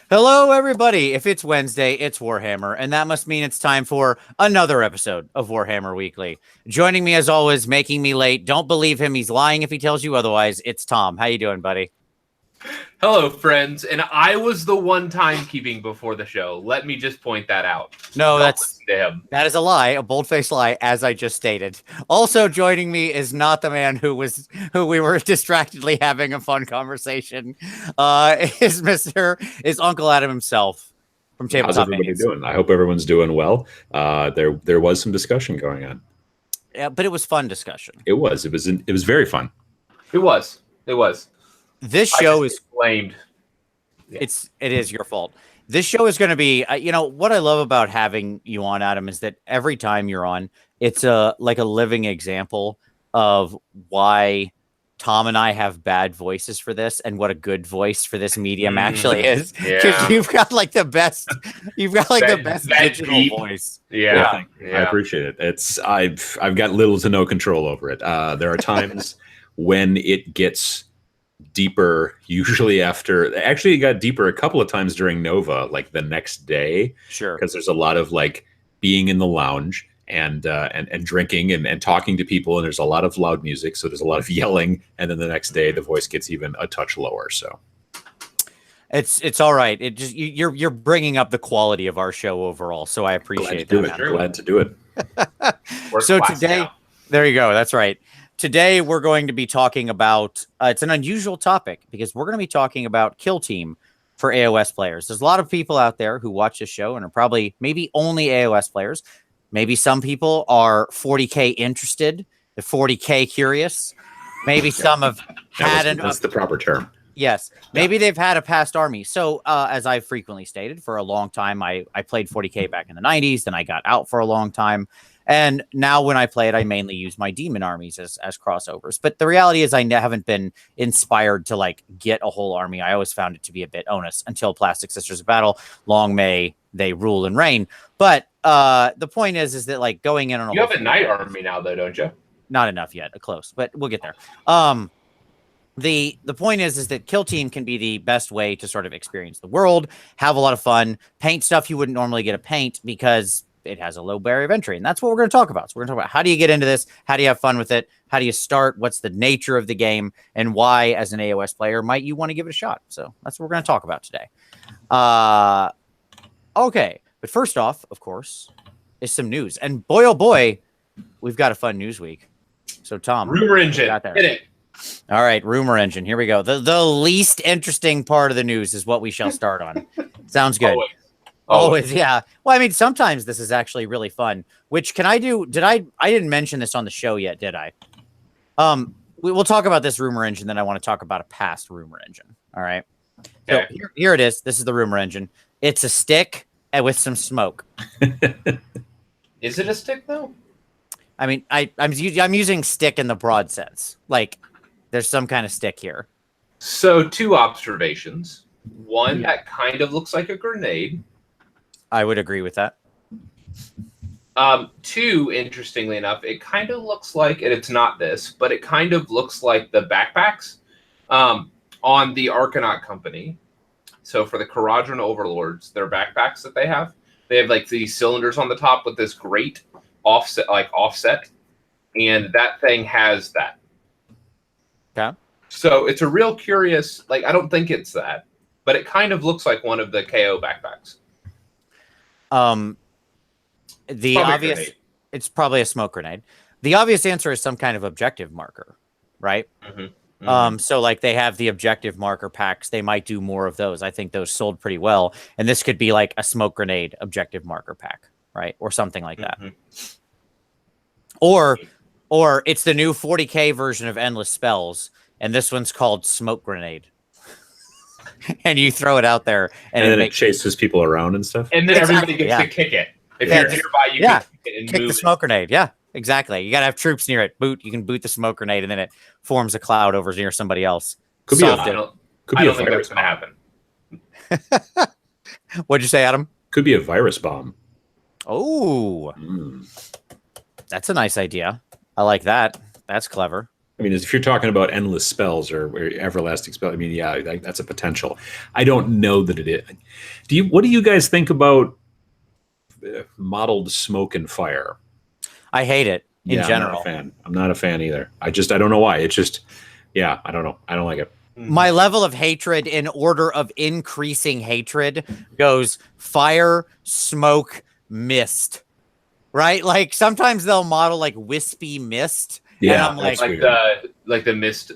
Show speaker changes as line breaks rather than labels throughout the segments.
Hello, everybody. If it's Wednesday, it's Warhammer, and that must mean it's time for another episode of Warhammer Weekly. Joining me, as always, making me late. Don't believe him; he's lying if he tells you otherwise. It's Tom. How you doing, buddy?
Hello, friends. And I was the one timekeeping before the show. Let me just point that out.
No,
Don't listen to him.
that is a lie, a bold-faced lie, as I just stated. Also joining me is not the man who we were distractedly having a fun conversation. Is Uncle Adam himself from Tabletop.
How's everybody doing? I hope everyone's doing well. There was some discussion going on.
Yeah, but it was fun discussion.
It was very fun.
It was.
This show is
blamed.
Yeah. It is your fault. This show is going to be, what I love about having you on, Adam, is that every time you're on, it's like a living example of why Tom and I have bad voices for this and what a good voice for this medium actually is. Because you've got the best digital
deep
voice.
Yeah.
I appreciate it. I've got little to no control over it. There are times when it gets deeper, usually actually it got deeper a couple of times during Nova, like the next day.
Sure.
Because there's a lot of being in the lounge and drinking and talking to people, and there's a lot of loud music, so there's a lot of yelling, and then the next day the voice gets even a touch lower. So
it's all right. It just you're bringing up the quality of our show overall, so I appreciate that.
Glad to do it.
So today, there you go. That's right. Today, we're going to be talking about, it's an unusual topic because we're going to be talking about Kill Team for AoS players. There's a lot of people out there who watch this show and are probably maybe only AoS players. Maybe some people are 40K interested, they're 40K curious. Maybe some have had
that's the proper term.
Yes. Maybe they've had a past army. So as I've frequently stated, for a long time, I played 40K back in the 90s. Then I got out for a long time. And now when I play it, I mainly use my demon armies as crossovers. But the reality is I haven't been inspired to get a whole army. I always found it to be a bit onus until Plastic Sisters of Battle. Long may they rule and reign. But the point is that going in on
you have a knight army now, though, don't you?
Not enough yet. Close, but we'll get there. The point is that Kill Team can be the best way to sort of experience the world, have a lot of fun, paint stuff you wouldn't normally get to paint because it has a low barrier of entry. And that's what we're going to talk about. So we're going to talk about how do you get into this? How do you have fun with it? How do you start? What's the nature of the game? And why, as an AoS player, might you want to give it a shot? So that's what we're going to talk about today. Okay. But first off, of course, is some news. And boy, oh boy, we've got a fun news week. So Tom.
Rumor engine. Hit it.
All right, rumor engine. Here we go. The least interesting part of the news is what we shall start on. Sounds good. Always, yeah. Well, I mean, sometimes this is actually really fun. Which can I do? I didn't mention this on the show yet, did I? We'll talk about this rumor engine, then I want to talk about a past rumor engine. All right. Okay. So here it is. This is the rumor engine. It's a stick with some smoke.
Is it a stick though?
I mean, I'm using stick in the broad sense. There's some kind of stick here.
So 2 observations. One, that kind of looks like a grenade.
I would agree with that.
2, interestingly enough, it kind of looks like, and it's not this, but it kind of looks like the backpacks on the Arcanaut Company. So for the Kharadron Overlords, their backpacks that they have these cylinders on the top with this great offset, and that thing has that.
Okay.
So it's a real curious, I don't think it's that, but it kind of looks like one of the KO backpacks.
It's probably a smoke grenade. The obvious answer is some kind of objective marker, right?
Mm-hmm. Mm-hmm.
So they have the objective marker packs. They might do more of those. I think those sold pretty well. And this could be a smoke grenade objective marker pack, right? Or something like that.
Mm-hmm.
Or it's the new 40K version of Endless Spells, and this one's called Smoke Grenade. And you throw it out there, and
then it chases people around and stuff.
And then everybody gets to kick it. If you're nearby, you can kick it and
kick
move
the smoke grenade. Yeah, exactly. You got to have troops near it. You can boot the smoke grenade, and then it forms a cloud over near somebody else.
I
don't think that's going to happen.
What'd you say, Adam?
Could be a virus bomb.
Oh, that's a nice idea. I like that. That's clever.
I mean, if you're talking about endless spells or everlasting spells, I mean, yeah, that's a potential. I don't know that it is. What do you guys think about modeled smoke and fire?
I hate it in general.
I'm not a fan. I'm not a fan either. I don't know why. It's just, yeah, I don't know. I don't like it.
My level of hatred in order of increasing hatred goes fire, smoke, mist. Right? Like sometimes they'll model like wispy mist.
Yeah,
and I'm like
the mist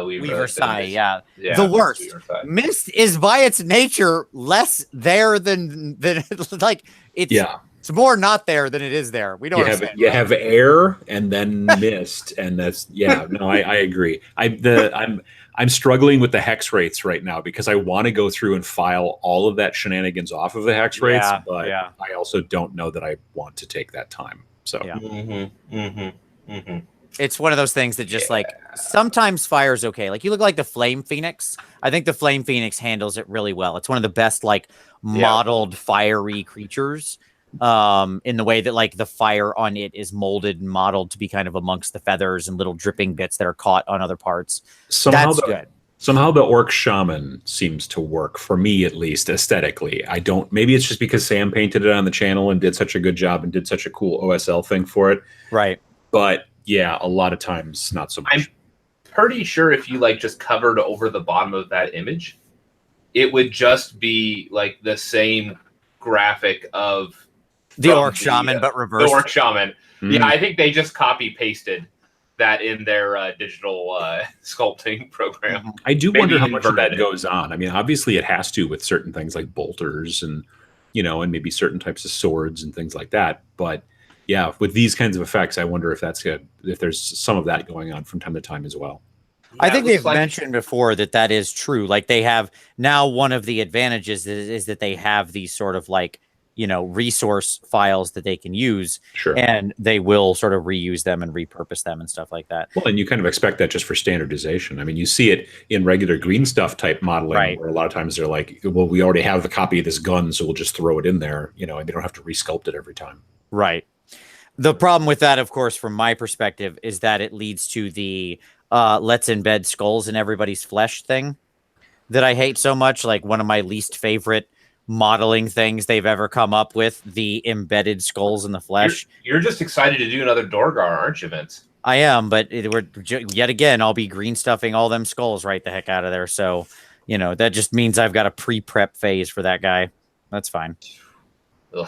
Weaver Sigh,
yeah.
The worst. Mist is by its nature less there than like it's it's more not there than it is there. We don't
you have air and then mist, and that's I agree. I'm struggling with the hex rates right now because I want to go through and file all of that shenanigans off of the hex rates, but I also don't know that I want to take that time. So
it's one of those things that just like sometimes fire's okay. Like you look like the Flame Phoenix. I think the Flame Phoenix handles it really well. It's one of the best like modeled fiery creatures. In the way that like the fire on it is molded and modeled to be kind of amongst the feathers and little dripping bits that are caught on other parts. That's good.
Somehow the Orc Shaman seems to work for me, at least aesthetically. Maybe it's just because Sam painted it on the channel and did such a good job and did such a cool OSL thing for it.
Right.
But yeah, a lot of times not so much.
I'm pretty sure if you like just covered over the bottom of that image, it would just be like the same graphic of
the Orc Shaman, but reversed.
The Orc Shaman. Yeah, I think they just copy pasted that in their digital sculpting program.
I do wonder how much of that goes on. I mean, obviously it has to with certain things like bolters and and maybe certain types of swords and things like that. But yeah, with these kinds of effects, I wonder if there's some of that going on from time to time as well.
Yeah, I think they've mentioned before that is true. Like they have now, one of the advantages is that they have these sort of like resource files that they can use, and they will sort of reuse them and repurpose them and stuff like that.
Well, and you kind of expect that just for standardization. I mean, you see it in regular green stuff type modeling, where a lot of times they're like, well, we already have the copy of this gun, so we'll just throw it in there, and they don't have to resculpt it every time.
Right. The problem with that, of course, from my perspective, is that it leads to the let's embed skulls in everybody's flesh thing that I hate so much. Like one of my least favorite modeling things they've ever come up with, the embedded skulls in the flesh.
You're just excited to do another Dorgar, aren't you, Vince?
I am, but yet again, I'll be green stuffing all them skulls right the heck out of there. So, that just means I've got a pre-prep phase for that guy. That's fine.
Ugh.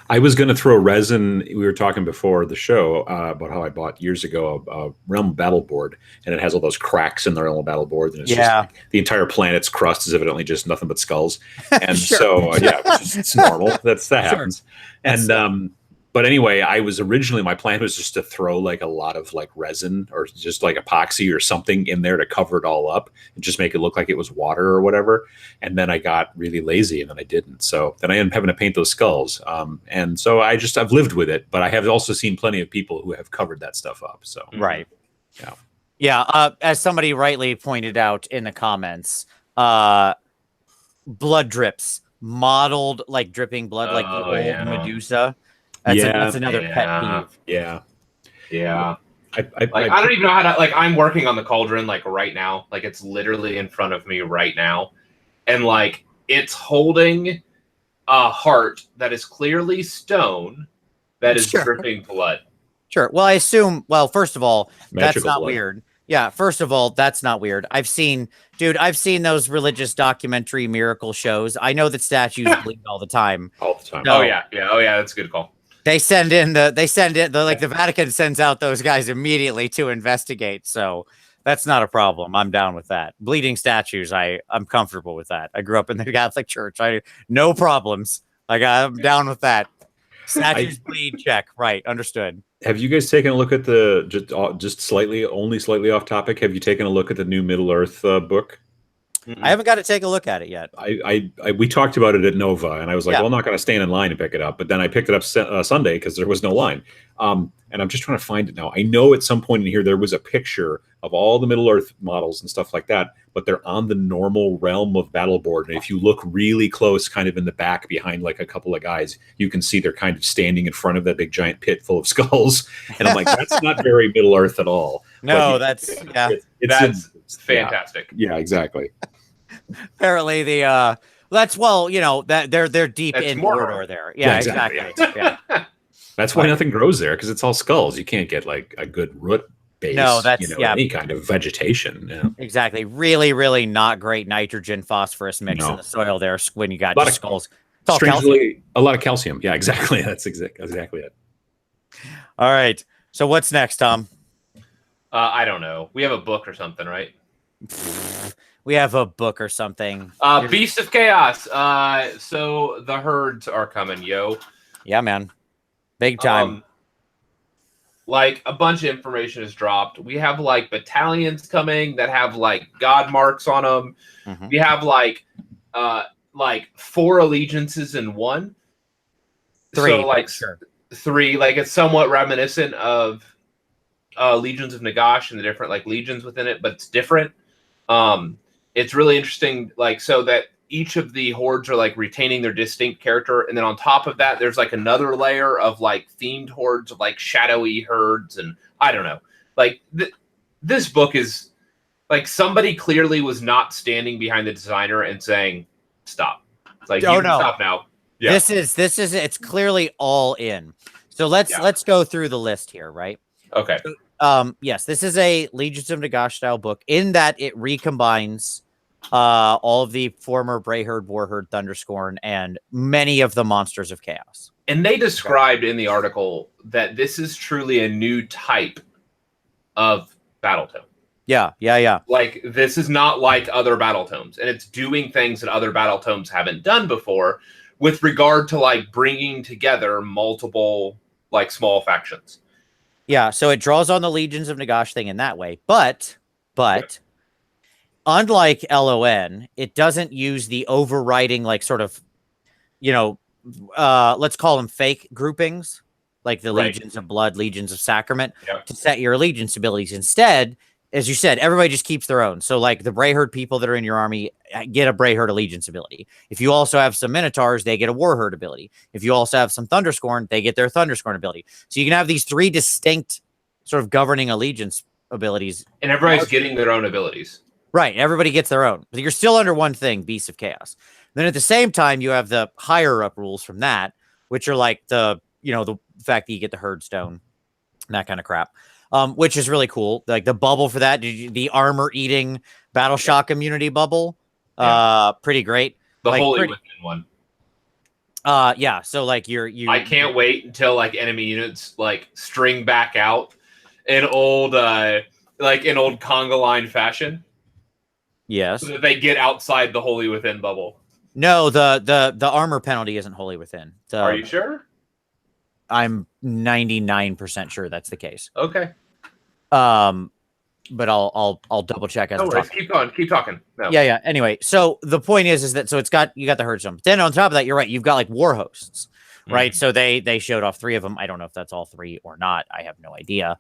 I was going to throw resin. We were talking before the show about how I bought years ago a Realm battle board, and it has all those cracks in the Realm battle board, and it's just like the entire planet's crust is evidently just nothing but skulls. And it's normal. That happens. And but anyway, my plan was just to throw like a lot of like resin or just like epoxy or something in there to cover it all up and just make it look like it was water or whatever. And then I got really lazy and then I didn't. So then I ended up having to paint those skulls. And so I've lived with it, but I have also seen plenty of people who have covered that stuff up. So
right. Yeah. As somebody rightly pointed out in the comments, blood drips, modeled like dripping blood, like the old Medusa. That's another pet peeve.
Yeah. I don't even know how to, like, I'm working on the cauldron like right now. Like it's literally in front of me right now. And like it's holding a heart that is clearly stone that is dripping blood.
Sure. Well, I assume, first of all,
Magical
that's not
blood.
weird. Yeah, first of all, that's not weird. I've seen those religious documentary miracle shows. I know that statues bleed all the time.
All the time.
So, Oh yeah, that's a good call.
They send in the Vatican sends out those guys immediately to investigate. So that's not a problem. I'm down with that. Bleeding statues, I'm comfortable with that. I grew up in the Catholic Church. No problems. I'm down with that. Statues bleed, check. Right, understood.
Have you guys taken a look at the only slightly off topic? Have you taken a look at the new Middle Earth book?
I haven't got to take a look at it yet.
We talked about it at Nova, and I was like,
Yeah.
well, I'm not going to stand in line and pick it up. But then I picked it up Sunday because there was no line. And I'm just trying to find it now. I know at some point in here there was a picture of all the Middle Earth models and stuff like that, but they're on the normal realm of battle board. And if you look really close, kind of in the back behind like a couple of guys, you can see they're kind of standing in front of that big giant pit full of skulls. And I'm like, that's not very Middle Earth at all.
No,
But
That's fantastic.
Yeah, exactly.
Apparently that's that they're deep
That's
in
Mordor.
Mordor there. Yeah, exactly. Yeah.
That's why nothing grows there, because it's all skulls. You can't get like a good root base.
No, that's
any kind of vegetation. Yeah.
Exactly. Really, really not great nitrogen phosphorus mix in the soil there when you got just skulls. It's all calcium.
A lot of calcium. Yeah, exactly. That's exactly it.
All right. So what's next, Tom?
I don't know. We have a book or something, right?
We have a book or something.
Beast of Chaos. So the herds are coming, yo.
Yeah, man. Big time.
Like a bunch of information is dropped. We have like battalions coming that have like god marks on them.
Mm-hmm.
We have like 4 allegiances in one.
3,
so like
sure.
3, like it's somewhat reminiscent of Legions of Nagash and the different like legions within it, but it's different. It's really interesting, like so that each of the hordes are like retaining their distinct character, and then on top of that, there's like another layer of like themed hordes of like shadowy herds, and I don't know. Like this book is like somebody clearly was not standing behind the designer and saying, "Stop!" It's like, stop now. Yeah.
This is it's clearly all in. So let's go through the list here, right?
Okay.
Yes, this is a Legions of Nagash style book in that it recombines all of the former Brayherd, Warherd, Thunderscorn, and many of the monsters of chaos.
And they described in the article that this is truly a new type of battle tome.
Yeah.
Like this is not like other battle tomes, and it's doing things that other battle tomes haven't done before with regard to like bringing together multiple like small factions.
Yeah, so it draws on the Legions of Nagash thing in that way, but unlike LON, it doesn't use the overriding like sort of, let's call them fake groupings, like the Legions of Blood, Legions of Sacrament, to set your allegiance abilities. Instead, as you said, everybody just keeps their own. So like the Brayherd people that are in your army get a Brayherd allegiance ability. If you also have some Minotaurs, they get a Warherd ability. If you also have some Thunderscorn, they get their Thunderscorn ability. So you can have these 3 distinct sort of governing allegiance abilities.
And everybody's getting their own abilities.
Right. Everybody gets their own. But you're still under one thing, Beasts of Chaos. Then at the same time, you have the higher up rules from that, which are like the fact that you get the Herd Stone and that kind of crap. Which is really cool. Like the bubble for that, the armor eating battle shock immunity bubble. Pretty great.
The Holy Within one.
Yeah. So like you
I can't wait until like enemy units like string back out in old conga line fashion.
Yes.
So that they get outside the Holy Within bubble.
No, the armor penalty isn't Holy Within.
Are you sure?
I'm 99% sure that's the case.
Okay.
But I'll double check as
no worries. Keep talking. No.
Yeah. Anyway, so the point is that so you got the Herd Stone. But then on top of that, you're right. You've got like war hosts, right? So they showed off 3 of them. I don't know if that's all 3 or not. I have no idea.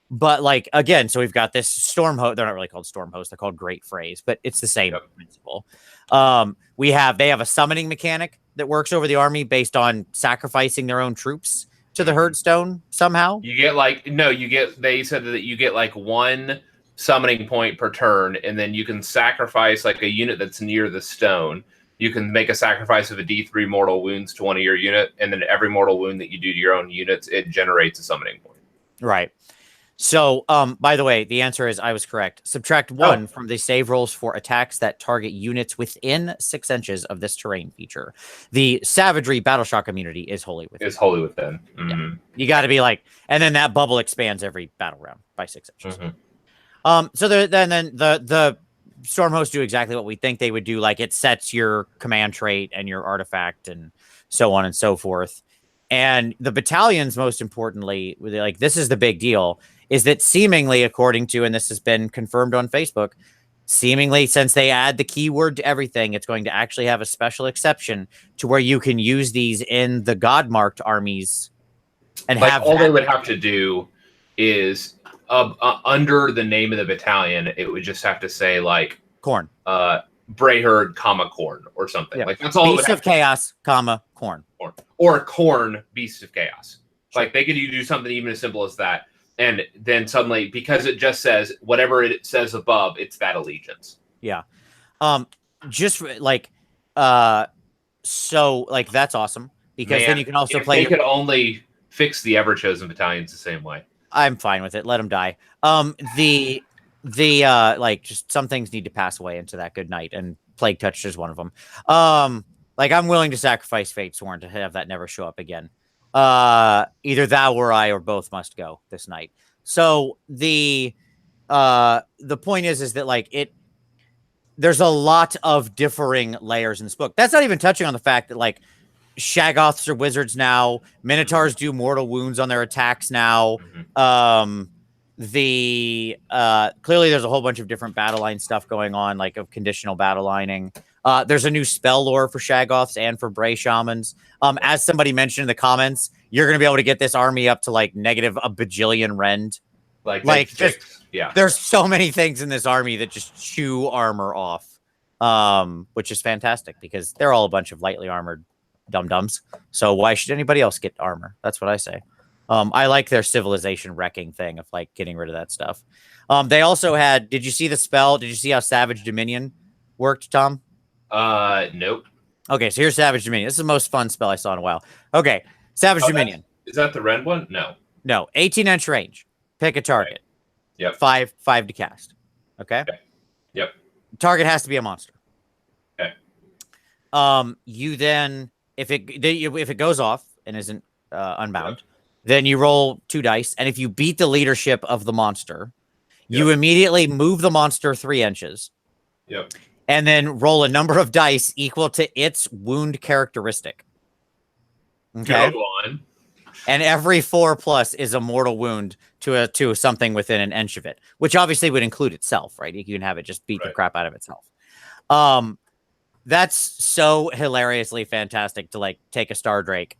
But like again, so we've got this storm host. They're not really called storm hosts. They're called Great Phrase, but it's the same principle. They have a summoning mechanic that works over the army based on sacrificing their own troops to the Herd Stone somehow.
You get they said that you get like 1 summoning point per turn, and then you can sacrifice like a unit that's near the stone. You can make a sacrifice of a D3 mortal wounds to one of your unit, and then every mortal wound that you do to your own units, it generates a summoning point.
Right. So, by the way, the answer is I was correct. Subtract 1 from the save rolls for attacks that target units within 6 inches of this terrain feature. The Savagery Battle Shock immunity is Holy Within.
Mm-hmm.
Yeah. You got to be like, and then that bubble expands every battle round by 6 inches.
Mm-hmm.
So then the Storm Hosts do exactly what we think they would do. Like it sets your command trait and your artifact and so on and so forth. And the battalions, most importantly, like this is the big deal, is that seemingly, according to, and this has been confirmed on Facebook, seemingly, since they add the keyword to everything, it's going to actually have a special exception to where you can use these in the God marked armies and
Like
have
all
that.
they would have to do is under the name of the battalion, it would just have to say like
Corn.
Brayherd, comma Corn or something.
Yeah.
Like that's all.
Beast of Chaos, comma Corn.
Or Corn, Beast of Chaos. Like they could do something even as simple as that. And then suddenly, because it just says whatever it says above, it's that allegiance.
Yeah. Just like, so like that's awesome because then you can also play.
They could only fix the Ever Chosen battalions the same way.
I'm fine with it. Let them die. The like just some things need to pass away into that good night, and Plague Touch is one of them. Like I'm willing to sacrifice Fate Sworn to have that never show up again. Either thou or I or both must go this night. So the point is that like there's a lot of differing layers in this book. That's not even touching on the fact that like Shaggoths are wizards now. Minotaurs do mortal wounds on their attacks now. Clearly there's a whole bunch of different battle line stuff going on, like of conditional battle lining. There's a new spell lore for Shaggoths and for Bray Shamans. As somebody mentioned in the comments, you're going to be able to get this army up to like negative a bajillion rend. Like just,
yeah.
There's so many things in this army that just chew armor off, which is fantastic because they're all a bunch of lightly armored dum-dums. So why should anybody else get armor? That's what I say. I like their civilization wrecking thing of like getting rid of that stuff. They also had, did you see the spell? Did you see how Savage Dominion worked, Tom?
Nope.
Okay, so here's Savage Dominion. This is the most fun spell I saw in a while. Okay, Savage Dominion.
Is that the red one? No.
18-inch range. Pick a target.
Yep.
5 to cast. Okay?
Yep.
Target has to be a monster.
Okay.
You then, if it goes off and isn't unbound, then you roll 2 dice, and if you beat the leadership of the monster, you immediately move the monster 3 inches.
Yep.
And then roll a number of dice equal to its wound characteristic. Okay.
Go on.
And every 4+ is a mortal wound to something within an inch of it, which obviously would include itself, right? You can have it just beat the crap out of itself. That's so hilariously fantastic to like take a Star Drake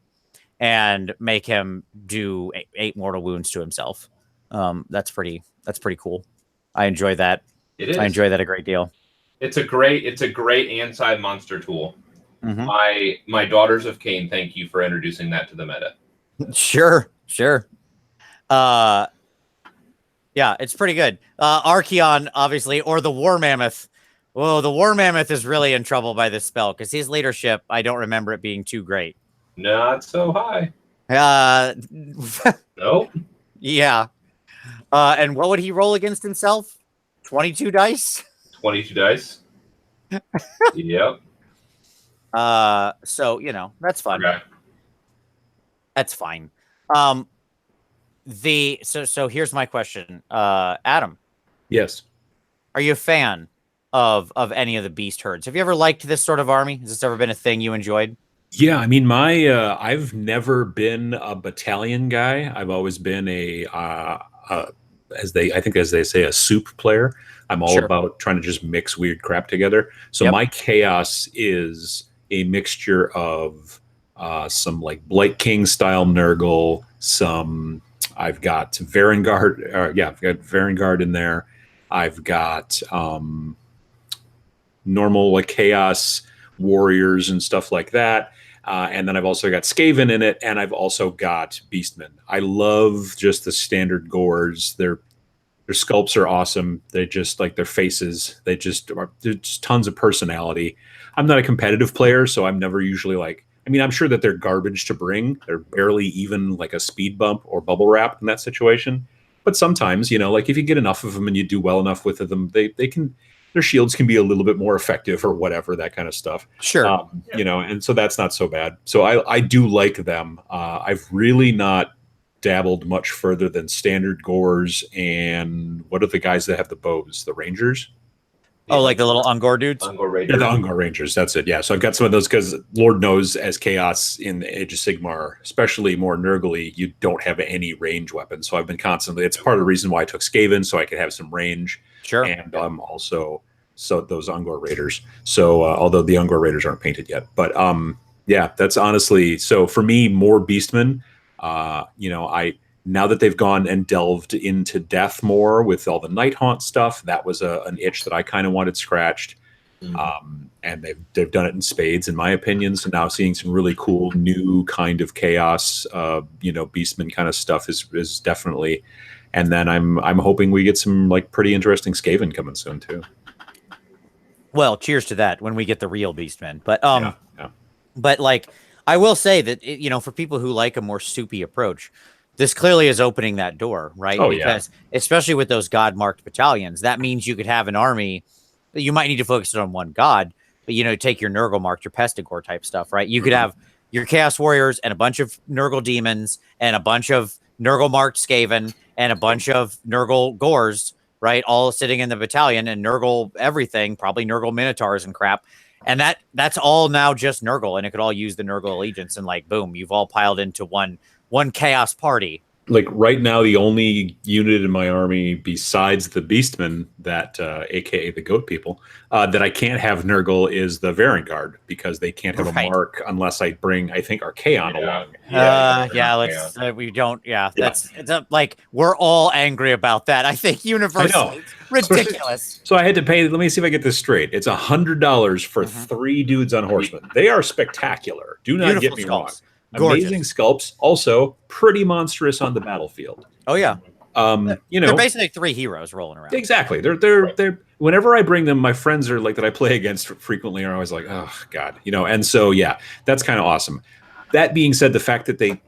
and make him do 8 mortal wounds to himself. That's pretty cool. I enjoy that.
It is.
I enjoy that a great deal.
It's a great anti-monster tool.
Mm-hmm.
My Daughters of Cain, thank you for introducing that to the meta.
Sure. Yeah, it's pretty good. Archeon, obviously, or the War Mammoth. Whoa, the War Mammoth is really in trouble by this spell because his leadership, I don't remember it being too great.
Not so high. Nope.
Yeah. And what would he roll against himself? 22 dice?
22 dice. Yep.
So, that's fun.
Okay.
That's fine. So here's my question. Adam.
Yes.
Are you a fan of any of the beast herds? Have you ever liked this sort of army? Has this ever been a thing you enjoyed?
Yeah, I mean, I've never been a battalion guy. I've always been as they say, a soup player. I'm all about trying to just mix weird crap together. So my chaos is a mixture of some like Blight King style Nergal. I've got Varangard. I've got Varangard in there. I've got normal like chaos warriors and stuff like that. And then I've also got Skaven in it, and I've also got Beastmen. I love just the standard gores. Their sculpts are awesome. They just like their faces. There's just tons of personality. I'm not a competitive player, so I'm never usually like. I mean, I'm sure that they're garbage to bring. They're barely even like a speed bump or bubble wrap in that situation. But sometimes, like if you get enough of them and you do well enough with them, they can. Their shields can be a little bit more effective or whatever, that kind of stuff.
Sure.
And so that's not so bad. So I do like them. I've really not dabbled much further than standard gores and what are the guys that have the bows? The Rangers?
Oh, like the little Ungor dudes?
Ungor Rangers.
Yeah, the Ungor Rangers. That's it. Yeah. So I've got some of those because Lord knows as Chaos in the Age of Sigmar, especially more Nergal-y, you don't have any range weapons. So I've been constantly, it's part of the reason why I took Skaven, so I could have some range.
Sure.
And I'm also So those Ungor Raiders. So although the Ungor Raiders aren't painted yet, but yeah, that's honestly, so for me, more Beastmen. Now that they've gone and delved into death more with all the Night Haunt stuff, that was an itch that I kind of wanted scratched. And they've done it in spades, in my opinion. So now seeing some really cool new kind of chaos, Beastman kind of stuff is definitely. And then I'm hoping we get some like pretty interesting Skaven coming soon too.
Well, cheers to that when we get the real Beastmen. But
Yeah.
but like I will say that for people who like a more soupy approach, this clearly is opening that door, right?
Oh,
because especially with those god-marked battalions, that means you could have an army. You might need to focus it on one god, but take your Nergal marked, your Pestigore type stuff, right? You could have your Chaos Warriors and a bunch of Nergal demons and a bunch of Nergal marked Skaven and a bunch of Nergal Gores, right? All sitting in the battalion and Nergal everything, probably Nergal Minotaurs and crap. And that's all now just Nergal, and it could all use the Nergal allegiance, and like boom, you've all piled into one chaos party.
Like right now, the only unit in my army besides the Beastmen, that aka the Goat People, that I can't have Nergal is the Varangard, because they can't have a mark unless I bring, I think, Archaon along.
We don't. Yeah, that's like we're all angry about that. I think universally, it's ridiculous.
So I had to pay. Let me see if I get this straight. It's $100 for 3 dudes on horsemen. They are spectacular. Do not get me wrong. Amazing sculpts, also pretty monstrous on the battlefield.
Oh yeah,
they're
basically 3 heroes rolling around.
Exactly. They're. Whenever I bring them, my friends are like that I play against frequently are always like, oh god, And so yeah, that's kind of awesome. That being said, the fact that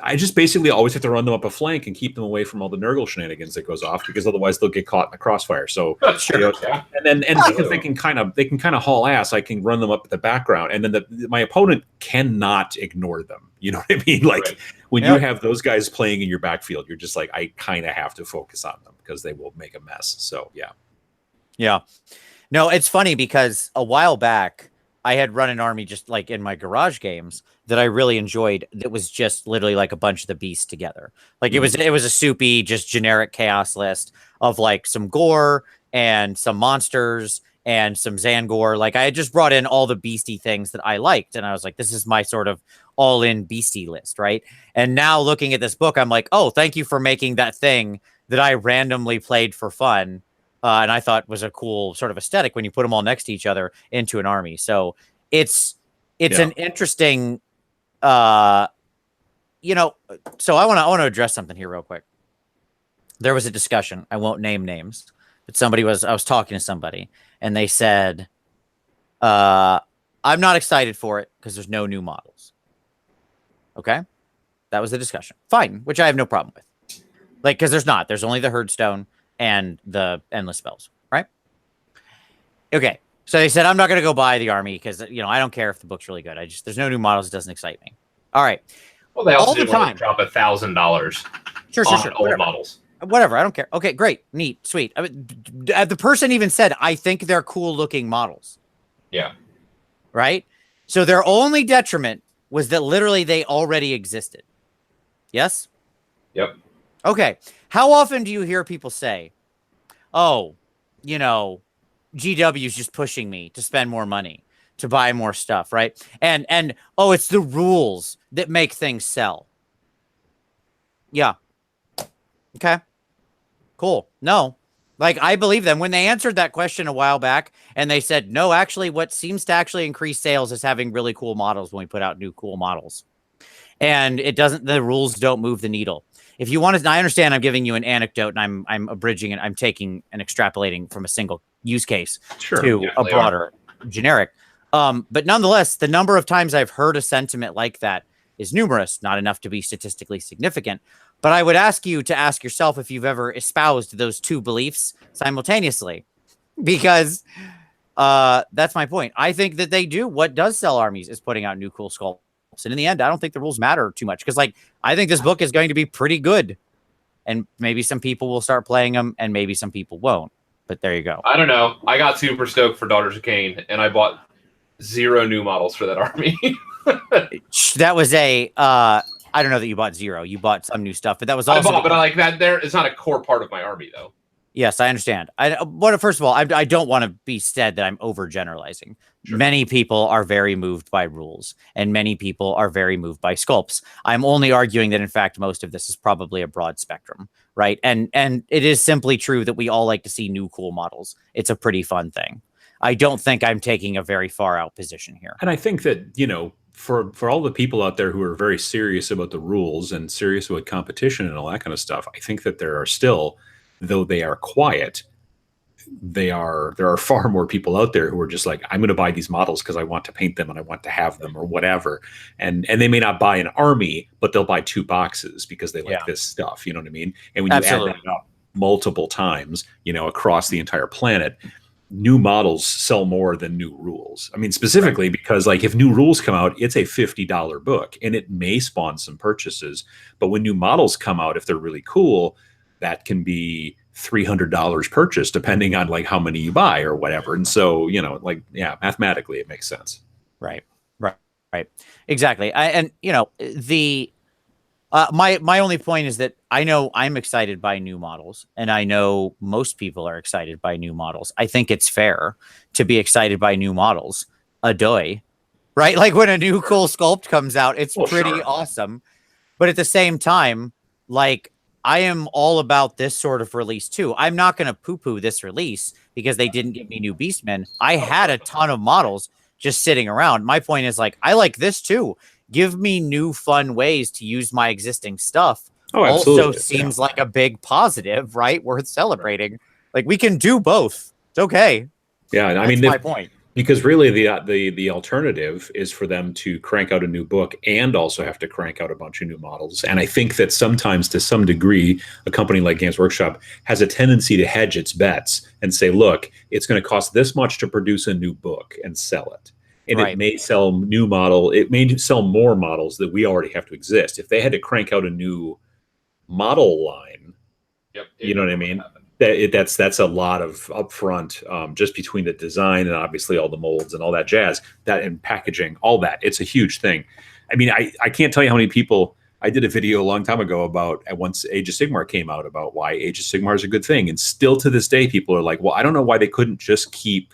I just basically always have to run them up a flank and keep them away from all the Nergal shenanigans that goes off, because otherwise they'll get caught in the crossfire. So and because they can kind of haul ass, I can run them up at the background, and then my opponent cannot ignore them. You know what I mean? Like when you have those guys playing in your backfield, you're just like, I kind of have to focus on them because they will make a mess. So
yeah. No, it's funny because a while back I had run an army just like in my garage games that I really enjoyed. That was just literally like a bunch of the beasts together. Like it was a soupy, just generic chaos list of like some gore and some monsters and some Zangor. Like I had just brought in all the beastie things that I liked. And I was like, this is my sort of all in beastie list. Right. And now looking at this book, I'm like, oh, thank you for making that thing that I randomly played for fun. And I thought was a cool sort of aesthetic when you put them all next to each other into an army. So it's an interesting, so I want to address something here real quick. There was a discussion. I won't name names, but I was talking to somebody and they said, I'm not excited for it because there's no new models. Okay. That was the discussion. Fine. Which I have no problem with. Like, cause there's only the Herdstone and the endless spells, right? Okay. So they said, I'm not going to go buy the army because, I don't care if the book's really good. There's no new models. It doesn't excite me. All right.
Well, they also didn't want to drop $1,000 on old models.
Whatever. I don't care. Okay, great. Neat. Sweet. I mean, the person even said, I think they're cool looking models.
Yeah.
Right? So their only detriment was that literally they already existed. Yes?
Yep.
Okay. How often do you hear people say, oh, GW is just pushing me to spend more money, to buy more stuff, right? And oh, it's the rules that make things sell. Yeah. Okay. Cool. No. Like, I believe them. When they answered that question a while back, and they said, no, actually, what seems to actually increase sales is having really cool models when we put out new cool models. And the rules don't move the needle. If you want to, I understand I'm giving you an anecdote and I'm abridging it. I'm taking and extrapolating from a single use case to a broader generic. But nonetheless, the number of times I've heard a sentiment like that is numerous, not enough to be statistically significant. But I would ask you to ask yourself if you've ever espoused those two beliefs simultaneously, because that's my point. I think that they do. What does sell armies is putting out new cool sculpts. And in the end, I don't think the rules matter too much because, I think this book is going to be pretty good. And maybe some people will start playing them and maybe some people won't. But there you go.
I don't know. I got super stoked for Daughters of Cain and I bought 0 new models for that army.
That was I don't know that you bought 0. You bought some new stuff, but that was also.
But I like that. It's not a core part of my army, though.
Yes, I understand. But first of all, I don't want to be said that I'm overgeneralizing.
Sure.
Many people are very moved by rules, and many people are very moved by sculpts. I'm only arguing that, in fact, most of this is probably a broad spectrum, right? And it is simply true that we all like to see new cool models. It's a pretty fun thing. I don't think I'm taking a very far out position here.
And I think that, for all the people out there who are very serious about the rules and serious about competition and all that kind of stuff, I think that there are still, though they are quiet, there are far more people out there who are just like, I'm going to buy these models because I want to paint them and I want to have them or whatever. And they may not buy an army, but they'll buy 2 boxes because they like this stuff. You know what I mean? And when you add that up multiple times, across the entire planet, new models sell more than new rules. I mean, specifically because like if new rules come out, it's a $50 book and it may spawn some purchases. But when new models come out, if they're really cool, that can be $300 purchase depending on like how many you buy or whatever. And so, mathematically it makes sense.
Right. Exactly. My only point is that I know I'm excited by new models, and I know most people are excited by new models. I think it's fair to be excited by new models. Adoy, right? Like when a new cool sculpt comes out, it's pretty awesome. But at the same time, like I am all about this sort of release too. I'm not going to poo-poo this release because they didn't give me new Beastmen. I had a ton of models just sitting around. My point is like, I like this too. Give me new fun ways to use my existing stuff.
Oh, absolutely.
Also seems like a big positive, right? Worth celebrating. Like we can do both. It's okay.
Yeah, and I mean,
my point.
Because really, the alternative is for them to crank out a new book and also have to crank out a bunch of new models. And I think that sometimes, to some degree, a company like Games Workshop has a tendency to hedge its bets and say, "Look, it's going to cost this much to produce a new book and sell it." And it may sell it may sell more models that we already have to exist. If they had to crank out a new model line, you know what I mean? That's a lot of upfront, just between the design and obviously all the molds and all that jazz, that and packaging, all that. It's a huge thing. I mean, I can't tell you how many people. I did a video a long time ago about once Age of Sigmar came out about why Age of Sigmar is a good thing, and still to this day, people are like, "Well, I don't know why they couldn't just keep,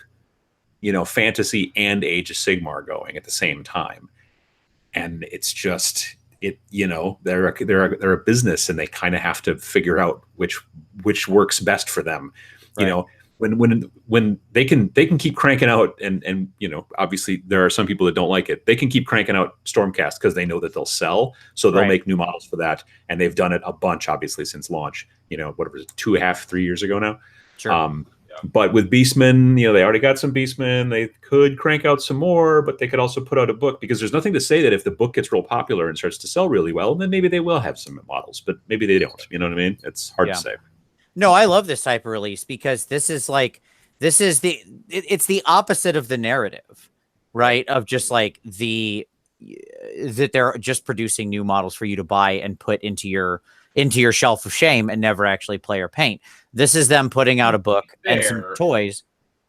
fantasy and Age of Sigmar going at the same time." And it's just they're a business and they kind of have to figure out which works best for them. Right. When they can keep cranking out and obviously there are some people that don't like it. They can keep cranking out Stormcast because they know that they'll sell, so they'll make new models for that, and they've done it a bunch obviously since launch. Whatever, 2.5, 3 years ago now.
Sure.
But with Beastmen, they already got some Beastmen. They could crank out some more, but they could also put out a book, because there's nothing to say that if the book gets real popular and starts to sell really well, then maybe they will have some models, but maybe they don't. You know what I mean? It's hard to say.
No, I love this type of release because it's the opposite of the narrative, right? Of just like that they're just producing new models for you to buy and put into your shelf of shame and never actually play or paint. This is them putting out a book and some toys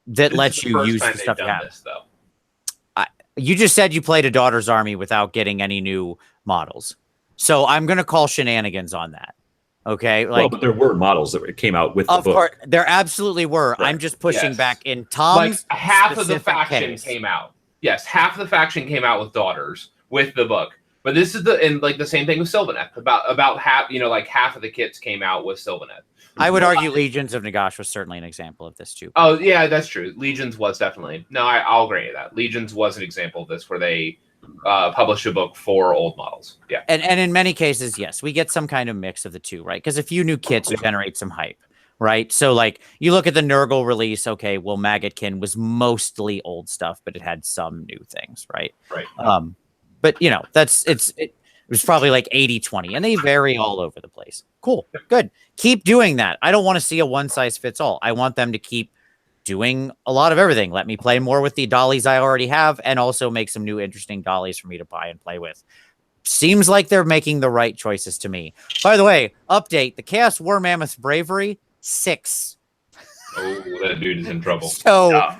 that lets you use the stuff you have. You just said you played a Daughter's Army without getting any new models. So I'm going to call shenanigans on that. Okay.
But there were models that came out with the book. Of course,
there absolutely were. Right. I'm just pushing back in Tom's.
Like half of the faction came out. Yes. Half of the faction came out with Daughters with the book. But this is the same thing with Sylvaneth. About half, half of the kits came out with Sylvaneth.
I would argue Legions of Nagash was certainly an example of this too.
Oh yeah, that's true. Legions was definitely. No, I'll agree with that. Legions was an example of this where they published a book for old models. Yeah.
And in many cases, yes, we get some kind of mix of the two, right? Because a few new kits generate some hype, right? So like you look at the Nergal release, okay, well, Maggotkin was mostly old stuff, but it had some new things, right?
Right.
But it was probably like 80-20, and they vary all over the place. Cool. Good. Keep doing that. I don't want to see a one size fits all. I want them to keep doing a lot of everything. Let me play more with the dollies I already have, and also make some new interesting dollies for me to buy and play with. Seems like they're making the right choices to me. By the way, update, the Chaos War Mammoth's Bravery, 6.
Oh, that dude is in trouble.
So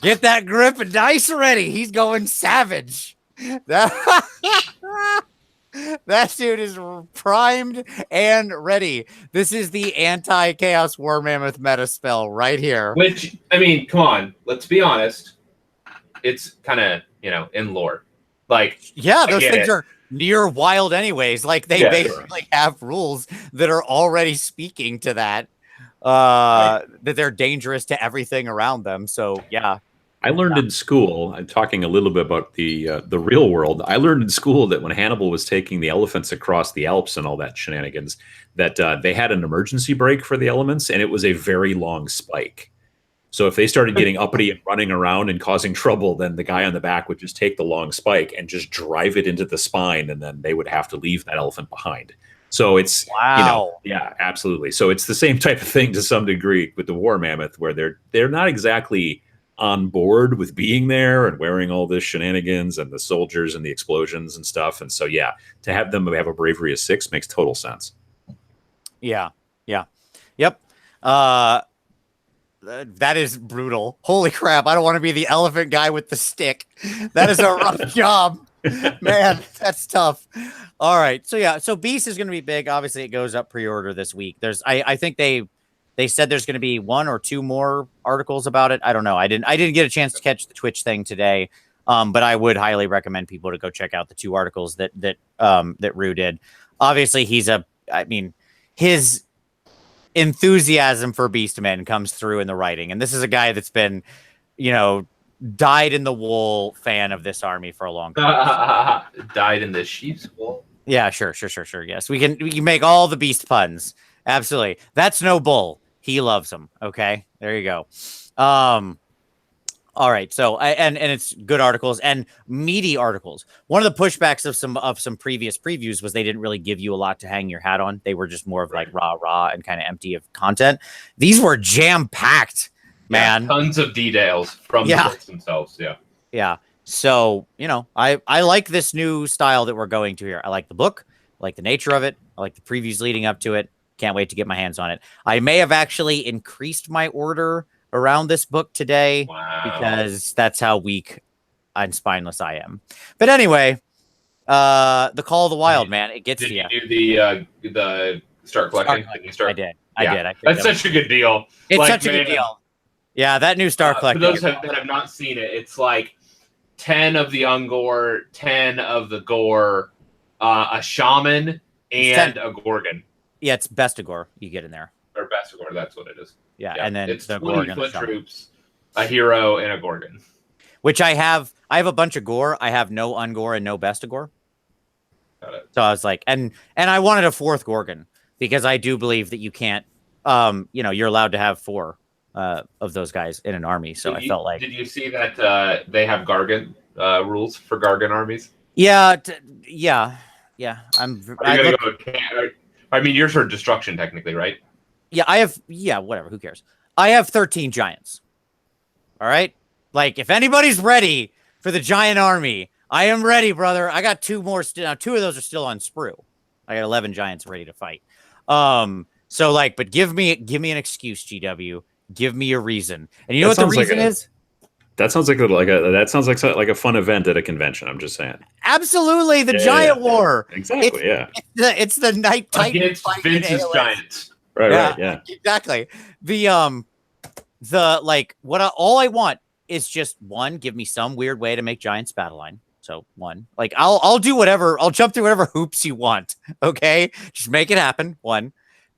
get that grip and dice ready. He's going savage. That dude is primed and ready. This is the anti-chaos war mammoth meta spell right here.
Which, I mean, come on, let's be honest. It's kind of, in lore. Like,
yeah, those things are near wild anyways. Like they basically have rules that are already speaking to that. That they're dangerous to everything around them. So yeah.
I learned in school, I'm talking a little bit about the real world. I learned in school that when Hannibal was taking the elephants across the Alps and all that shenanigans, that they had an emergency brake for the elements, and it was a very long spike. So if they started getting uppity and running around and causing trouble, then the guy on the back would just take the long spike and just drive it into the spine, and then they would have to leave that elephant behind. So it's, yeah, absolutely. So it's the same type of thing to some degree with the war mammoth, where they're not exactly on board with being there and wearing all this shenanigans and the soldiers and the explosions and stuff. And so, yeah, to have them have a bravery of 6 makes total sense.
Yeah. Yep. That is brutal. Holy crap. I don't want to be the elephant guy with the stick. That is a rough job. Man, that's tough. All right. So yeah, so Beast is going to be big. Obviously it goes up pre-order this week. I think they said there's going to be 1 or 2 more articles about it. I don't know. I didn't get a chance to catch the Twitch thing today. But I would highly recommend people to go check out the 2 articles that Rue did. Obviously his enthusiasm for Beastmen comes through in the writing. And this is a guy that's been, dyed in the wool fan of this army for a long time.
Dyed in the sheep's wool.
Yeah, sure. Yes. We can make all the Beast puns. Absolutely. That's no bull. He loves them. Okay, there you go. All right. So and it's good articles and meaty articles. One of the pushbacks of some previous previews was they didn't really give you a lot to hang your hat on. They were just more of like rah and kind of empty of content. These were jam packed, man.
Tons of details from the books themselves.
Yeah. So I like this new style that we're going to here. I like the book. I like the nature of it. I like the previews leading up to it. Can't wait to get my hands on it. I may have actually increased my order around this book today because that's how weak and spineless I am. But anyway, the Call of the Wild, man, it gets to you.
Did you do the start collecting?
I did. I did.
That's such a good deal.
It's such a good deal. Yeah, that new start collecting.
For those that have not seen it, it's like 10 of the Ungor, 10 of the Gore, a Shaman, and a Gorgon.
Yeah, it's Bestigor you get in there.
Or Bestigor, that's what it is.
Yeah, and then
it's
the
20 foot troops, a hero, and a Gorgon.
Which I have a bunch of Gore. I have no Ungor and no Bestigor.
Got it.
So I was like, and I wanted a 4th Gorgon because I do believe that you can't, you're allowed to have 4 of those guys in an army. So I felt like.
Did you see that they have Gargan rules for Gargan armies?
Yeah.
I mean, yours are destruction technically, right?
Yeah, whatever. Who cares? I have 13 giants. All right. Like, if anybody's ready for the giant army, I am ready, brother. I got 2 more. Now, 2 of those are still on sprue. I got 11 giants ready to fight. So like, but give me an excuse, GW. Give me a reason. And you know what the reason is?
That sounds like a fun event at a convention. I'm just saying.
Absolutely, the giant war.
Exactly.
It's the Night Titan
against Vince's giants.
Right. Yeah.
Exactly. All I want is just 1. Give me some weird way to make giants battle line. So 1, like I'll do whatever. I'll jump through whatever hoops you want. Okay, just make it happen. 1,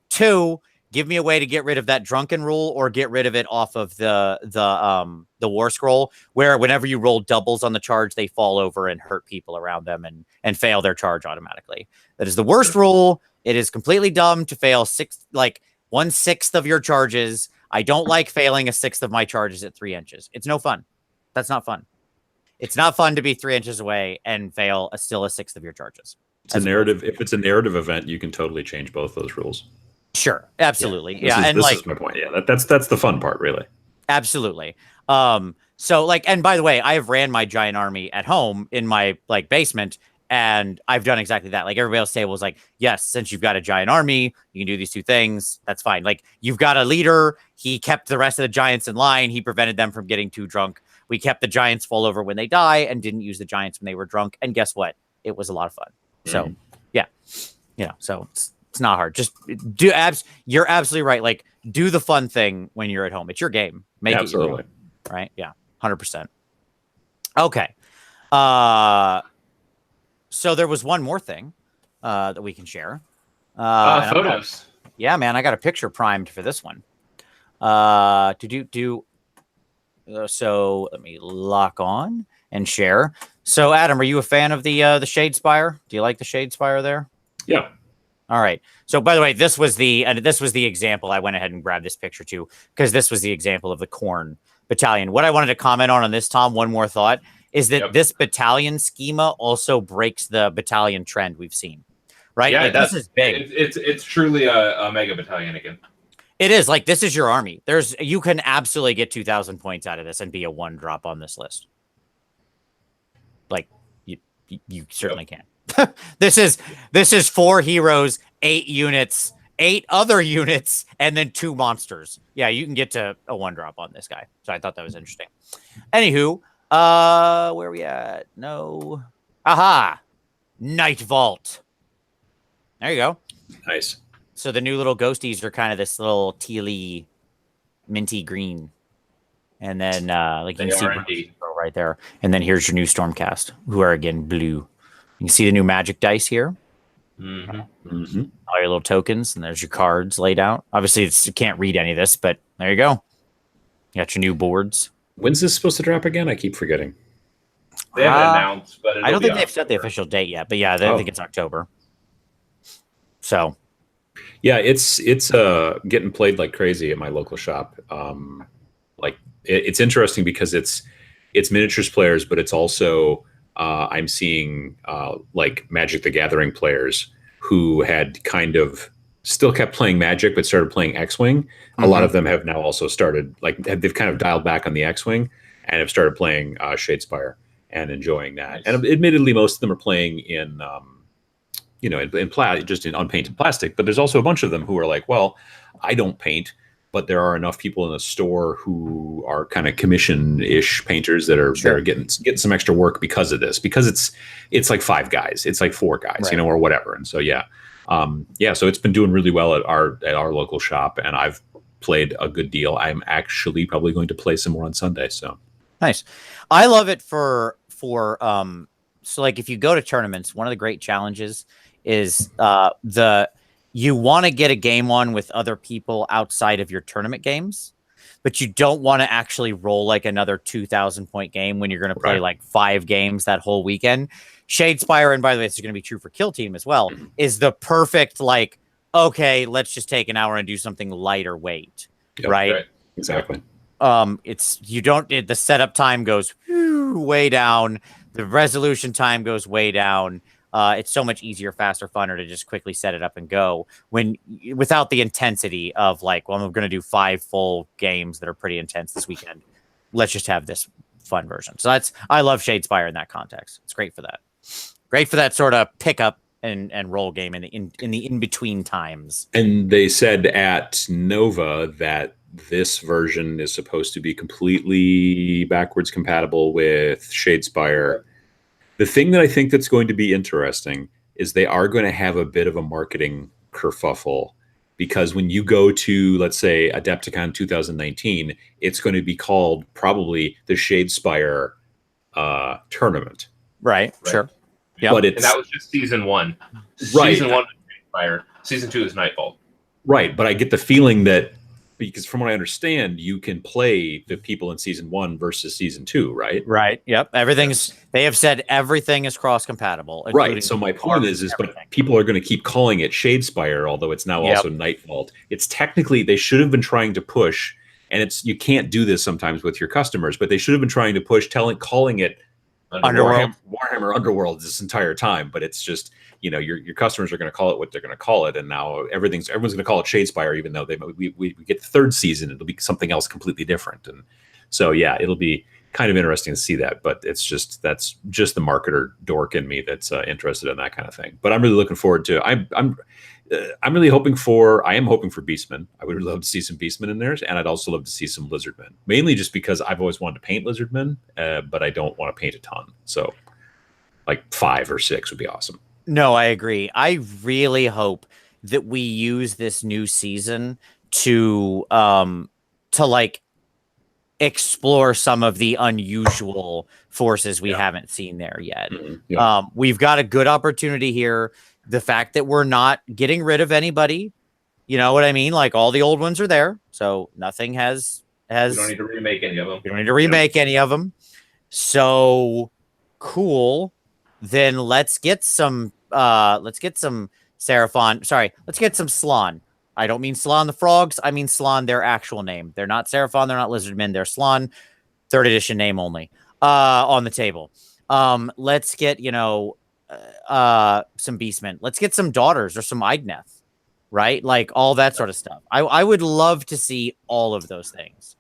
2. Give me a way to get rid of that drunken rule or get rid of it off of the war scroll, where whenever you roll doubles on the charge, they fall over and hurt people around them and fail their charge automatically. That is the worst rule. It is completely dumb to fail 1/6 of your charges. I don't like failing 1/6 of my charges at 3 inches. It's no fun. That's not fun. It's not fun to be 3 inches away and fail still 1/6 of your charges.
It's a narrative. If it's a narrative event, you can totally change both those rules.
Sure, absolutely.
This is my point. Yeah, that's the fun part, really.
Absolutely. So and by the way, I have ran my giant army at home in my basement, and I've done exactly that. Like everybody else table was like, yes, since you've got a giant army, you can do these 2 things. That's fine. Like you've got a leader. He kept the rest of the giants in line. He prevented them from getting too drunk. We kept the giants fall over when they die and didn't use the giants when they were drunk. And guess what? It was a lot of fun. So So it's not hard. Just you're absolutely right. Like, do the fun thing when you're at home. It's your game. Make it your own, right? Yeah, 100%. Okay. So there was one more thing that we can share.
Photos.
Yeah, man, I got a picture primed for this one. So let me lock on and share. So Adam, are you a fan of the Shade Spire? Do you like the Shade Spire there?
Yeah.
All right. So by the way, this was the example. I went ahead and grabbed this picture too, because this was the example of the Khorne battalion. What I wanted to comment on this, Tom, one more thought, is that this battalion schema also breaks the battalion trend we've seen. Right?
Yeah,
like, this is big.
It's truly a mega battalion again.
It is. Like, this is your army. You can absolutely get 2,000 points out of this and be a 1-drop on this list. Like, you certainly can. This is 4 heroes, 8 units, 8 other units, and then 2 monsters. Yeah, you can get to a 1-drop on this guy. So I thought that was interesting. Anywho, where are we at? No. Aha! Night Vault. There you go.
Nice.
So the new little ghosties are kind of this little tealy, minty green. And then, like, you can see right there. And then here's your new Stormcast, who are, again, blue. You can see the new magic dice here.
Mm-hmm. Mm-hmm.
All your little tokens, and there's your cards laid out. Obviously, you can't read any of this, but there you go. You got your new boards.
When's this supposed to drop again? I keep forgetting.
They haven't announced, but
I don't think they've set the official date yet. But yeah, I think it's October. So,
yeah, it's getting played like crazy at my local shop. Like, it's interesting because it's miniatures players, but it's also I'm seeing like Magic the Gathering players who had kind of still kept playing Magic but started playing X-Wing. A lot of them have now also started, like, they've kind of dialed back on the X-Wing and have started playing Shadespire and enjoying that. Nice. And admittedly, most of them are playing in just in unpainted plastic. But there's also a bunch of them who are like, well, I don't paint, but there are enough people in the store who are kind of commission-ish painters that are getting some extra work because of this. Because it's like 5 guys, it's like 4 guys, right, or whatever. And so so it's been doing really well at our local shop, and I've played a good deal. I'm actually probably going to play some more on Sunday. So
nice. I love it for so, like, if you go to tournaments, one of the great challenges is you want to get a game on with other people outside of your tournament games, but you don't want to actually roll like another 2,000 point game when you're going to play like 5 games that whole weekend. Shadespire, and by the way, this is going to be true for Kill Team as well, is the perfect, like, okay, let's just take an hour and do something lighter weight, right?
Exactly.
The setup time goes way down. The resolution time goes way down. It's so much easier, faster, funner to just quickly set it up and go without the intensity of, like, well, I'm going to do 5 full games that are pretty intense this weekend. Let's just have this fun version. So I love Shadespire in that context. It's great for that. Great for that sort of pickup and roll game in the in-between times.
And they said at Nova that this version is supposed to be completely backwards compatible with Shadespire. The thing that I think that's going to be interesting is they are going to have a bit of a marketing kerfuffle, because when you go to, let's say, Adepticon 2019, it's going to be called probably the Shadespire tournament.
Right. Sure.
Yeah. But
and that was just season 1.
Right.
Season 1 was Shadespire. Season 2 is Nightfall. Right.
But I get the feeling that, because from what I understand, you can play the people in season 1 versus season 2, right?
Right. Yep. They have said everything is cross-compatible.
Right. So my point is but people are going to keep calling it Shadespire, although it's now also Nightfall. It's technically, they should have been trying to push, and you can't do this sometimes with your customers, but they should have been trying to push, calling it Warhammer Underworld this entire time. But it's just, your customers are going to call it what they're going to call it, and now everyone's going to call it Shadespire, even though we get the 3rd season, it'll be something else completely different. And so it'll be kind of interesting to see that. But that's just the marketer dork in me that's interested in that kind of thing. But I'm really looking forward to. I'm really hoping for Beastmen. I would really love to see some Beastmen in there, and I'd also love to see some Lizardmen. Mainly just because I've always wanted to paint Lizardmen, but I don't want to paint a ton. So, like 5 or 6 would be awesome.
No, I agree. I really hope that we use this new season to like explore some of the unusual forces we haven't seen there yet. We've got a good opportunity here. The fact that we're not getting rid of anybody, you know what I mean? Like all the old ones are there, so nothing has.
We don't need to remake any of them.
We don't need to remake any of them. So cool. Then let's get some Seraphon. Sorry, let's get some Slann. I don't mean Slann the frogs. I mean Slann, their actual name. They're not Seraphon. They're not Lizardmen. They're Slann. 3rd edition name only. On the table. Let's get some Beastmen. Let's get some daughters or some Idneth. Right? Like all that sort of stuff. I would love to see all of those things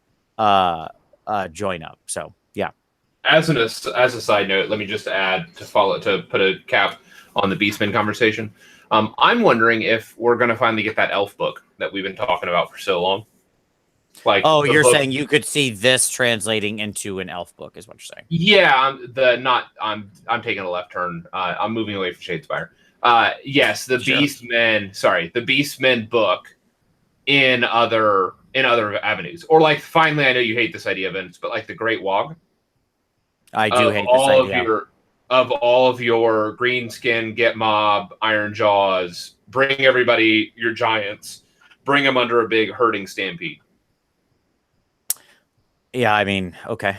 join up. So yeah.
As a side note, let me just add to put a cap on the Beastman conversation. I'm wondering if we're going to finally get that elf book that we've been talking about for so long. Like,
oh, you're saying you could see this translating into an elf book, is what you're saying?
Yeah, I'm taking a left turn. I'm moving away from Shadespire. Yes, the Beastmen. Sorry, the Beastmen book in other avenues, or like finally, I know you hate this idea, Vince, but like the Great Wog.
I do hate this idea.
Of all of your Greenskin, Get Mob, Iron Jaws, bring everybody, your giants, bring them under a big herding stampede.
Yeah, I mean, okay.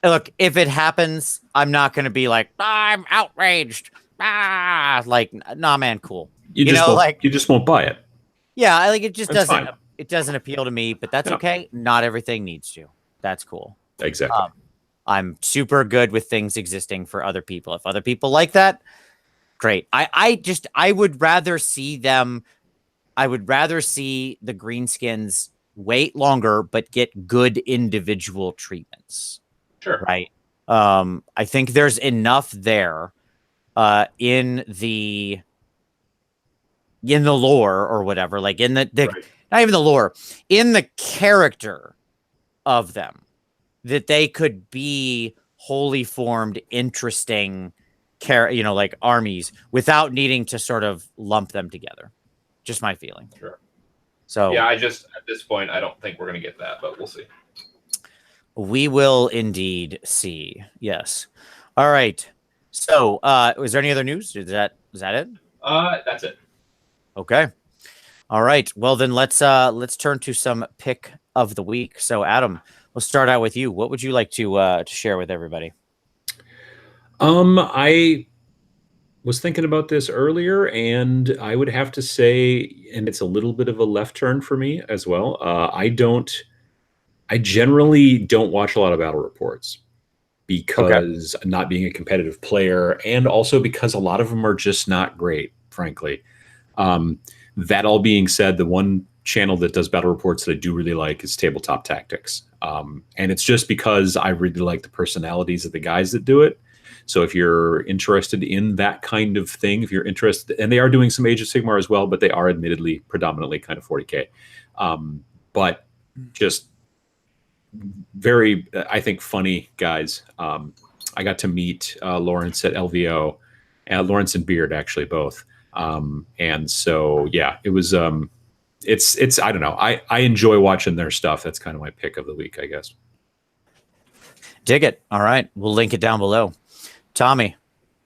Look, if it happens, I'm not going to be like, I'm outraged. Like, nah, man, cool.
You just won't buy it.
Yeah, it just
That's
doesn't.
fine.
It doesn't appeal to me, but that's okay. Not everything needs to. That's cool.
Exactly.
I'm super good with things existing for other people. If other people like that, great. I would rather see them. I would rather see the Greenskins wait longer, but get good individual treatments.
Sure.
Right. I think there's enough there, in the lore or whatever, like in the
right.
not even the lore, in the character of them, that they could be wholly formed, interesting like armies without needing to sort of lump them together. Just my feeling.
Sure.
So
yeah, at this point, I don't think we're going to get that, but we'll see.
We will indeed see. Yes. All right. So, was there any other news? Is that it?
That's it.
Okay. All right. Well, then let's turn to some pick of the week. So, Adam, let's start out with you. What would you like to share with everybody?
I was thinking about this earlier, and I would have to say, and it's a little bit of a left turn for me as well. I generally don't watch a lot of battle reports because not being a competitive player, and also because a lot of them are just not great, frankly. That all being said, the one channel that does battle reports that I do really like is Tabletop Tactics. And it's just because I really like the personalities of the guys that do it. So if you're interested in that kind of thing, if you're interested, and they are doing some Age of Sigmar as well, but they are admittedly predominantly kind of 40K. But just very, I think, funny guys. I got to meet Lawrence at LVO, Lawrence and Beard, actually, both. And so, yeah, it was, it's, I don't know. I enjoy watching their stuff. That's kind of my pick of the week, I guess.
Dig it. All right. We'll link it down below. Tommy,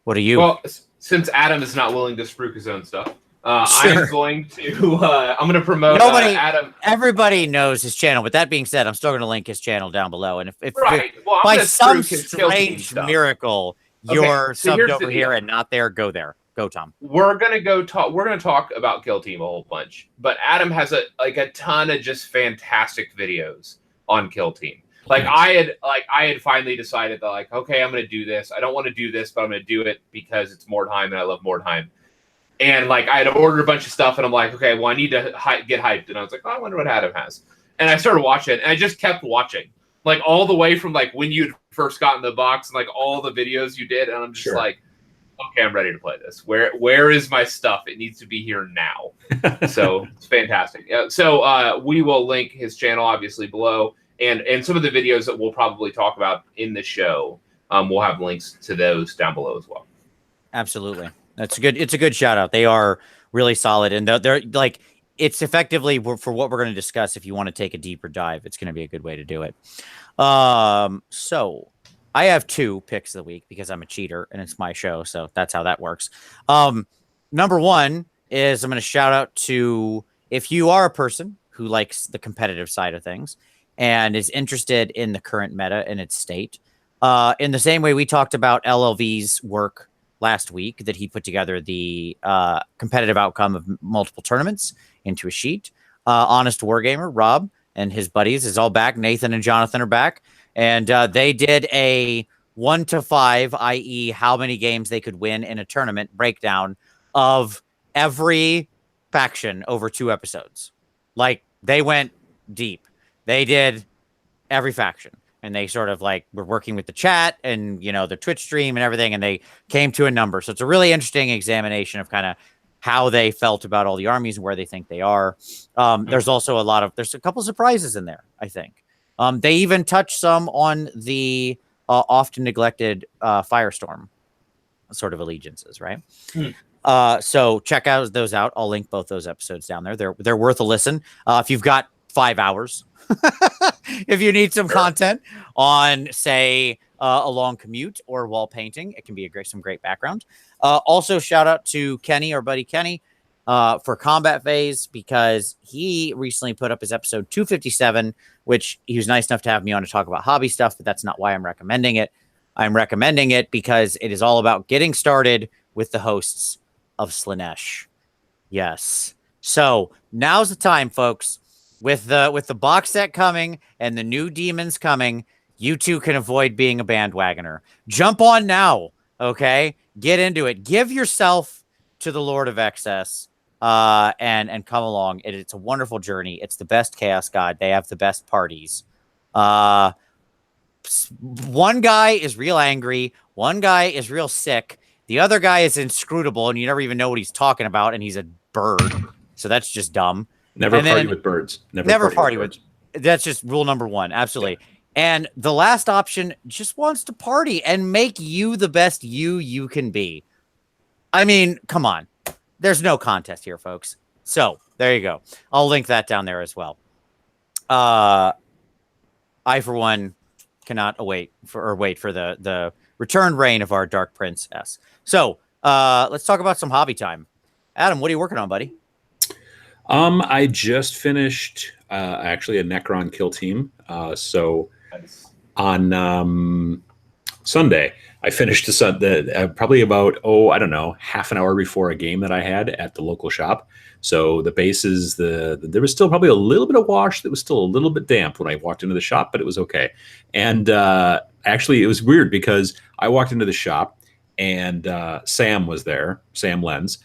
what are you?
Well, since Adam is not willing to spruik his own stuff,
Sure.
I'm going to promote Adam.
Everybody knows his channel. With that being said, I'm still going to link his channel down below. And if
Right. Well, I'm
by
gonna
some
spruik his Kill Team
strange
stuff.
miracle
Okay,
you're
so
subbed
here's the
over here
deal.
and not there, go there. Go, Tom.
We're gonna talk about Kill Team a whole bunch, but Adam has a ton of just fantastic videos on Kill Team. Like I had finally decided that okay, I'm gonna do this. I don't want to do this, but I'm gonna do it because it's Mordheim and I love Mordheim. And I had ordered a bunch of stuff, and I'm like, okay, well, I need to get hyped. And I was like, oh, I wonder what Adam has. And I started watching, and I just kept watching, all the way from when you first got in the box, and all the videos you did. And I'm just okay, I'm ready to play this. Where is my stuff? It needs to be here now. So it's fantastic. So we will link his channel obviously below, and some of the videos that we'll probably talk about in the show. We'll have links to those down below as well.
Absolutely. That's a good. It's a good shout out. They are really solid, and they're like it's effectively for what we're going to discuss. If you want to take a deeper dive, it's going to be a good way to do it. So I have 2 picks of the week because I'm a cheater and it's my show, so that's how that works. Number one is I'm going to shout out to if you are a person who likes the competitive side of things and is interested in the current meta and its state. In the same way we talked about LLV's work last week, that he put together the competitive outcome of multiple tournaments into a sheet. Honest Wargamer, Rob, and his buddies is all back. Nathan and Jonathan are back. And they did a 1 to 5, i.e. how many games they could win in a tournament breakdown of every faction over 2 episodes. Like, they went deep. They did every faction. And they sort of like were working with the chat and, you know, the Twitch stream and everything. And they came to a number. So it's a really interesting examination of kind of how they felt about all the armies and where they think they are. There's also there's a couple surprises in there, I think. They even touch some on the often neglected Firestorm sort of allegiances, right? So check those out. I'll link both those episodes down there. They're worth a listen. If you've got 5 hours, if you need some content on, say, a long commute or wall painting, it can be some great background. Also, shout out to Kenny, our buddy Kenny, for Combat Phase, because he recently put up his episode 257, which he was nice enough to have me on to talk about hobby stuff, but that's not why I'm recommending it. I'm recommending it because it is all about getting started with the hosts of Slaanesh. Yes. So now's the time, folks. With the box set coming and the new demons coming, you too can avoid being a bandwagoner. Jump on now, okay? Get into it. Give yourself to the Lord of Excess, and come along. It's a wonderful journey. It's the best Chaos God. They have the best parties. One guy is real angry. One guy is real sick. The other guy is inscrutable, and you never even know what he's talking about, and he's a bird. So that's just dumb.
Never party with birds.
Never party with birds. That's just rule number 1. Absolutely. Yeah. And the last option just wants to party and make you the best you can be. I mean, come on. There's no contest here, folks. So there you go. I'll link that down there as well. I, for one, cannot wait for the returned reign of our Dark Princess. So let's talk about some hobby time. Adam, what are you working on, buddy?
I just finished actually a Necron kill team. So on Sunday, I finished probably about, I don't know, half an hour before a game that I had at the local shop. So the bases, there was still probably a little bit of wash that was still a little bit damp when I walked into the shop, but it was okay. And actually, it was weird because I walked into the shop and Sam was there, Sam Lenz,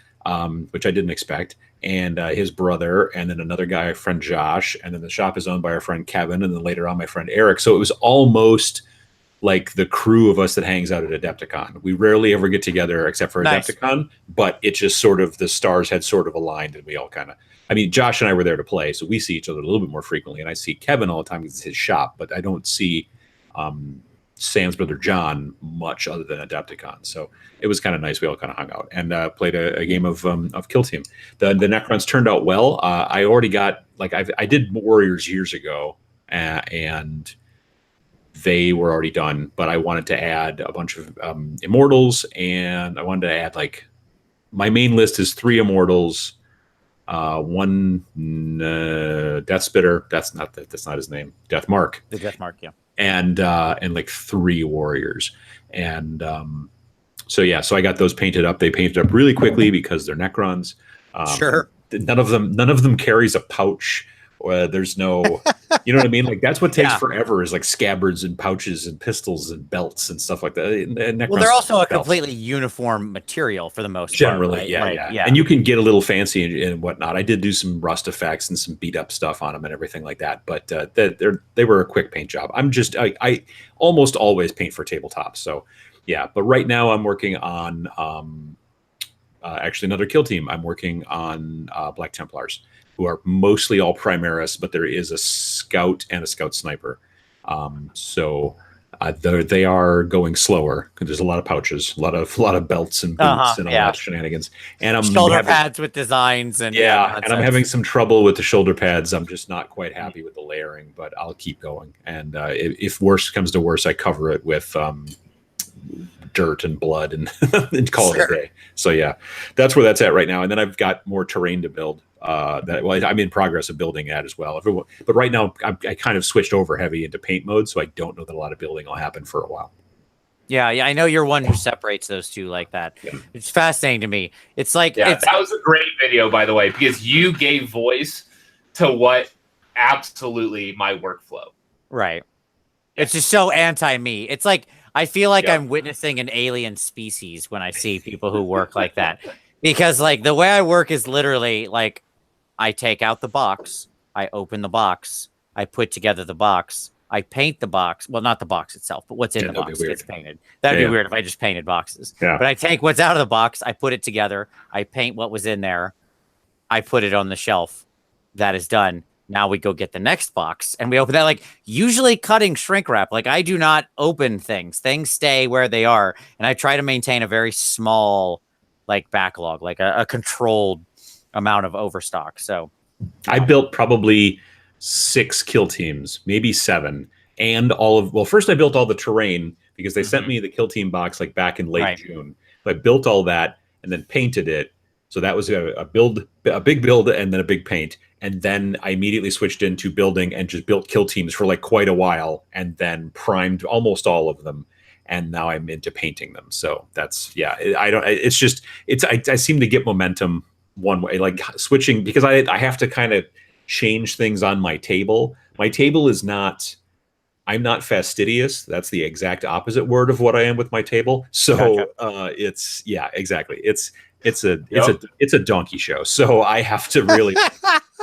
which I didn't expect. And his brother, and then another guy, our friend Josh, and then the shop is owned by our friend Kevin, and then later on my friend Eric. So it was almost like the crew of us that hangs out at Adepticon. We rarely ever get together except for Adepticon, but it just sort of, the stars had sort of aligned, and we all kind of, I mean, Josh and I were there to play, so we see each other a little bit more frequently, and I see Kevin all the time because it's his shop, but I don't see Sam's brother John much other than Adepticon. So it was kind of nice. We all kind of hung out and played a game of Kill Team. The Necrons turned out well. I already got, like, I did Warriors years ago, and they were already done, but I wanted to add a bunch of Immortals, and I wanted to add, like, my main list is 3 Immortals, 1 Death Spitter. That's not his name. Death Mark.
The Death Mark, yeah.
And like 3 Warriors. And so I got those painted up. They painted up really quickly because they're Necrons.
Sure.
None of them carries a pouch. There's no, you know what I mean? Like, that's what takes forever, is like scabbards and pouches and pistols and belts and stuff like that.
Well, they're also a completely uniform material for the most part.
Generally,
right?
Yeah. And you can get a little fancy and whatnot. I did do some rust effects and some beat up stuff on them and everything like that. But they were a quick paint job. I almost always paint for tabletops. So yeah, but right now I'm working on actually another kill team. I'm working on Black Templars, who are mostly all Primaris, but there is a scout and a scout sniper. So They are going slower. There's a lot of pouches, a lot of belts and boots and all that shenanigans. And I'm
shoulder pads with designs and
and I'm having some trouble with the shoulder pads. I'm just not quite happy with the layering, but I'll keep going. And if worse comes to worse, I cover it with dirt and blood and call it a day. So yeah, that's where that's at right now. And then I've got more terrain to build. I'm in progress of building that as well. But right now, I kind of switched over heavy into paint mode, so I don't know that a lot of building will happen for a while.
Yeah, I know you're one who separates those two like that. Yeah. It's fascinating to me. It's like
that was a great video, by the way, because you gave voice to what absolutely my workflow.
Right. It's just so anti-me. It's like I feel like I'm witnessing an alien species when I see people who work like that. Because like the way I work is literally like I take out the box, I open the box, I put together the box, I paint the box. Well, not the box itself, but what's in the box gets painted. That'd be weird if I just painted boxes. Yeah. But I take what's out of the box, I put it together, I paint what was in there, I put it on the shelf. That is done. Now we go get the next box and we open that, like usually cutting shrink wrap. Like I do not open things. Things stay where they are. And I try to maintain a very small like backlog, like a controlled amount of overstock. So
I built probably 6 kill teams, maybe 7. And first I built all the terrain because they sent me the kill team box like back in late June. So I built all that and then painted it. So that was a big build and then a big paint. And then I immediately switched into building and just built kill teams for like quite a while and then primed almost all of them. And now I'm into painting them. So that's, I seem to get momentum one way, like switching because I have to kind of change things on my table. My table is I'm not fastidious. That's the exact opposite word of what I am with my table. So it's exactly. It's a donkey show. So I have to really,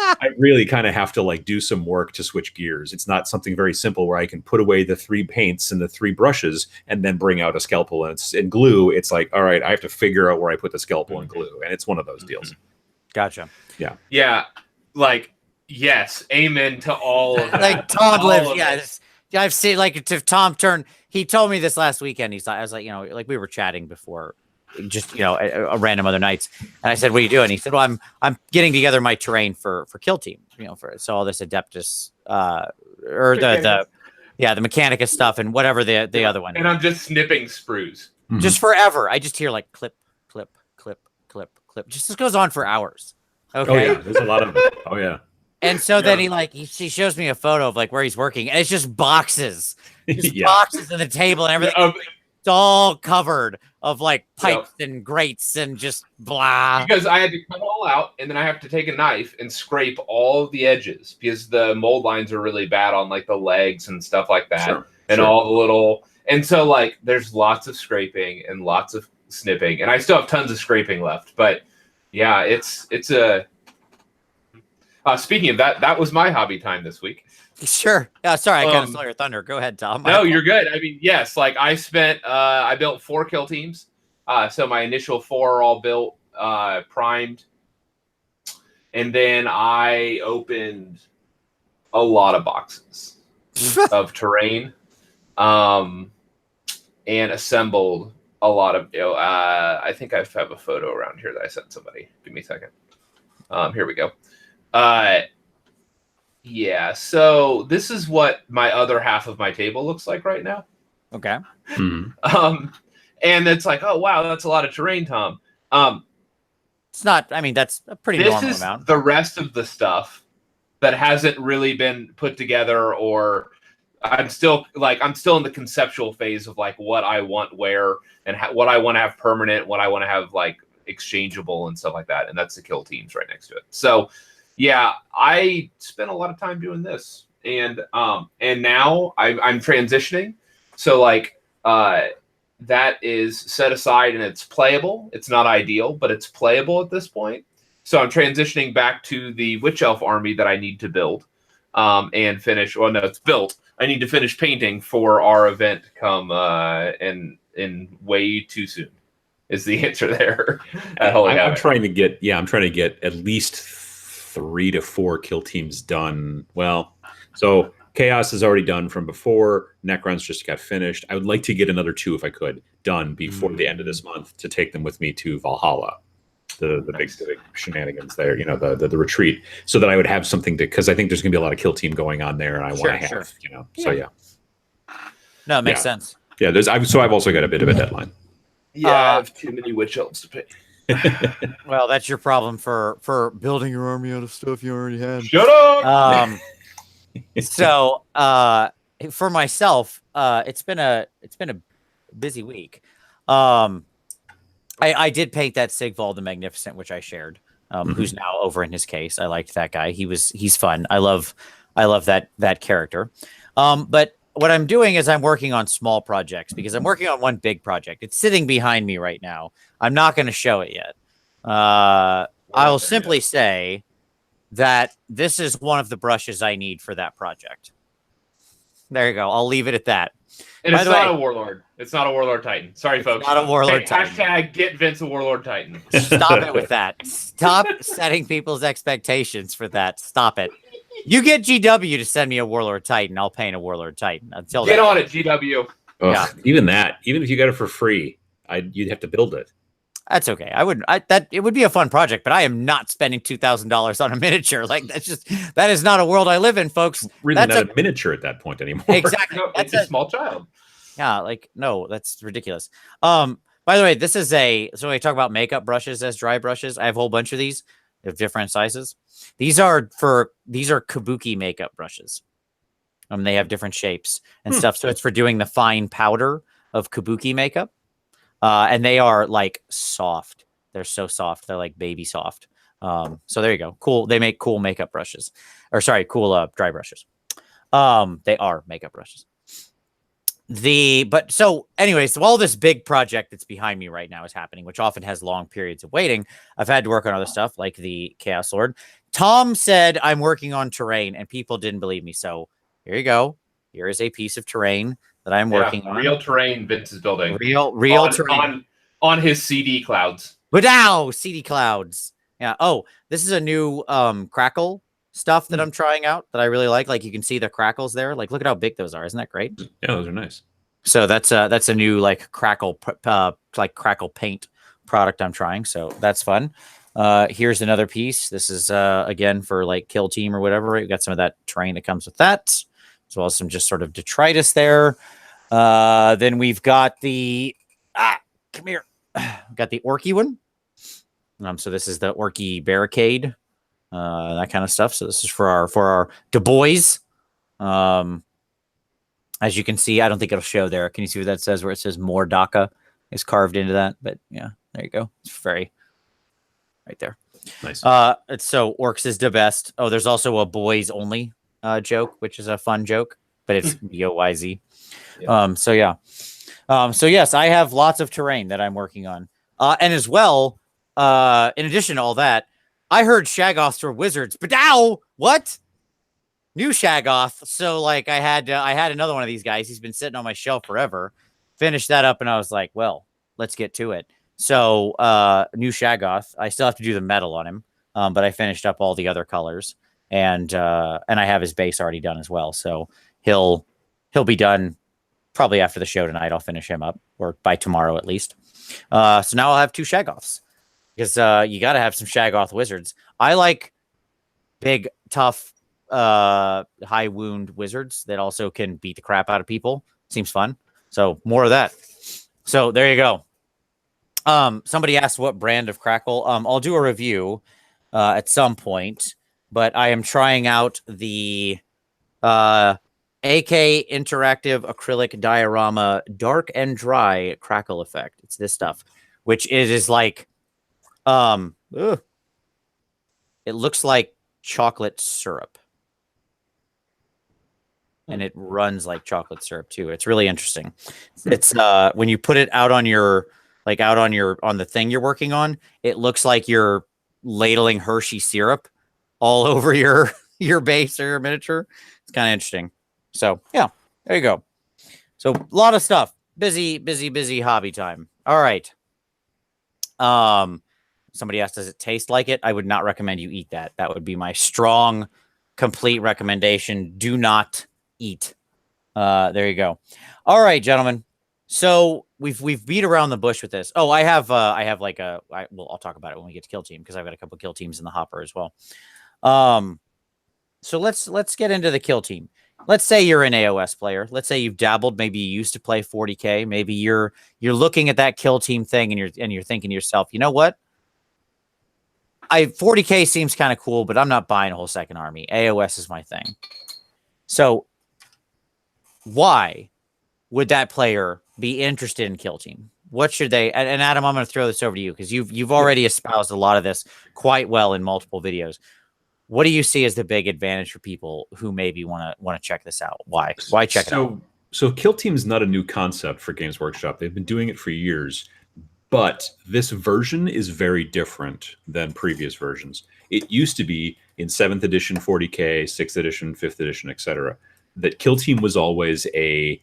I really kind of have to like do some work to switch gears. It's not something very simple where I can put away the 3 paints and the 3 brushes and then bring out a scalpel and glue. It's like, all right, I have to figure out where I put the scalpel and glue. And it's one of those deals.
Gotcha.
Yeah.
Yeah. Like, yes. Amen to all of that.
Like Todd lives. Yeah. I've seen like to Tom turn. He told me this last weekend. I was like, like we were chatting before. Just a random other nights, and I said, "What are you doing?" He said, "Well, I'm getting together my terrain for kill team. So all this Adeptus or the Mechanicus stuff and whatever the other one."
And I'm just snipping sprues,
just forever. I just hear like clip, clip, clip, clip, clip. Just this goes on for hours. Okay,
oh yeah, there's a lot of it. Oh yeah.
And so then he shows me a photo of like where he's working, and it's just boxes, boxes on the table and everything. It's all covered of like pipes and grates and just blah.
Because I had to cut it all out, and then I have to take a knife and scrape all the edges because the mold lines are really bad on like the legs and stuff like that, all the little. And so like there's lots of scraping and lots of snipping, and I still have tons of scraping left. But yeah, it's a. Speaking of that was my hobby time this week.
Sure. Sorry, I kind of stole your thunder. Go ahead, Tom.
No, you're good. I mean, yes, like I built 4 kill teams. So my initial 4 are all built, primed. And then I opened a lot of boxes of terrain, and assembled a lot of, I think I have a photo around here that I sent somebody. Give me a second. Here we go. Yeah, so this is what my other half of my table looks like right now.
Okay.
And it's like, oh wow, that's a lot of terrain, Tom.
It's not. I mean, that's a pretty normal amount.
This is the rest of the stuff that hasn't really been put together, or I'm still in the conceptual phase of like what I want where and what I want to have permanent, what I want to have like exchangeable and stuff like that. And that's the kill teams right next to it. So. Yeah, I spent a lot of time doing this, and now I'm transitioning. So like that is set aside and it's playable. It's not ideal, but it's playable at this point. So I'm transitioning back to the Witch Elf army that I need to build and finish. Well, no, it's built. I need to finish painting for our event come in way too soon. Is the answer there?
I'm trying to get at least 3 to 4 kill teams done. Well, so Chaos is already done from before. Necrons just got finished. I would like to get another 2 if I could done before the end of this month to take them with me to Valhalla, the big shenanigans there. You know, the retreat, so that I would have something to, because I think there's going to be a lot of kill team going on there, and I want to have you know. So yeah.
No, it makes sense.
Yeah, I've also got a bit of a deadline.
Yeah, I have too many witch elves to pay.
Well, that's your problem for building your army out of stuff you already had.
Shut up.
So for myself, it's been a busy week. I did paint that Sigvald the Magnificent, which I shared. Who's now over in his case. I liked that guy. He's fun. I love that character. But what I'm doing is I'm working on small projects, because I'm working on one big project. It's sitting behind me right now. I'm not going to show it yet. I'll simply say that this is one of the brushes I need for that project. There you go. I'll leave it at that.
And it's not a Warlord. It's not a Warlord Titan. Sorry, folks.
Not a Warlord Titan.
Hashtag get Vince a Warlord Titan.
Stop it with that. Stop setting people's expectations for that. Stop it. You get GW to send me a Warlord Titan. I'll paint a Warlord Titan. Until
get on it, GW.
Yeah. Even if you got it for free, you'd have to build it.
That's okay. It would be a fun project, but I am not spending $2,000 on a miniature. Like, that is not a world I live in, folks.
Really not a miniature at that point anymore.
Exactly.
No, it's a small child.
Yeah, like, no, that's ridiculous. By the way, this is so we talk about makeup brushes as dry brushes. I have a whole bunch of these of different sizes. These are kabuki makeup brushes. They have different shapes and stuff. So it's for doing the fine powder of kabuki makeup. And they are like soft. They're so soft. They're like baby soft. So there you go. Cool. They make cool makeup brushes, cool dry brushes. They are makeup brushes. So anyways, while this big project that's behind me right now is happening, which often has long periods of waiting, I've had to work on other stuff like the Chaos Lord. Tom said I'm working on terrain, and people didn't believe me. So here you go. Here is a piece of terrain that I'm working on.
Real terrain Vince is building.
Real terrain.
On his CD clouds.
But now CD clouds. Yeah. Oh, this is a new crackle stuff that I'm trying out that I really like. Like, you can see the crackles there. Like, look at how big those are. Isn't that great?
Yeah, those are nice.
So that's a new like crackle paint product I'm trying. So that's fun. Here's another piece. This is again for like kill team or whatever. We've got some of that terrain that comes with that, as well as some just sort of detritus there. Then we've got the come here. We've got the Orky one. So this is the Orky barricade, that kind of stuff. So this is for our Du Bois. As you can see, I don't think it'll show there. Can you see what that says? Where it says more DACA is carved into that. But yeah, there you go. It's very right there.
Nice.
So Orcs is the best. Oh, there's also a boys only joke, which is a fun joke, but it's BOYZ. Yeah. So yes, I have lots of terrain that I'm working on. And as well, in addition to all that, I heard Shaggoths were wizards, but now what? New Shaggoth. So like I had another one of these guys. He's been sitting on my shelf forever. Finished that up, and I was like, well, let's get to it. So new Shaggoth. I still have to do the metal on him, but I finished up all the other colors, and I have his base already done as well. So he'll be done probably after the show tonight. I'll finish him up, or by tomorrow at least. So now I'll have 2 Shaggoths, because you got to have some Shaggoth wizards. I like big, tough, high wound wizards that also can beat the crap out of people. Seems fun. So more of that. So there you go. Somebody asked what brand of crackle. I'll do a review at some point, but I am trying out the AK Interactive Acrylic Diorama Dark and Dry Crackle Effect. It's this stuff, which is like, it looks like chocolate syrup. And it runs like chocolate syrup too. It's really interesting. It's when you put it out on the thing you're working on, it looks like you're ladling Hershey syrup all over your base or your miniature. It's kind of interesting. So yeah, there you go. So a lot of stuff. Busy hobby time. All right. Somebody asked, does it taste like it? I would not recommend you eat that. That would be my strong, complete recommendation. Do not eat. There you go. All right, gentlemen. So we've beat around the bush with this. Oh, I have like I'll talk about it when we get to kill team because I've got a couple kill teams in the hopper as well. So let's get into the kill team. Let's say you're an AoS player. Let's say you've dabbled. Maybe you used to play 40K. Maybe you're looking at that kill team thing and you're thinking to yourself, you know what? 40K seems kind of cool, but I'm not buying a whole second army. AoS is my thing. So why would that player be interested in kill team? What should they? And Adam, I'm going to throw this over to you because you've already espoused a lot of this quite well in multiple videos. What do you see as the big advantage for people who maybe want to check this out? Why check it out?
So kill team is not a new concept for Games Workshop. They've been doing it for years, but this version is very different than previous versions. It used to be in 7th edition 40K, 6th edition, 5th edition, etc., that kill team was always a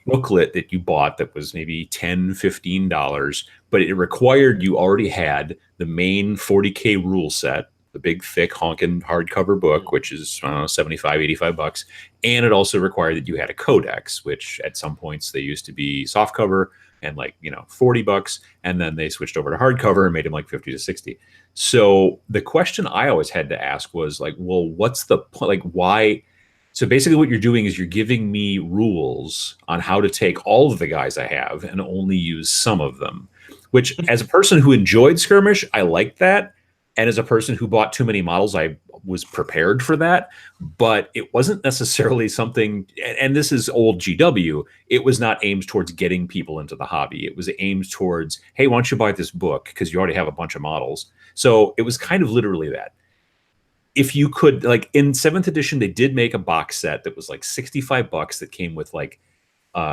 booklet that you bought that was maybe $10, $15, but it required you already had the main 40K rule set, the big, thick, honking hardcover book, which is, I don't know, $75, $85. And it also required that you had a codex, which at some points they used to be softcover and like, $40. And then they switched over to hardcover and made them like 50 to 60. So the question I always had to ask was like, well, what's the point? Like, why? So basically what you're doing is you're giving me rules on how to take all of the guys I have and only use some of them, which as a person who enjoyed Skirmish, I liked that. And as a person who bought too many models, I was prepared for that. But it wasn't necessarily something, and this is old GW, it was not aimed towards getting people into the hobby. It was aimed towards, hey, why don't you buy this book? Because you already have a bunch of models. So it was kind of literally that. If you could, like in 7th edition, they did make a box set that was like $65 that came with like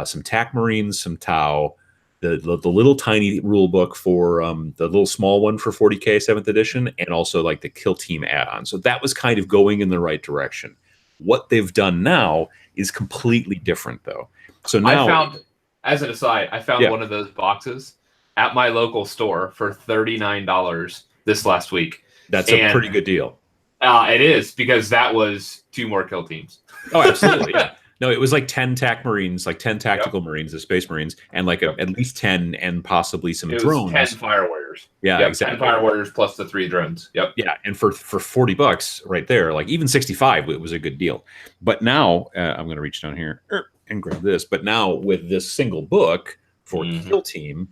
some TAC Marines, some Tau, the little tiny rule book for the little small one for 40K 7th edition, and also like the kill team add-on. So that was kind of going in the right direction. What they've done now is completely different though. So now,
I found, as an aside, one of those boxes at my local store for $39 this last week.
That's a pretty good deal.
It is, because that was 2 more kill teams.
Oh, absolutely. Yeah. No, it was like 10 TAC Marines, like 10 tactical Marines, the Space Marines, and like at least 10 and possibly some drones.
10 Fire Warriors.
Yeah, exactly.
10 Fire Warriors plus the 3 drones. Yep.
Yeah, and for $40 right there, like even 65, it was a good deal. But now, I'm going to reach down here and grab this. But now with this single book for Kill Team,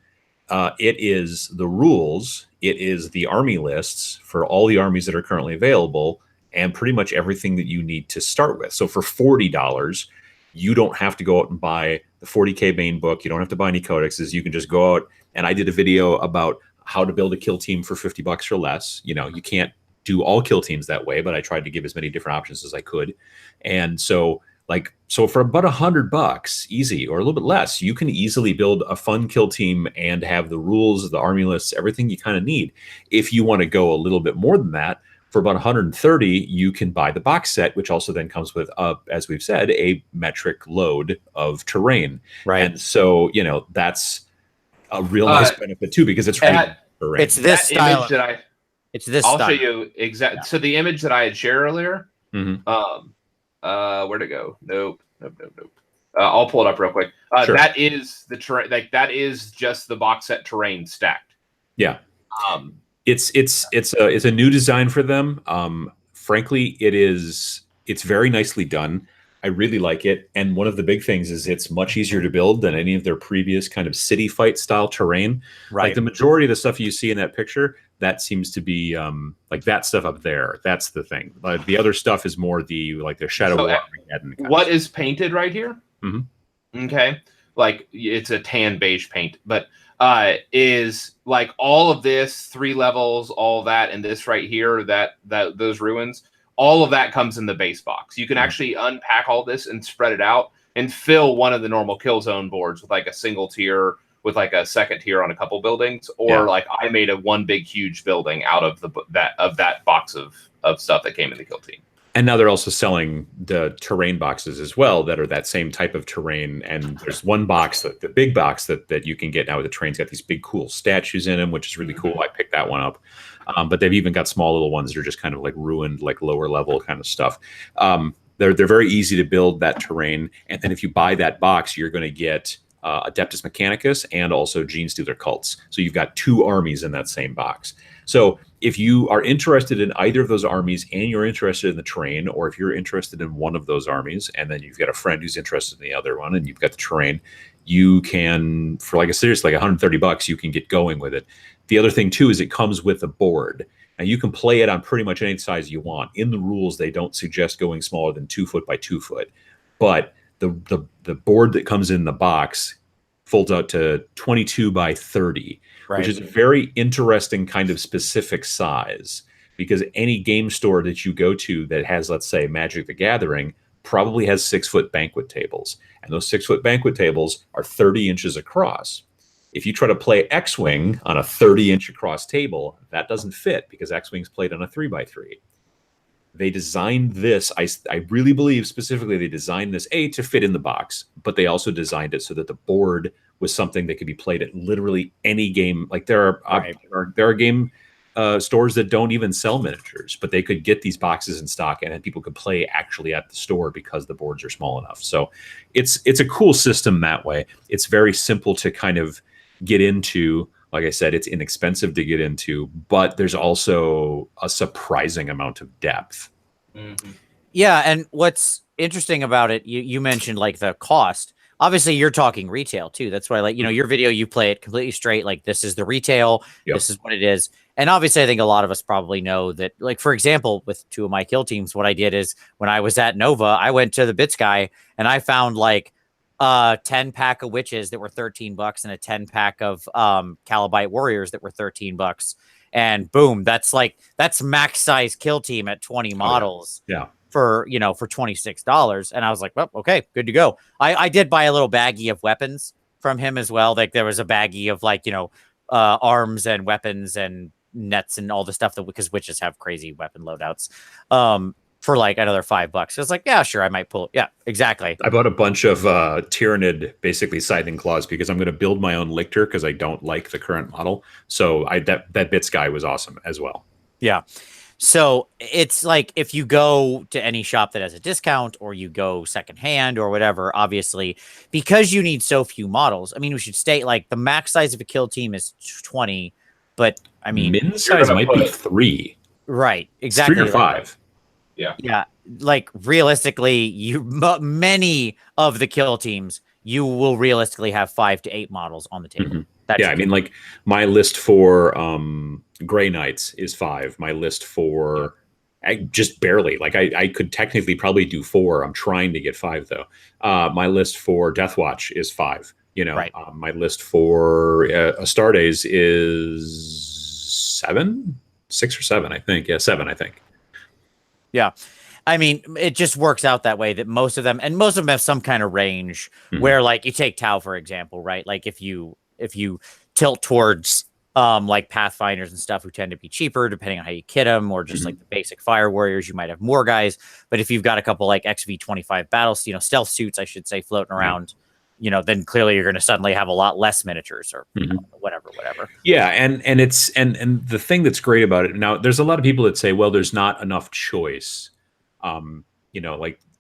it is the rules, it is the army lists for all the armies that are currently available, and pretty much everything that you need to start with. So for $40, you don't have to go out and buy the 40K main book. You don't have to buy any codexes. You can just go out, and I did a video about how to build a kill team for $50 or less. You can't do all kill teams that way, but I tried to give as many different options as I could. And so for about $100 easy, or a little bit less, you can easily build a fun kill team and have the rules, the army lists, everything you kind of need. If you want to go a little bit more than that, for about $130, you can buy the box set, which also then comes with, as we've said, a metric load of terrain.
Right.
And so, that's a real nice benefit too, because it's terrain.
It's this style.
Image that I'll show you exactly. Yeah. So the image that I had shared earlier, where'd it go? Nope. I'll pull it up real quick. Sure. That is the terrain. Like that is just the box set terrain stacked.
Yeah. It's a new design for them. Frankly, it's very nicely done. I really like it. And one of the big things is it's much easier to build than any of their previous kind of city fight style terrain. Right. Like the majority of the stuff you see in that picture, that seems to be like that stuff up there. That's the thing. Like the other stuff is more the Shadow Warhammering.
What is painted right here? Okay. Like it's a tan beige paint, but is like all of this 3 levels, all that, and this right here, that those ruins, all of that comes in the base box. You can actually unpack all this and spread it out and fill one of the normal kill zone boards with like a single tier, with like a second tier on a couple buildings, or like I made a one big huge building out of that box of stuff that came in the kill team.
And now they're also selling the terrain boxes as well that are that same type of terrain. And there's one box, the big box that you can get now with the terrain's got these big cool statues in them, which is really cool. I picked that one up. But they've even got small little ones that are just kind of like ruined, like lower level kind of stuff. They're very easy to build that terrain, and then if you buy that box, you're going to get Adeptus Mechanicus and also Genestealer Cults. So you've got 2 armies in that same box. So if you are interested in either of those armies and you're interested in the terrain, or if you're interested in one of those armies and then you've got a friend who's interested in the other one and you've got the terrain, you can, for like a serious, like $130, you can get going with it. The other thing too is it comes with a board. And you can play it on pretty much any size you want. In the rules, they don't suggest going smaller than 2 foot by 2 foot. But the board that comes in the box folds out to 22 by 30, which is a very interesting kind of specific size, because any game store that you go to that has, let's say, Magic the Gathering probably has 6-foot banquet tables. And those 6-foot banquet tables are 30 inches across. If you try to play X-Wing on a 30-inch across table, that doesn't fit because X-Wing's played on a 3x3. They designed this, I really believe specifically they designed this, A, to fit in the box, but they also designed it so that the board was something that could be played at literally any game. Like there are game stores that don't even sell miniatures, but they could get these boxes in stock and then people could play actually at the store because the boards are small enough. So it's a cool system that way. It's very simple to kind of get into. Like I said, it's inexpensive to get into, but there's also a surprising amount of depth.
Mm-hmm.
Yeah, and what's interesting about it, you mentioned like the cost. Obviously, you're talking retail too. That's why, like, your video, you play it completely straight. Like, this is the retail. Yep. This is what it is. And obviously, I think a lot of us probably know that, like, for example, with 2 of my kill teams, what I did is when I was at Nova, I went to the Bits guy and I found like 10 pack of witches that were $13 and a 10 pack of Calibite warriors that were $13, and boom, that's max size kill team at 20 models.
Yeah.
For $26. And I was like, well, okay, good to go. I did buy a little baggie of weapons from him as well. Like there was a baggie of like, arms and weapons and nets and all the stuff because witches have crazy weapon loadouts. For like another $5. I was like, yeah, sure, I might pull. Yeah, exactly.
I bought a bunch of Tyrannid, basically Scything Claws, because I'm going to build my own Lictor because I don't like the current model. So that Bits guy was awesome as well.
Yeah. So it's like if you go to any shop that has a discount or you go secondhand or whatever, obviously, because you need so few models. I mean, we should state like the max size of a kill team is 20, but I mean,
min size might be 3.
Right. Exactly.
3 or 5.
Yeah. Like realistically, many of the kill teams, you will realistically have 5 to 8 models on the table.
Mm-hmm. Yeah, I mean, like my list for Grey Knights is 5. My list for just barely, like I could technically probably do 4. I'm trying to get 5 though. My list for Deathwatch is 5. Right. My list for Astartes is 7, 6 or 7, I think. Yeah, 7, I think.
Yeah. I mean, it just works out that way that most of them have some kind of range where like you take Tau, for example, right? Like if you tilt towards like Pathfinders and stuff who tend to be cheaper depending on how you kit them, or just like the basic fire warriors, you might have more guys. But if you've got a couple like XV25 battles, stealth suits, I should say, floating around, then clearly you're going to suddenly have a lot less miniatures or whatever.
Yeah, and it's and the thing that's great about it now, there's a lot of people that say, well, there's not enough choice.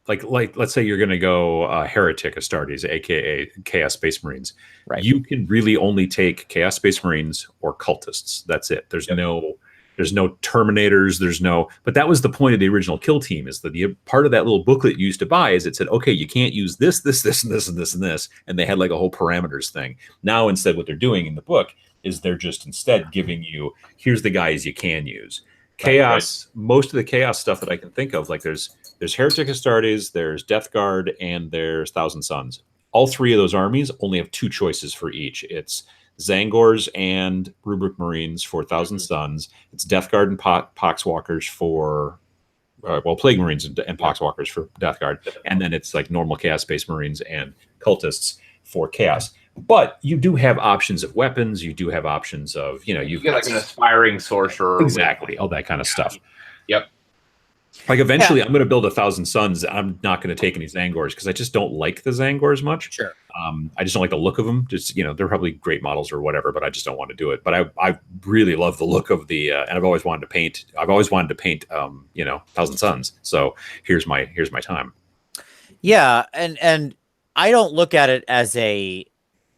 Like let's say you're going to go Heretic Astartes, aka Chaos Space Marines. Right. You can really only take Chaos Space Marines or Cultists. That's it. There's no Terminators. But that was the point of the original kill team, is that the part of that little booklet you used to buy is it said, okay, you can't use this, and this, and they had like a whole parameters thing. Now instead, what they're doing in the book is they're just instead giving you, here's the guys you can use. Chaos, most of the Chaos stuff that I can think of, like there's Heretic Astartes, there's Death Guard, and there's Thousand Suns. All 3 of those armies only have 2 choices for each. It's Zangors and Rubric Marines for Thousand Suns. It's Death Guard and Poxwalkers for, Plague Marines and Poxwalkers for Death Guard. And then it's like normal Chaos Space Marines and Cultists for Chaos. But you do have options of weapons. You do have options of,
you get like an aspiring sorcerer.
Exactly. All that kind of stuff.
Yep.
Like eventually, I'm going to build 1,000 Suns. I'm not going to take any Zangors because I just don't like the Zangors much.
Sure.
I just don't like the look of them. Just they're probably great models or whatever, but I just don't want to do it. But I really love the look of the, and I've always wanted to paint. 1,000 Suns. So here's my time.
Yeah, and I don't look at it as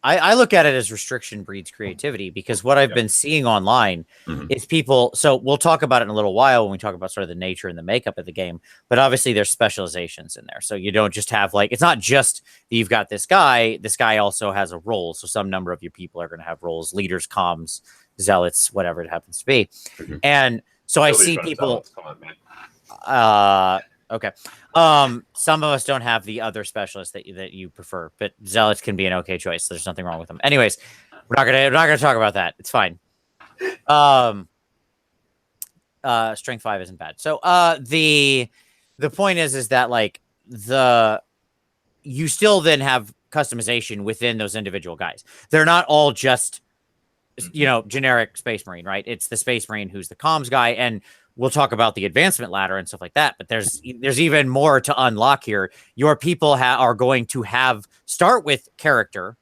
I look at it as restriction breeds creativity, because what I've been seeing online is people. So we'll talk about it in a little while when we talk about sort of the nature and the makeup of the game. But obviously there's specializations in there. So you don't just have it's not just that you've got this guy. This guy also has a role. So some number of your people are going to have roles: leaders, comms, zealots, whatever it happens to be. And so I see people. Okay. Some of us don't have the other specialists that you prefer, but zealots can be an okay choice. So there's nothing wrong with them. Anyways, we're not gonna talk about that. It's fine. Strength 5 isn't bad. So the point is that you still then have customization within those individual guys. They're not all just generic Space Marine, right? It's the Space Marine who's the comms guy, and we'll talk about the advancement ladder and stuff like that, but there's even more to unlock here. Your people are going to start with character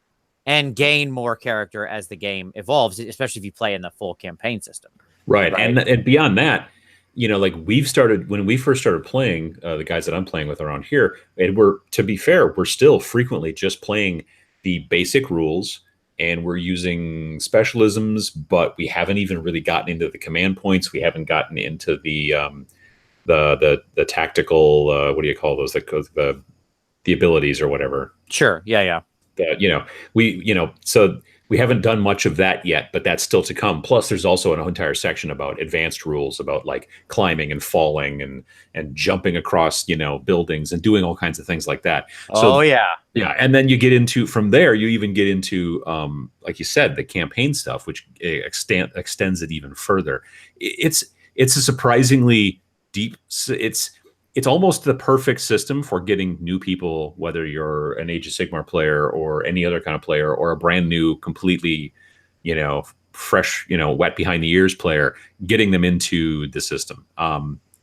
and gain more character as the game evolves, especially if you play in the full campaign system.
Right. And beyond that, we've started when we first started playing, the guys that I'm playing with around here, and to be fair, we're still frequently just playing the basic rules. And we're using specialisms, but we haven't even really gotten into the command points. We haven't gotten into the tactical. What do you call those? The abilities or whatever.
Sure. Yeah.
So we haven't done much of that yet, but that's still to come. Plus, there's also an entire section about advanced rules about climbing and falling and jumping across buildings and doing all kinds of things like that. So, yeah, and then you get into from there. You even get into like you said, the campaign stuff, which extends it even further. It's a surprisingly deep. It's almost the perfect system for getting new people, whether you're an Age of Sigmar player or any other kind of player, or a brand new, completely, fresh, wet behind the ears player, getting them into the system.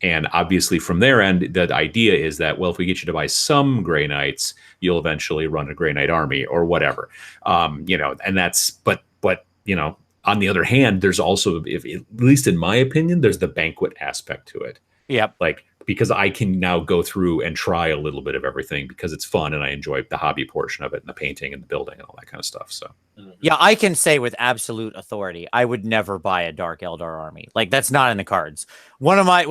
And obviously from their end, the idea is that, well, if we get you to buy some Grey Knights, you'll eventually run a Grey Knight army or whatever. And that's, but on the other hand, there's also, at least in my opinion, there's the banquet aspect to it.
Yep.
Because I can now go through and try a little bit of everything because it's fun and I enjoy the hobby portion of it and the painting and the building and all that kind of stuff. So,
yeah, I can say with absolute authority, I would never buy a Dark Eldar army. That's not in the cards. One of my,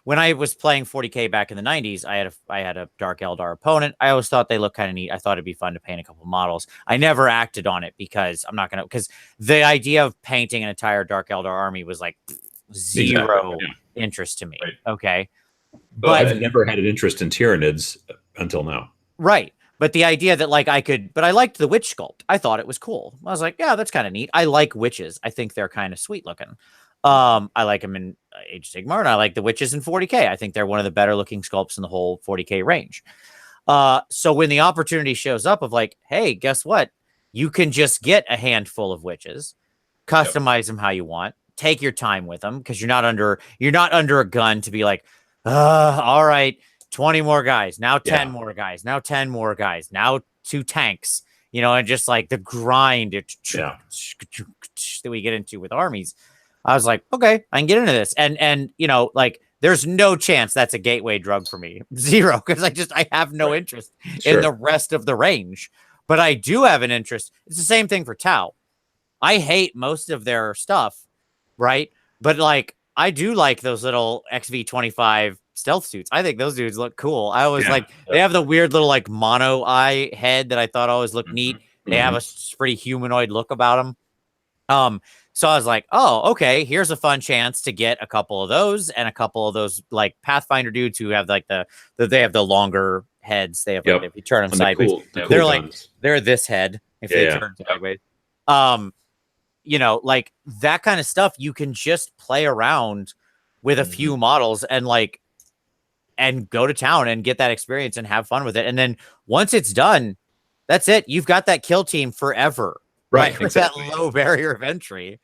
when I was playing 40K back in the 90s, I had a Dark Eldar opponent. I always thought they looked kind of neat. I thought it'd be fun to paint a couple models. I never acted on it because because the idea of painting an entire Dark Eldar army was zero interest to me. Right. Okay.
But I've never had an interest in Tyranids until now.
Right. But the idea that I liked the witch sculpt. I thought it was cool. I was like, yeah, that's kind of neat. I like witches. I think they're kind of sweet looking. I like them in Age of Sigmar, and I like the witches in 40K. I think they're one of the better looking sculpts in the whole 40K range. So when the opportunity shows up of hey, guess what? You can just get a handful of witches, customize them how you want, take your time with them, because you're not under a gun to be all right, 20 more guys, now 10 more guys, now 10 more guys, now 2 tanks, and just the grind that we get into with armies. I was like, okay, I can get into this. And there's no chance that's a gateway drug for me. Zero, because I have no interest in the rest of the range. But I do have an interest. It's the same thing for Tau. I hate most of their stuff, right? But I do like those little XV-25 stealth suits. I think those dudes look cool. I always they have the weird little mono eye head that I thought always looked neat. They have a pretty humanoid look about them. So I was like, oh, okay, here's a fun chance to get a couple of those and a couple of those Pathfinder dudes who have they have the longer heads. They have if you turn them sideways, they're this head if they turn sideways. That kind of stuff you can just play around with a few models and go to town and get that experience and have fun with it. And then once it's done, that's it. You've got that kill team forever, right? With that low barrier of entry.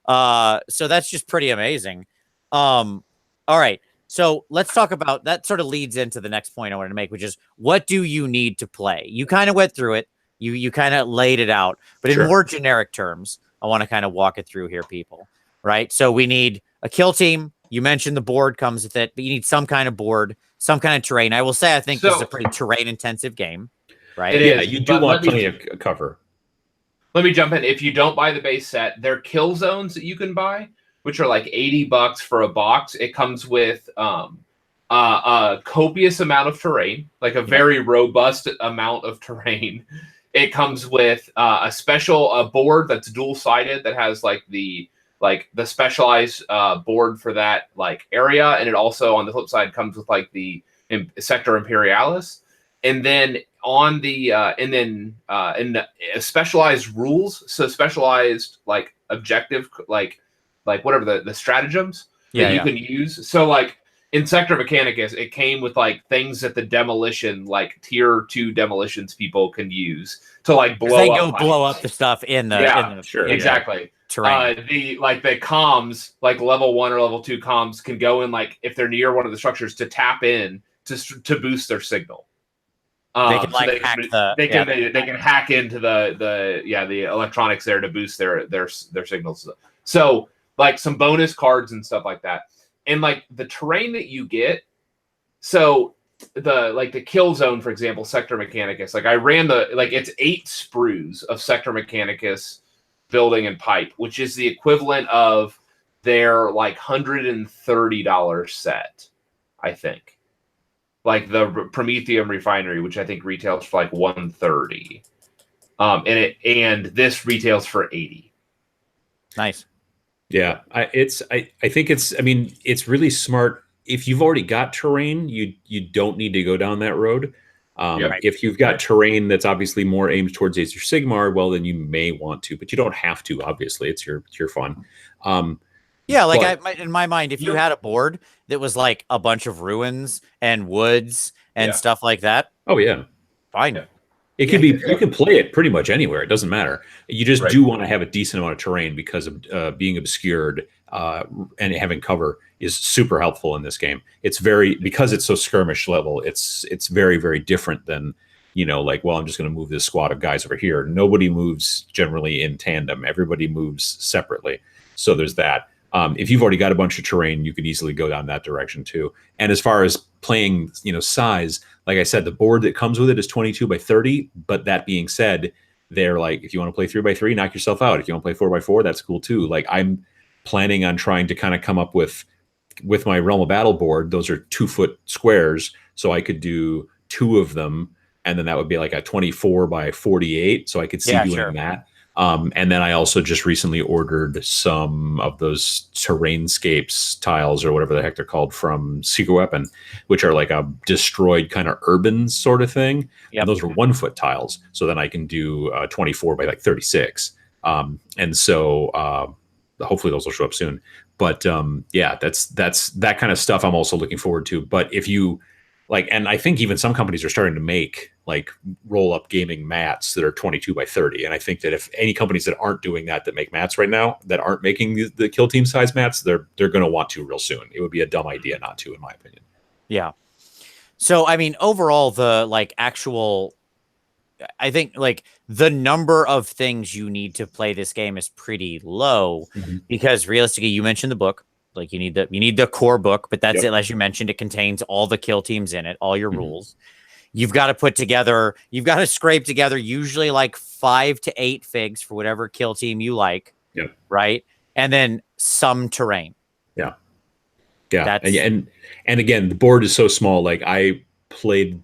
So that's just pretty amazing. All right. So let's talk about that. Sort of leads into the next point I wanted to make, which is what do you need to play? You kind of went through it. You kind of laid it out, but in more generic terms, I want to kind of walk it through here, people. Right? So we need a kill team. You mentioned the board comes with it, but you need some kind of board, some kind of terrain. I will say I think this is a pretty terrain-intensive game, right?
It is.
You do want plenty of cover. Let
me jump in. If you don't buy the base set, there are kill zones that you can buy, which are like $80 for a box. It comes with a copious amount of terrain, like a very robust amount of terrain. It comes with a special board that's dual-sided that has the specialized board for that area, and it also on the flip side comes with the Sector Imperialis, and then on the in the specialized rules, so specialized objective whatever the stratagems that you can use. So in Sector Mechanicus, it came with things that the demolition tier 2 demolitions people can use to blow
up the stuff in the
exactly. Terrain. The comms, level 1 or level 2 comms can go in if they're near one of the structures to tap in to boost their signal.
They can
they can hack into the electronics there to boost their signals. So some bonus cards and stuff like that. And the terrain that you get, so the kill zone, for example, Sector Mechanicus, I ran it's 8 sprues of Sector Mechanicus building and pipe, which is the equivalent of their $130 set, I think. The Prometheum Refinery, which I think retails for $130. And this retails for $80.
Nice.
Yeah, I think it's really smart. If you've already got terrain, you don't need to go down that road. If you've got terrain that's obviously more aimed towards Ace or Sigmar, well, then you may want to, but you don't have to. Obviously, it's your fun.
In my mind, if you had a board that was a bunch of ruins and woods and stuff like that, fine.
Yeah. It can be. You can play it pretty much anywhere. It doesn't matter. You just do want to have a decent amount of terrain because of being obscured and having cover is super helpful in this game. It's because it's so skirmish level. It's very, very different than I'm just going to move this squad of guys over here. Nobody moves generally in tandem. Everybody moves separately. So there's that. If you've already got a bunch of terrain, you could easily go down that direction too. And as far as playing, size, like I said, the board that comes with it is 22 by 30. But that being said, they're if you want to play 3 by 3, knock yourself out. If you want to play 4 by 4, that's cool too. I'm planning on trying to kind of come up with my Realm of Battle board. Those are 2-foot squares, so I could do 2 of them, and then that would be a 24 by 48. So I could see doing that. And then I also just recently ordered some of those Terrainscapes tiles or whatever the heck they're called from Secret Weapon, which are a destroyed kind of urban sort of thing. And those are 1-foot tiles. So then I can do 24 by 36. And so hopefully those will show up soon. But that's that kind of stuff I'm also looking forward to. But if you and I think even some companies are starting to make roll up gaming mats that are 22 by 30. And I think that if any companies that aren't doing that make mats right now, that aren't making the kill team size mats, they're going to want to real soon. It would be a dumb idea not to, in my opinion.
Yeah. So, overall, the actual, I think the number of things you need to play this game is pretty low because realistically, you mentioned the book. You need the core book, but that's it. As you mentioned, it contains all the kill teams in it, all your rules. You've got to scrape together usually 5 to 8 figs for whatever kill team you like.
Yeah. Right.
And then some terrain.
Yeah. Yeah. And again, the board is so small. I played,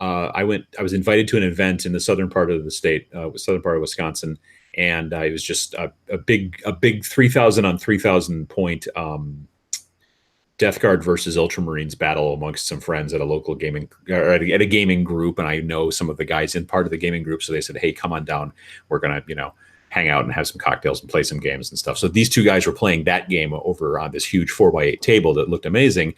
I was invited to an event in the southern part of the state, southern part of Wisconsin. And it was just a big 3,000 on 3,000 point Death Guard versus Ultramarines battle amongst some friends at a local gaming or at a gaming group. And I know some of the guys in part of the gaming group. So they said, hey, come on down. We're going to, hang out and have some cocktails and play some games and stuff. So these 2 guys were playing that game over on this huge 4x8 table that looked amazing.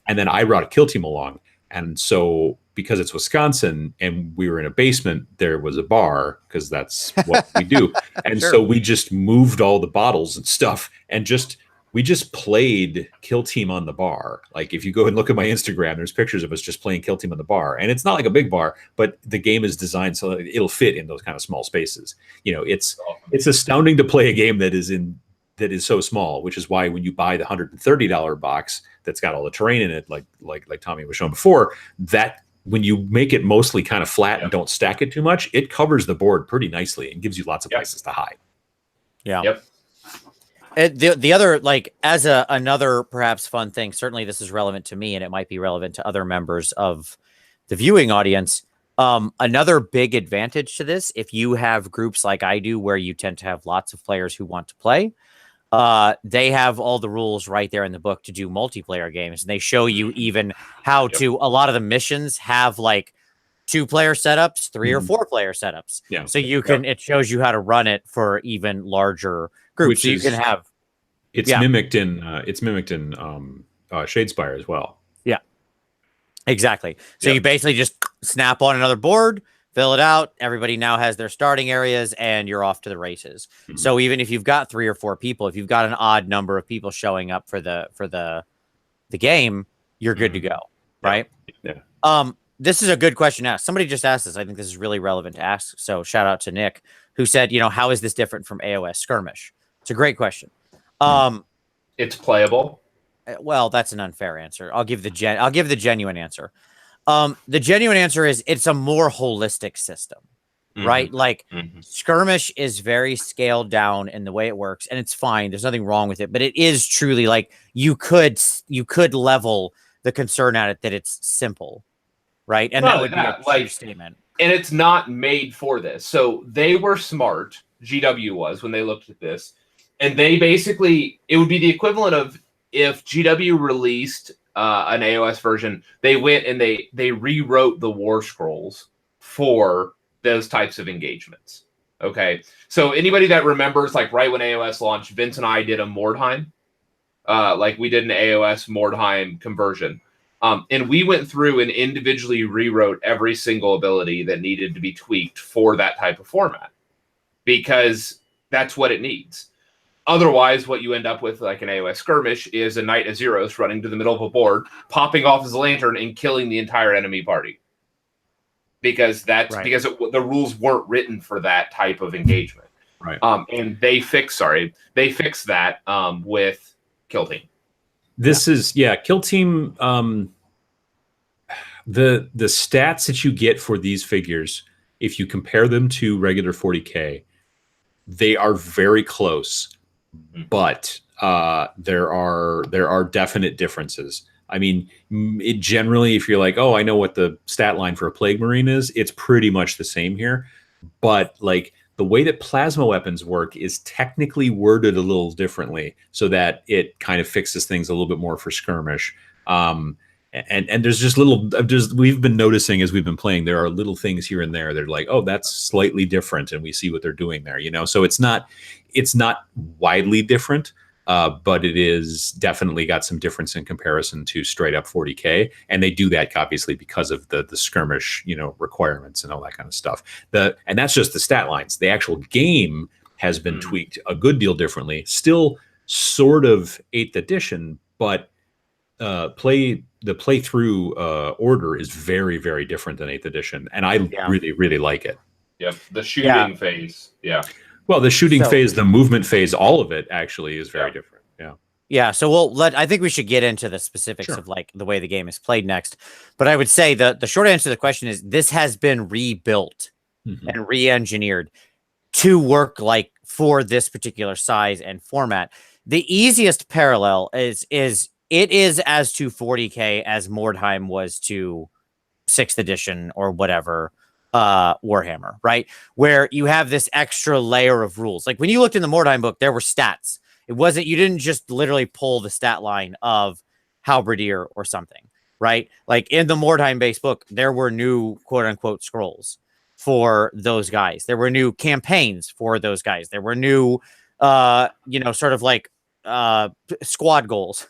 And then I brought a kill team along. And so because it's Wisconsin and we were in a basement, there was a bar because that's what we do. And so we just moved all the bottles and stuff and just we just played Kill Team on the bar. Like if you go and look at my Instagram, there's pictures of us just playing Kill Team on the bar, and it's not like a big bar, but the game is designed so that it'll fit in those kind of small spaces. You know, it's astounding to play a game that is so small, which is why when you buy the $130 box that's got all the terrain in it, like Tommy was showing before, that when you make it mostly kind of flat and don't stack it too much, it covers the board pretty nicely and gives you lots of places to hide.
Yeah.
Yep.
The other, like, as another perhaps fun thing, certainly this is relevant to me and it might be relevant to other members of the viewing audience. Another big advantage to this, if you have groups like I do, where you tend to have lots of players who want to play, they have all the rules right there in the book to do multiplayer games. And they show you even how to, a lot of the missions have like 2-player setups, 3 or 4-player setups.
Yeah.
So you can, it shows you how to run it for even larger groups.
Which
so you can have,
it's mimicked in Shadespire as well.
Yeah, exactly. So you basically just snap on another board, fill it out. Everybody now has their starting areas and you're off to the races. So even if you've got 3 or 4 people, if you've got an odd number of people showing up for the game, you're good to go. Right.
Yeah.
This is a good question to ask. Somebody just asked this. I think this is really relevant to ask. So shout out to Nick, who said, how is this different from AoS skirmish? It's a great question.
It's playable.
Well, that's an unfair answer. I'll give the genuine answer. The genuine answer is it's a more holistic system, right? Like skirmish is very scaled down in the way it works, and it's fine. There's nothing wrong with it, but it is truly like you could level the concern at it that it's simple, right? And that would be a true statement.
And it's not made for this. So they were smart. GW was, when they looked at this, and they basically, it would be the equivalent of if GW released an AoS version, they went and they rewrote the war scrolls for those types of engagements. Okay. So anybody that remembers, like right when AoS launched, Vince and I did a Mordheim. Like we did an AoS Mordheim conversion. And we went through and individually rewrote every single ability that needed to be tweaked for that type of format, because that's what it needs. Otherwise, what you end up with, like an AoS skirmish, is a Knight of Zeros running to the middle of a board, popping off his lantern and killing the entire enemy party. Because the rules weren't written for that type of engagement.
Right.
And they fixed that with Kill Team.
This is Kill Team. The stats that you get for these figures, if you compare them to regular 40K, they are very close, but there are definite differences. I mean, it generally, if you're like, oh, I know what the stat line for a Plague Marine is, it's pretty much the same here. But like the way that plasma weapons work is technically worded a little differently, so that it kind of fixes things a little bit more for skirmish. And there's just we've been noticing as we've been playing, there are little things here and there that are like, oh, that's slightly different, and we see what they're doing there, so it's not widely different, but it is definitely got some difference in comparison to straight up 40K, and they do that obviously because of the skirmish requirements and all that kind of stuff. And that's just the stat lines. The actual game has been tweaked a good deal differently, still sort of 8th edition, but the playthrough order is very, very different than 8th edition, and I really, really like it.
Yep, the shooting phase. Yeah.
Well, the shooting phase, the movement phase, all of it actually is very different. Yeah.
Yeah. So I think we should get into the specifics of like the way the game is played next. But I would say the short answer to the question is this has been rebuilt and re-engineered to work like for this particular size and format. The easiest parallel is it is as to 40K as Mordheim was to 6th edition or whatever Warhammer, right? Where you have this extra layer of rules. Like when you looked in the Mordheim book, there were stats. It wasn't, you didn't just literally pull the stat line of Halberdier or something, right? Like in the Mordheim base book, there were new quote unquote scrolls for those guys. There were new campaigns for those guys. There were new, sort of like squad goals,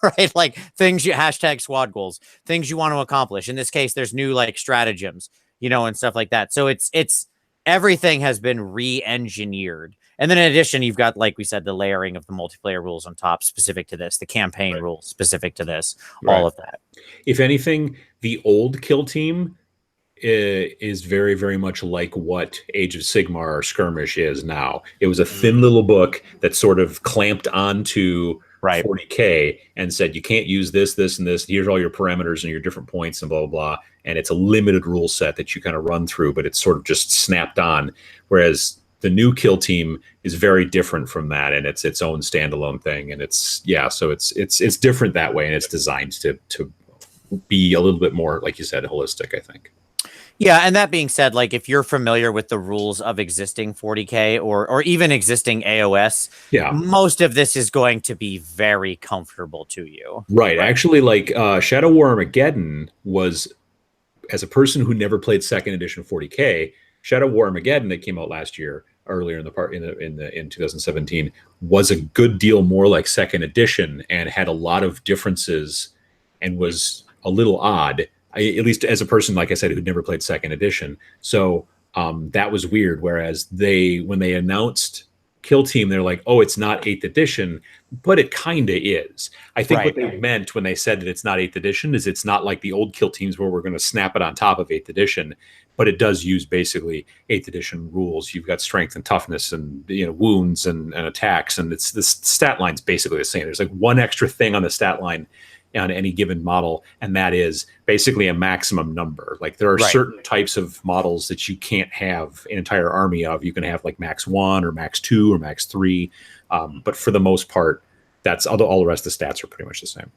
right? Like things hashtag squad goals, things you want to accomplish. In this case, there's new like stratagems, and stuff like that. So it's everything has been re-engineered. And then in addition, you've got, like we said, the layering of the multiplayer rules on top specific to this, the campaign rules specific to this, all of that.
If anything, the old Kill Team is very, very much like what Age of Sigmar or Skirmish is now. It was a thin little book that sort of clamped onto 40K and said, you can't use this, this, and this. Here's all your parameters and your different points and blah, blah, blah. And it's a limited rule set that you kind of run through, but it's sort of just snapped on. Whereas the new Kill Team is very different from that, and it's its own standalone thing. And it's different that way, and it's designed to be a little bit more, like you said, holistic, I think.
Yeah, and that being said, like if you're familiar with the rules of existing 40K or even existing AoS, most of this is going to be very comfortable to you.
Right. Actually, like Shadow War Armageddon was, as a person who never played second edition 40K, Shadow War Armageddon that came out last year, earlier in 2017, was a good deal more like second edition and had a lot of differences and was a little odd. At least as a person, like I said, who'd never played second edition. So that was weird. Whereas when they announced Kill Team, they're like, oh, it's not 8th edition, but it kind of is. I think what they meant when they said that it's not 8th edition is it's not like the old Kill Teams where we're going to snap it on top of 8th edition, but it does use basically 8th edition rules. You've got strength and toughness and wounds and attacks, and it's the stat line's basically the same. There's like one extra thing on the stat line on any given model, and that is basically a maximum number. Like there are certain types of models that you can't have an entire army of. You can have like max 1 or max 2 or max 3, but for the most part, that's all the rest of the stats are pretty much the same.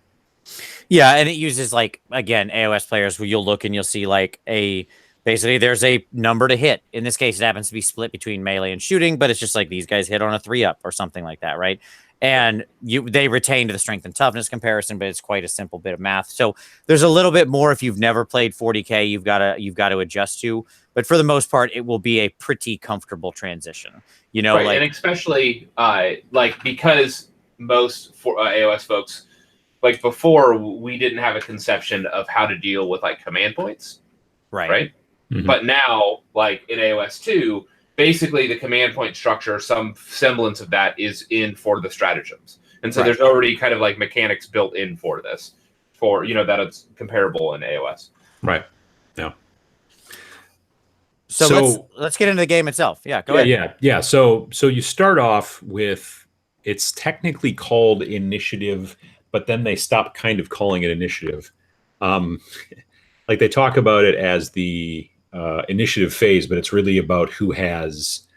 Yeah, and it uses, like, again, AoS players where you'll look and you'll see like basically there's a number to hit. In this case, it happens to be split between melee and shooting, but it's just like these guys hit on a 3-up or something like that, right? And they retained the strength and toughness comparison, but it's quite a simple bit of math. So there's a little bit more if you've never played 40K, you've got to adjust to. But for the most part, it will be a pretty comfortable transition. Like,
and especially because most AoS folks, like before, we didn't have a conception of how to deal with like command points, right? Mm-hmm. But now, like in AoS 2. Basically, the command point structure, some semblance of that is in for the stratagems. And so there's already kind of like mechanics built in for this, that it's comparable in AoS.
Right. Yeah.
So let's get into the game itself. Yeah, go ahead.
Yeah. So you start off with, it's technically called initiative, but then they stop kind of calling it initiative. Like they talk about it as the initiative phase, but it's really about who has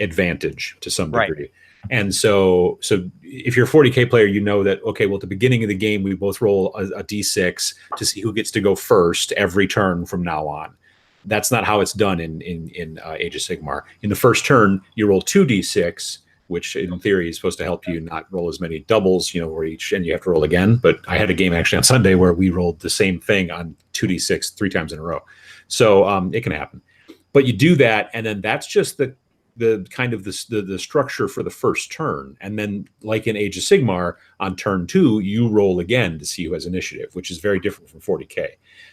advantage to some degree. Right. And so if you're a 40K player, you know that, okay, well, at the beginning of the game, we both roll a D6 to see who gets to go first every turn from now on. That's not how it's done in Age of Sigmar. In the first turn, you roll 2d6, which in theory is supposed to help you not roll as many doubles, where and you have to roll again. But I had a game actually on Sunday where we rolled the same thing on 2d6 3 times in a row. So it can happen. But you do that, and then that's just the kind of the structure for the first turn. And then, like in Age of Sigmar, on turn 2, you roll again to see who has initiative, which is very different from 40K.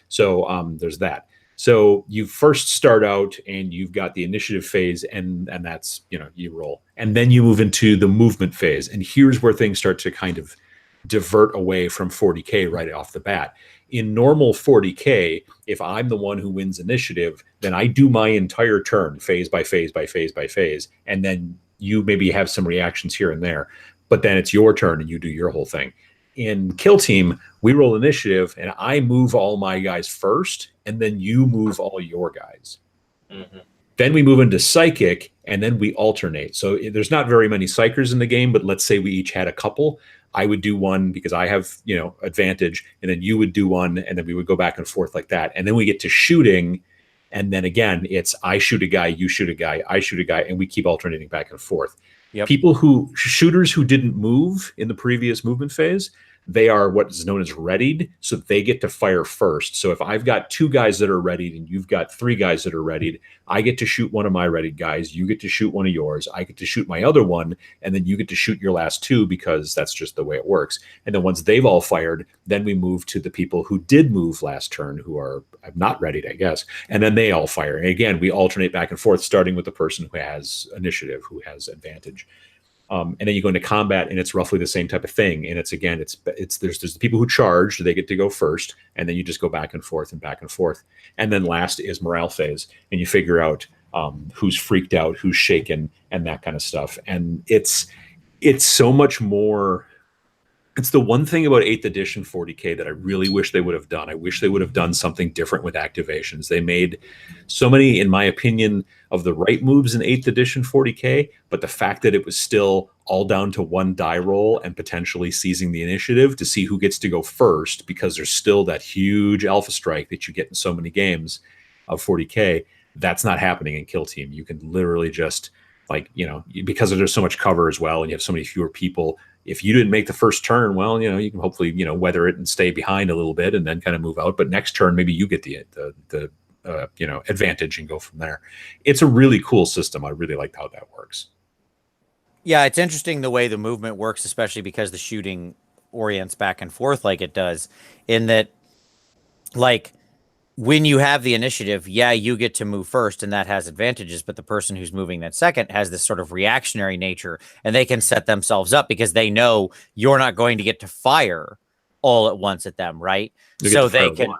So there's that. So you first start out and you've got the initiative phase, and that's, you roll. And then you move into the movement phase. And here's where things start to kind of divert away from 40K right off the bat. In normal 40K, if I'm the one who wins initiative, then I do my entire turn phase by phase by phase by phase. And then you maybe have some reactions here and there. But then it's your turn and you do your whole thing. In Kill Team, we roll initiative and I move all my guys first, and then you move all your guys. Mm-hmm. Then we move into Psychic, and then we alternate. So there's not very many Psychers in the game, but let's say we each had a couple. I would do one because I have, advantage, and then you would do one, and then we would go back and forth like that. And then we get to shooting, and then again, it's I shoot a guy, you shoot a guy, I shoot a guy, and we keep alternating back and forth. Yep. Shooters who didn't move in the previous movement phase, they are what is known as readied, so they get to fire first. So if I've got 2 guys that are readied and you've got 3 guys that are readied, I get to shoot one of my readied guys, you get to shoot one of yours, I get to shoot my other one, and then you get to shoot your last 2, because that's just the way it works. And then once they've all fired, then we move to the people who did move last turn, who are not readied, I guess, and then they all fire. And again, we alternate back and forth, starting with the person who has initiative, who has advantage. And then you go into combat, and it's roughly the same type of thing. And it's there's the people who charged, they get to go first, and then you just go back and forth and back and forth. And then last is morale phase, and you figure out who's freaked out, who's shaken, and that kind of stuff. And it's so much more. It's the one thing about 8th edition 40K that I really wish they would have done. I wish they would have done something different with activations. They made so many, in my opinion, of the right moves in 8th edition 40K, but the fact that it was still all down to 1 die roll and potentially seizing the initiative to see who gets to go first, because there's still that huge alpha strike that you get in so many games of 40K. That's not happening in Kill Team. You can literally just, because there's so much cover as well, and you have so many fewer people. If you didn't make the first turn, well, you can hopefully, weather it and stay behind a little bit and then kind of move out. But next turn, maybe you get the advantage and go from there. It's a really cool system. I really like how that works.
Yeah, it's interesting the way the movement works, especially because the shooting orients back and forth like it does, in that, when you have the initiative, yeah, you get to move first, and that has advantages, but the person who's moving that second has this sort of reactionary nature, and they can set themselves up because they know you're not going to get to fire all at once at them, right? So they can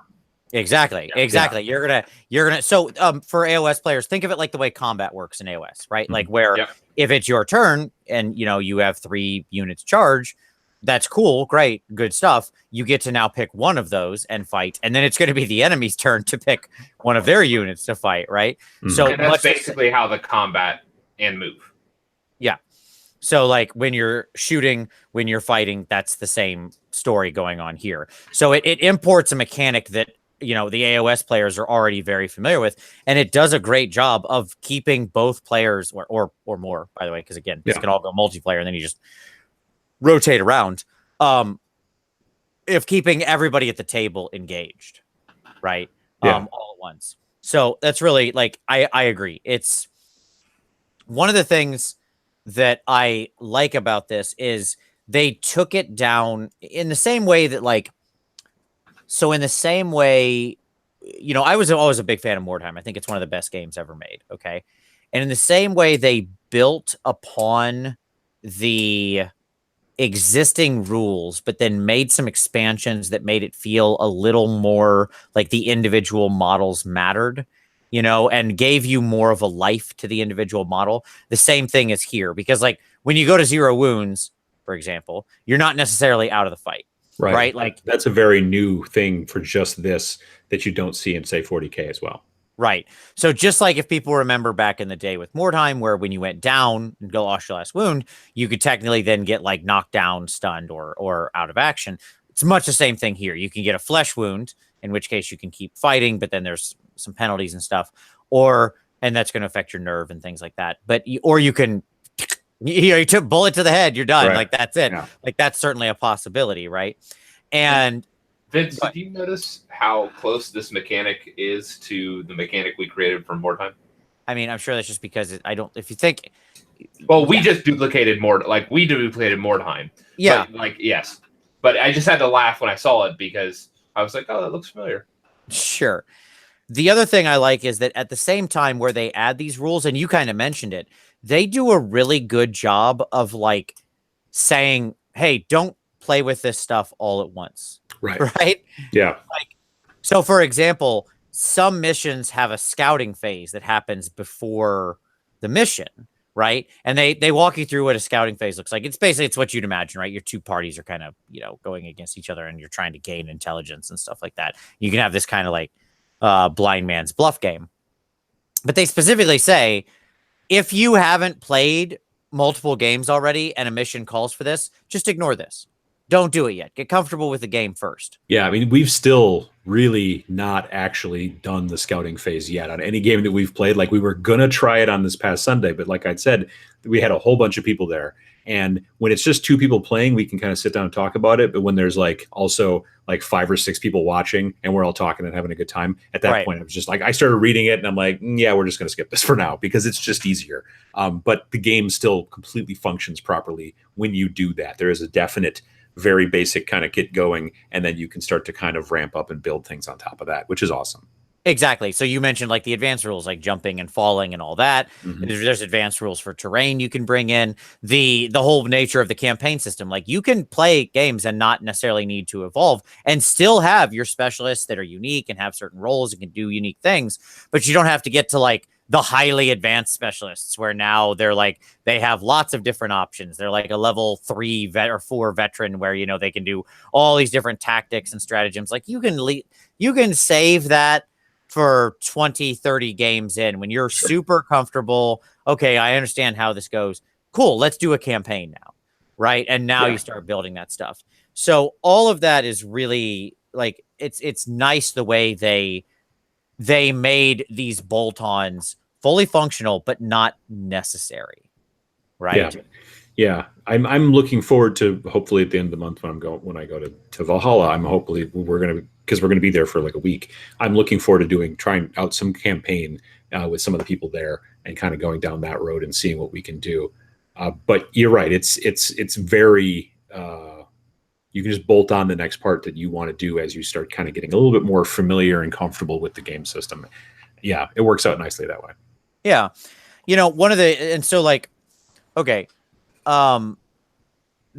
exactly. You're gonna so for AoS players, think of it like the way combat works in AoS, right? Like where if it's your turn and you have 3 units charge, that's cool, great, good stuff. You get to now pick one of those and fight, and then it's going to be the enemy's turn to pick one of their units to fight, right? So
and that's basically how the combat and move. Yeah.
So when you're shooting, when you're fighting, that's the same story going on here. So it imports a mechanic that the AoS players are already very familiar with, and it does a great job of keeping both players or more, by the way, because again, this can all go multiplayer, and then you just rotate around, if keeping everybody at the table engaged, right? All at once. So that's really I agree. It's one of the things that I like about this is they took it down in the same way that in the same way, I was always a big fan of Mordheim. I think it's one of the best games ever made. Okay. And in the same way they built upon the existing rules, but then made some expansions that made it feel a little more like the individual models mattered, and gave you more of a life to the individual model. The same thing is here, because when you go to 0 wounds, for example, you're not necessarily out of the fight. Right.
That's a very new thing for just this that you don't see in, say, 40K as well.
Right. So just like if people remember back in the day with Mordheim, where when you went down and go lost your last wound, you could technically then get knocked down, stunned, or out of action. It's much the same thing here. You can get a flesh wound, in which case you can keep fighting, but then there's some penalties and stuff, and that's going to affect your nerve and things like that. But you can, you took bullet to the head, you're done. Right. That's it. Yeah. That's certainly a possibility, right? And
Vince, did you notice how close this mechanic is to the mechanic we created from Mordheim?
I mean, I'm sure that's just because if you think.
Well, we just duplicated Mordheim.
Yeah.
But, yes. But I just had to laugh when I saw it because I was like, oh, that looks familiar.
Sure. The other thing I like is that at the same time where they add these rules, and you kind of mentioned it, they do a really good job of saying, hey, don't play with this stuff all at once. Right.
Yeah.
So for example, some missions have a scouting phase that happens before the mission, right? And they walk you through what a scouting phase looks like. It's what you'd imagine, right? Your 2 parties are kind of, going against each other, and you're trying to gain intelligence and stuff like that. You can have this kind of blind man's bluff game. But they specifically say, if you haven't played multiple games already and a mission calls for this, just ignore this. Don't do it yet. Get comfortable with the game first.
Yeah, I mean, we've still really not actually done the scouting phase yet on any game that we've played. Like, we were gonna try it on this past Sunday, but like I said, we had a whole bunch of people there. And when it's just 2 people playing, we can kind of sit down and talk about it. But when there's like also like 5 or 6 people watching and we're all talking and having a good time, at that point, I was just like, I started reading it and I'm like, yeah, we're just going to skip this for now because it's just easier. But the game still completely functions properly when you do that. There is a definite, very basic kind of get going, and then you can start to kind of ramp up and build things on top of that, which is awesome.
Exactly. So you mentioned like the advanced rules, like jumping and falling and all that.
Mhm.
There's advanced rules for terrain you can bring in. The whole nature of the campaign system. Like, you can play games and not necessarily need to evolve and still have your specialists that are unique and have certain roles and can do unique things, but you don't have to get to like the highly advanced specialists where now they're like, they have lots of different options. They're like a level 3 vet or 4 veteran where, you know, they can do all these different tactics and stratagems. Like, you can save that for 20, 30 games in when you're super comfortable. Okay, I understand how this goes. Cool, let's do a campaign now. Right? And now you start building that stuff. So all of that is really like, it's nice the way they made these bolt-ons fully functional but not necessary. Right?
Yeah. I'm looking forward to, hopefully at the end of the month when I go to Valhalla, we're gonna be there for like a week. I'm looking forward to trying out some campaign with some of the people there and kind of going down that road and seeing what we can do. But you're right, it's very you can just bolt on the next part that you want to do as you start kind of getting a little bit more familiar and comfortable with the game system. Yeah, it works out nicely that way.
Yeah. You know, okay. By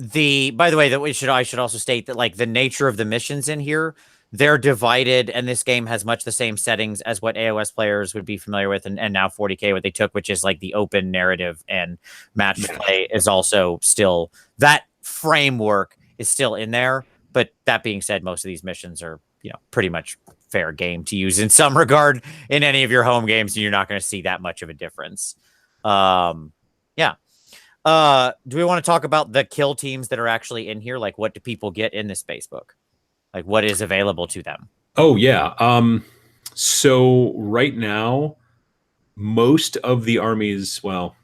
the way, I should also state that like the nature of the missions in here, they're divided, and this game has much the same settings as what AoS players would be familiar with, and now 40K what they took, which is like the open narrative, and match play is also still, that framework is still in there. But that being said, most of these missions are, you know, pretty much fair game to use in some regard in any of your home games, and you're not going to see that much of a difference. Do we want to talk about the kill teams that are actually in here? Like, what do people get in this base book? Like, what is available to them?
Oh, yeah. So right now, most of the armies, well,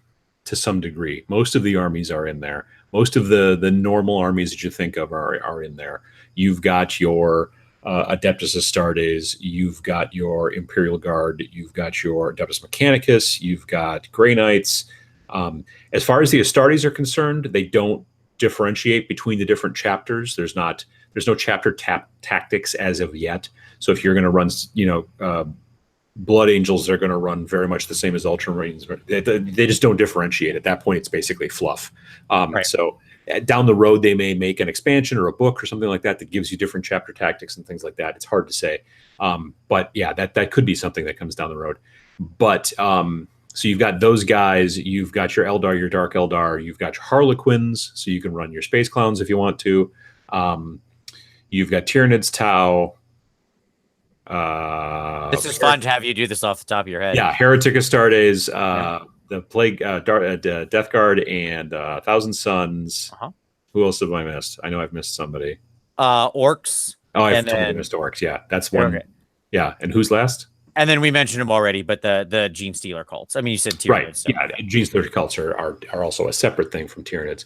to some degree, most of the armies are in there. Most of the normal armies that you think of are in there. You've got your Adeptus Astartes, you've got your Imperial Guard, you've got your Adeptus Mechanicus, you've got Grey Knights. As far as the Astartes are concerned, they don't differentiate between the different chapters. There's no chapter tactics as of yet. So if you're going to run, Blood Angels, they're going to run very much the same as Ultramarines. They just don't differentiate. At that point, it's basically fluff. So down the road, they may make an expansion or a book or something like that gives you different chapter tactics and things like that. It's hard to say. But yeah, that could be something that comes down the road. But so you've got those guys. You've got your Eldar, your Dark Eldar. You've got your Harlequins, so you can run your Space Clowns if you want to. You've got Tyranids, Tau.
This is fun to have you do this off the top of your head.
Yeah, Heretic Astartes, the Plague, Death Guard, and Thousand Suns. Who else have I missed? I know I've missed somebody.
Orcs.
Oh, I've totally missed Orcs. Yeah, that's one. Okay. Yeah, and who's last?
And then we mentioned them already, but the Gene Stealer cults. I mean, you said Tyranids.
Right. So, yeah, Gene Stealer cults are also a separate thing from Tyranids.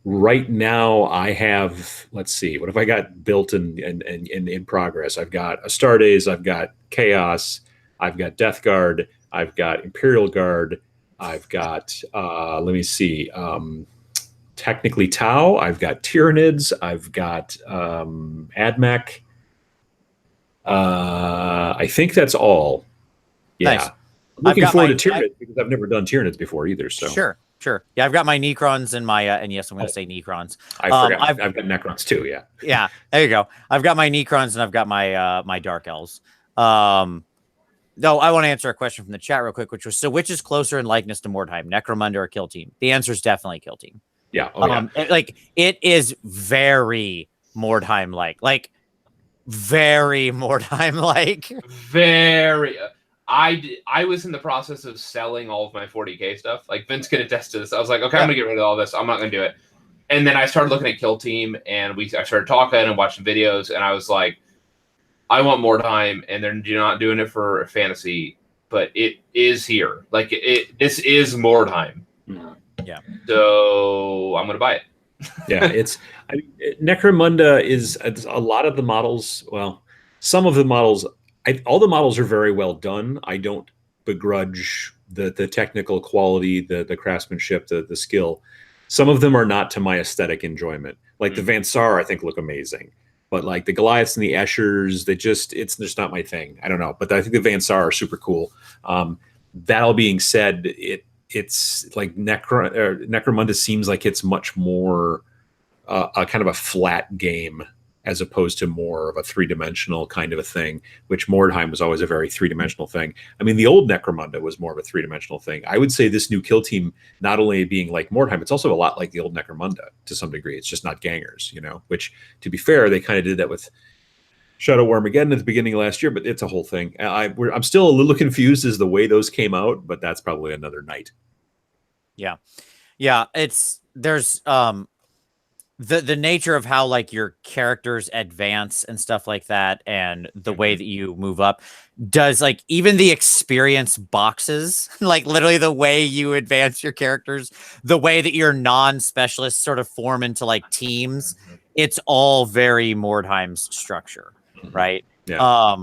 Right now, I have, let's see, what have I got built and in progress? I've got Astartes, I've got Chaos, I've got Death Guard, I've got Imperial Guard, I've got, let me see, technically Tau, I've got Tyranids, I've got AdMech. I think that's all. Yeah. Nice. I'm looking forward to Tyranids because I've never done Tyranids before either. So
Sure. Yeah, I've got my Necrons and my and yes, I'm going to say Necrons.
I forgot. I've got Necrons too. Yeah.
Yeah. There you go. I've got my Necrons and I've got my my Dark Elves. Though I want to answer a question from the chat real quick, which was, so which is closer in likeness to Mordheim, Necromunda or Kill Team? The answer is definitely Kill Team.
Yeah.
Like it is very Mordheim like very Mordheim like.
Very. I was in the process of selling all of my 40K stuff. Like Vince can attest to this. I was like, okay, I'm gonna get rid of all this. I'm not gonna do it. And then I started looking at Kill Team, and I started talking and watching videos, and I was like, I want more time, and they're not doing it for fantasy, but it is here. Like this is more time.
Yeah.
So I'm gonna buy it.
Yeah, Necromunda is a lot of the models. Well, some of the models, all the models are very well done. I don't begrudge the technical quality, the craftsmanship, the skill. Some of them are not to my aesthetic enjoyment. Like the Vansar, I think look amazing, but like the Goliaths and the Eschers, it's just not my thing. I don't know, but I think the Vansar are super cool. That all being said, it's like Necromunda seems like it's much more a kind of a flat game as opposed to more of a three-dimensional kind of a thing, which Mordheim was always a very three-dimensional thing. I mean, the old Necromunda was more of a three-dimensional thing. I would say this new kill team, not only being like Mordheim, it's also a lot like the old Necromunda to some degree. It's just not gangers, which, to be fair, they kind of did that with Shadow Warmageddon at the beginning of last year, but it's a whole thing. I'm still a little confused as the way those came out, but that's probably another night.
Yeah. Yeah. There's the nature of how like your characters advance and stuff like that, and the way that you move up does like even the experience boxes, like literally the way you advance your characters, the way that your non-specialists sort of form into like teams, it's all very Mordheim's structure, right?
Yeah.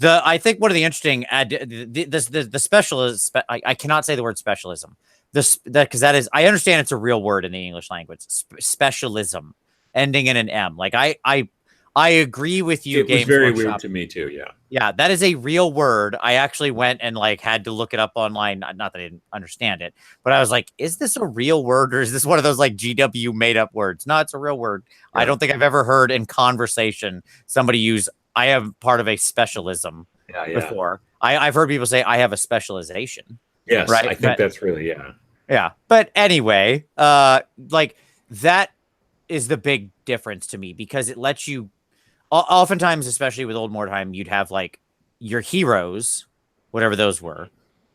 I think one of the interesting the specialist, I cannot say the word specialism. Because that is, I understand it's a real word in the English language, specialism, ending in an M. Like I agree with you.
It was very weird to me too. Yeah.
Yeah, that is a real word. I actually went and like had to look it up online. Not that I didn't understand it, but I was like, is this a real word or is this one of those like GW made up words? No, it's a real word. Yeah. I don't think I've ever heard in conversation somebody use, I am part of a specialism before. I've heard people say I have a specialization.
Yes,
right?
I think that's really, yeah.
Yeah. But anyway, like that is the big difference to me because it lets you, oftentimes, especially with old Mordheim, you'd have like your heroes, whatever those were,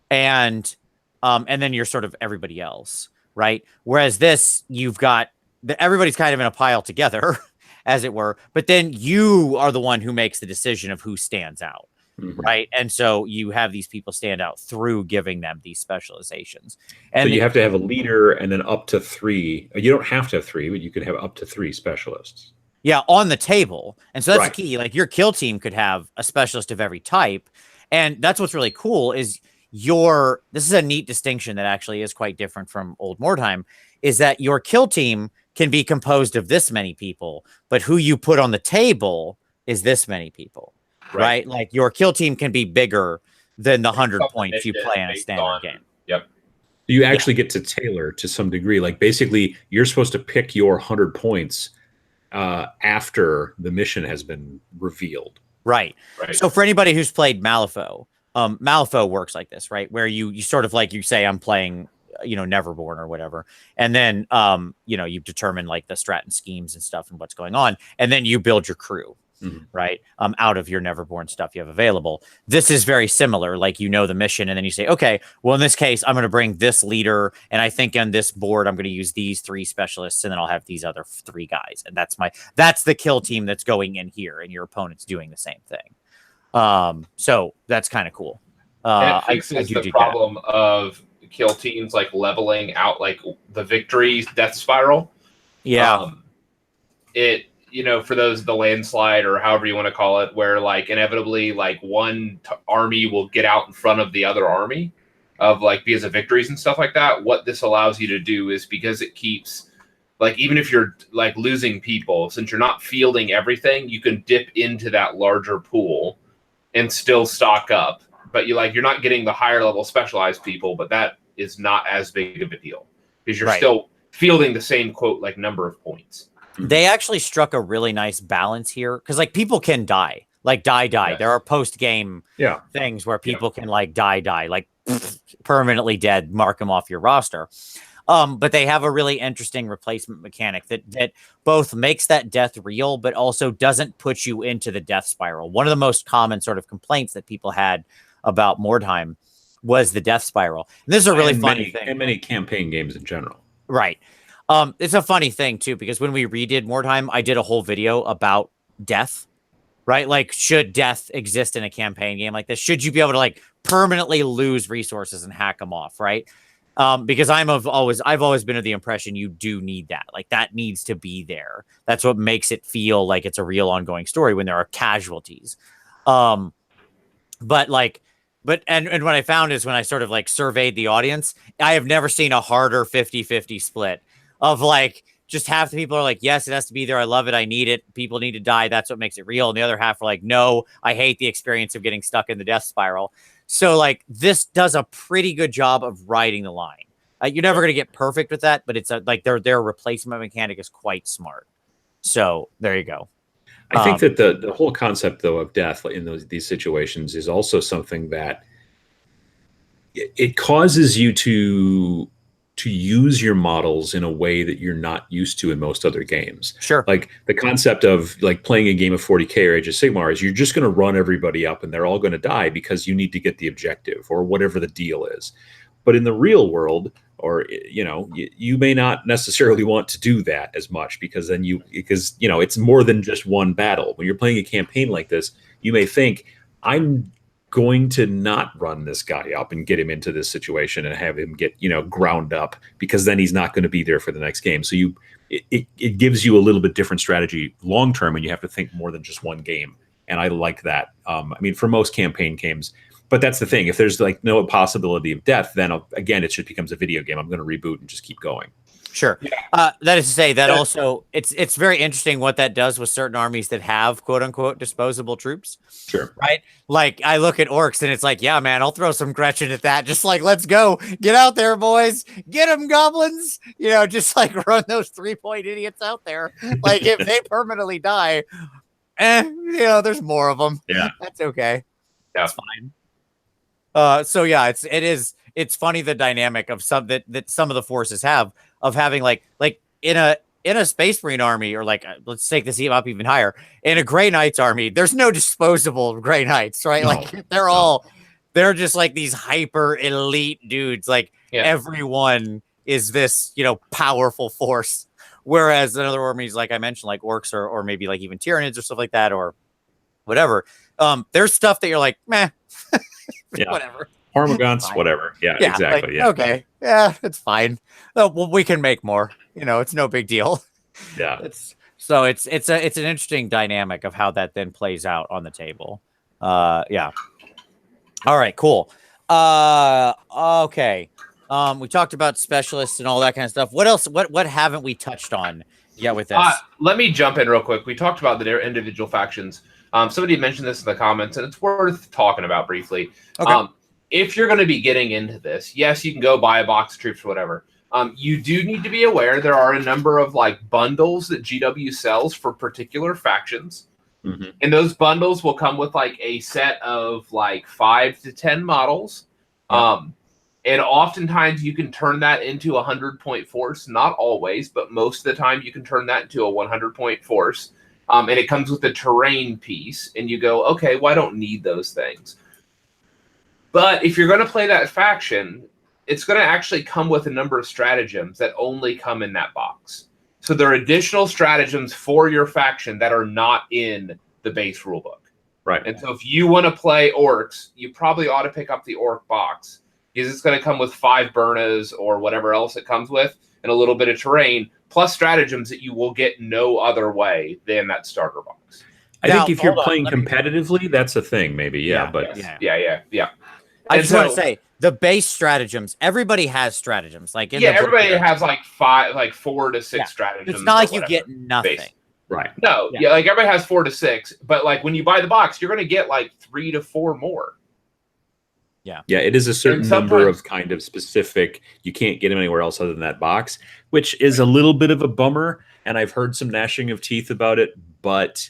and then you're sort of everybody else, right? Whereas this, you've got, everybody's kind of in a pile together, as it were, but then you are the one who makes the decision of who stands out. Mm-hmm. Right. And so you have these people stand out through giving them these specializations. And
so you have to have a leader and then up to 3. You don't have to have 3, but you could have up to 3 specialists.
Yeah, on the table. And so that's the key. Like your kill team could have a specialist of every type. And that's what's really cool is this is a neat distinction that actually is quite different from old Mordheim, is that your kill team can be composed of this many people, but who you put on the table is this many people. Right. Like your kill team can be bigger than the 100 points you play in a standard game.
Yep.
You actually get to tailor to some degree. Like basically you're supposed to pick your 100 points after the mission has been revealed.
Right. So for anybody who's played Malifaux, Malifaux works like this, right? Where you sort of like, you say, I'm playing, Neverborn or whatever. And then, you determine like the strat and schemes and stuff and what's going on. And then you build your crew. Mm-hmm. Right. Out of your Neverborn stuff you have available. This is very similar. Like, the mission. And then you say, okay, well, in this case, I'm going to bring this leader. And I think on this board, I'm going to use these 3 specialists. And then I'll have these other 3 guys. And that's the kill team that's going in here. And your opponent's doing the same thing. So that's kind of cool.
And it fixes the problem of kill teams like leveling out like the victory death spiral.
Yeah.
For those, the landslide or however you want to call it, where like inevitably like one army will get out in front of the other army of like because of victories and stuff like that. What this allows you to do is because it keeps like, even if you're like losing people, since you're not fielding everything, you can dip into that larger pool and still stock up. But you're not getting the higher level specialized people, but that is not as big of a deal because you're still fielding the same quote like number of points.
They actually struck a really nice balance here because like people can die, like die. Yes. There are post game things where people can like die, like permanently dead, mark them off your roster. But they have a really interesting replacement mechanic that both makes that death real, but also doesn't put you into the death spiral. One of the most common sort of complaints that people had about Mordheim was the death spiral. And this is a really funny thing.
And many campaign games in general.
Right. It's a funny thing too, because when we redid Mordheim, I did a whole video about death right? Like, should death exist in a campaign game like this? Should you be able to like permanently lose resources and hack them off, right? Because I've always been of the impression you do need that. Like, that needs to be there. That's what makes it feel like it's a real ongoing story when there are casualties. But what I found is when I sort of like surveyed the audience, I have never seen a harder 50-50 split of like just half the people are like, yes, it has to be there. I love it. I need it. People need to die. That's what makes it real. And the other half are like, no, I hate the experience of getting stuck in the death spiral. So like this does a pretty good job of riding the line. You're never going to get perfect with that, but it's like their replacement mechanic is quite smart. So there you go.
I think that the whole concept, though, of death in these situations is also something that it causes you to use your models in a way that you're not used to in most other games.
Sure.
Like the concept of like playing a game of 40K or Age of Sigmar is you're just going to run everybody up and they're all going to die because you need to get the objective or whatever the deal is. But in the real world, or you may not necessarily want to do that as much because it's more than just one battle. When you're playing a campaign like this, you may think, I'm going to not run this guy up and get him into this situation and have him get ground up, because then he's not going to be there for the next game. So it gives you a little bit different strategy long term, and you have to think more than just one game. And I like that. For most campaign games. But that's the thing. If there's like no possibility of death, then again, it just becomes a video game. I'm going to reboot and just keep going.
Sure. That is to say that also it's very interesting what that does with certain armies that have quote unquote disposable troops.
Sure.
Right. Like I look at orcs and it's like, yeah, man, I'll throw some Gretchen at that. Just like, let's go. Get out there, boys. Get them, goblins. Just like run those 3-point idiots out there. Like if they permanently die, there's more of them.
Yeah.
That's okay.
Yeah.
That's fine. So yeah, it's funny the dynamic of some that some of the forces have of having like in a Space Marine army, or like let's take this up even higher, in a Grey Knights army, there's no disposable Grey Knights, right?
No,
like they're just like these hyper elite dudes. Like everyone is this powerful force. Whereas in other armies, like I mentioned, like orcs or maybe like even Tyranids or stuff like that or whatever, there's stuff that you're like, meh.
Yeah.
Whatever.
Hormagaunts, whatever. Yeah, exactly.
Like, okay. Yeah, it's fine. Well, we can make more. It's no big deal.
Yeah.
It's an interesting dynamic of how that then plays out on the table. Yeah. All right, cool. Okay. We talked about specialists and all that kind of stuff. What else? What haven't we touched on yet with this?
Let me jump in real quick. We talked about the individual factions. Somebody mentioned this in the comments, and it's worth talking about briefly.
Okay.
If you're going to be getting into this, yes, you can go buy a box of troops or whatever. You do need to be aware there are a number of like bundles that GW sells for particular factions.
Mm-hmm.
And those bundles will come with like a set of like 5 to 10 models.
Yeah.
And oftentimes you can turn that into a 100-point force. Not always, but most of the time you can turn that into a 100-point force. And it comes with a terrain piece, and you go, okay, well, I don't need those things. But if you're going to play that faction, it's going to actually come with a number of stratagems that only come in that box. So there are additional stratagems for your faction that are not in the base rulebook.
Right.
And so if you want to play orcs, you probably ought to pick up the orc box, because it's going to come with 5 Burnas or whatever else it comes with, and a little bit of terrain, plus stratagems that you will get no other way than that starter box.
I think if you're playing competitively, that's a thing, maybe. Yeah.
I just want to say the base stratagems. Everybody has stratagems. Like
everybody has like 4 to 6 stratagems.
It's not like you get nothing.
Base.
Right.
No. Yeah. Like everybody has 4 to 6, but like when you buy the box, you're going to get like 3 to 4 more.
Yeah, it is a certain number of kind of specific. You can't get them anywhere else other than that box, which is a little bit of a bummer. And I've heard some gnashing of teeth about it. But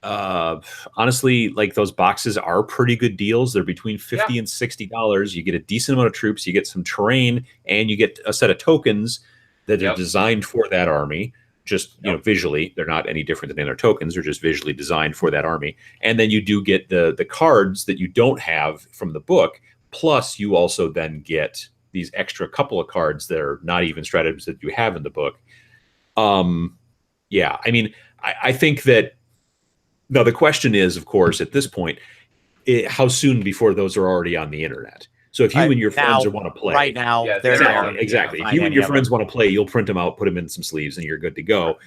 honestly, like those boxes are pretty good deals. They're between $50 and $60. You get a decent amount of troops. You get some terrain, and you get a set of tokens that are designed for that army. Just visually, they're not any different than other tokens. They're just visually designed for that army. And then you do get the cards that you don't have from the book. Plus, you also then get these extra couple of cards that are not even stratagems that you have in the book. I think that Now the question is, of course, at this point, how soon before those are already on the internet? So if you and your friends want to play
right now,
Yeah,
they're
exactly. If you and your friends want to play, you'll print them out, put them in some sleeves, and you're good to go.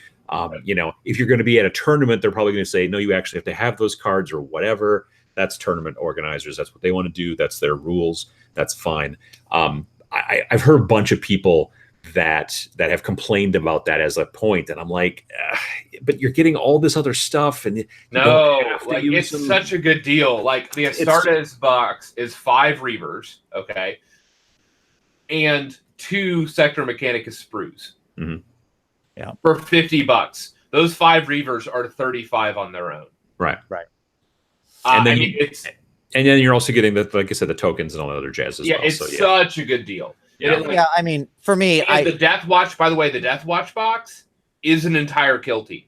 You know, if you're going to be at a tournament, they're probably going to say, no, you actually have to have those cards or whatever. That's tournament organizers. That's what they want to do. That's their rules. That's fine. I've heard a bunch of people that have complained about that as a point, and I'm like, but you're getting all this other stuff, and
it's such a good deal. Like the Astartes box is 5 Reavers, okay, and 2 Sector Mechanicus sprues.
Yeah,
for $50. Those 5 Reavers are 35 on their own.
Right.
And then
and then you're also getting the, like I said, the tokens and all the other jazz as well.
It's such a good deal.
Yeah.
I mean, for me,
the Death Watch. By the way, the Death Watch box is an entire kill team.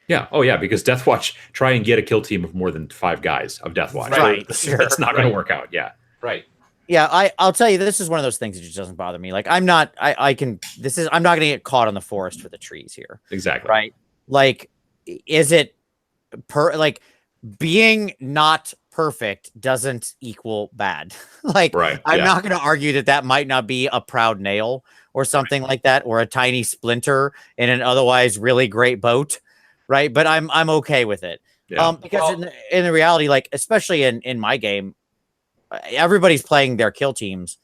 Yeah. Oh, yeah. Because Death Watch, try and get a kill team of more than 5 guys of Death Watch.
Right.
That's not going to work out. Yeah.
Right.
Yeah. I'll tell you, this is one of those things that just doesn't bother me. Like, I'm not going to get caught on the forest for the trees here.
Exactly.
Right. Like, is it being not perfect doesn't equal bad. Like, I'm not going to argue that might not be a proud nail or something like that, or a tiny splinter in an otherwise really great boat. Right. But I'm okay with it.
Yeah.
Because in the reality, like, especially in my game, everybody's playing their kill teams.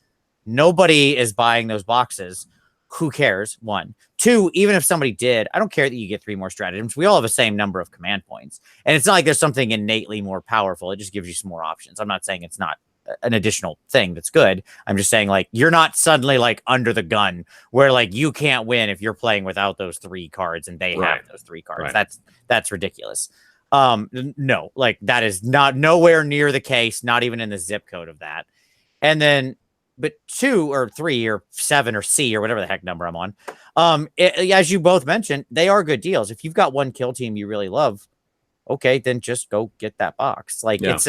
Nobody is buying those boxes. Who cares? 1. 2, even if somebody did, I don't care that you get 3 more stratagems. We all have the same number of command points. And it's not like there's something innately more powerful. It just gives you some more options. I'm not saying it's not an additional thing that's good. I'm just saying, like, you're not suddenly like under the gun where like you can't win if you're playing without those 3 cards and they have those 3 cards. That's ridiculous. No, like, that is nowhere near the case, not even in the zip code of that. And then, but 2 or 3 or 7 or C or whatever the heck number I'm on, as you both mentioned, they are good deals. If you've got one kill team you really love, okay, then just go get that box. Like, it's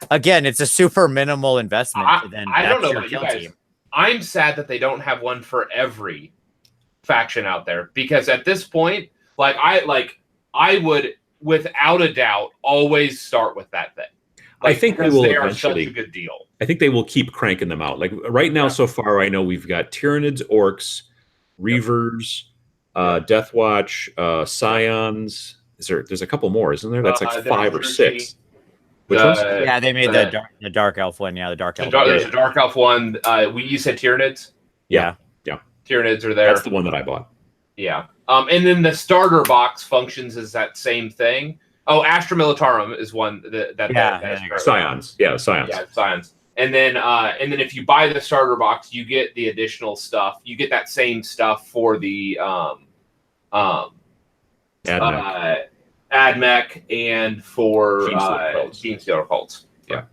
again, it's a super minimal investment.
I don't know about you guys. Team. I'm sad that they don't have one for every faction out there, because at this point, I would, without a doubt, always start with that thing.
I think they will
eventually. Such a good deal.
I think they will keep cranking them out. Like right now, so far, I know we've got Tyranids, Orcs, Reavers, Death Watch, Scions. There's a couple more, isn't there? That's like 5 or 6. Which ones?
Yeah, they made the Dark Elf one. Yeah, the Dark Elf.
There's a Dark Elf one. You said Tyranids?
Yeah.
Tyranids are there.
That's the one that I bought.
Yeah. And then the starter box functions as that same thing. Oh, Astra Militarum is one that
Scions. Yeah, Scions.
Yeah, Scions. And then if you buy the starter box, you get the additional stuff. You get that same stuff for the AdMech and for Genestealer Cults.
Yeah.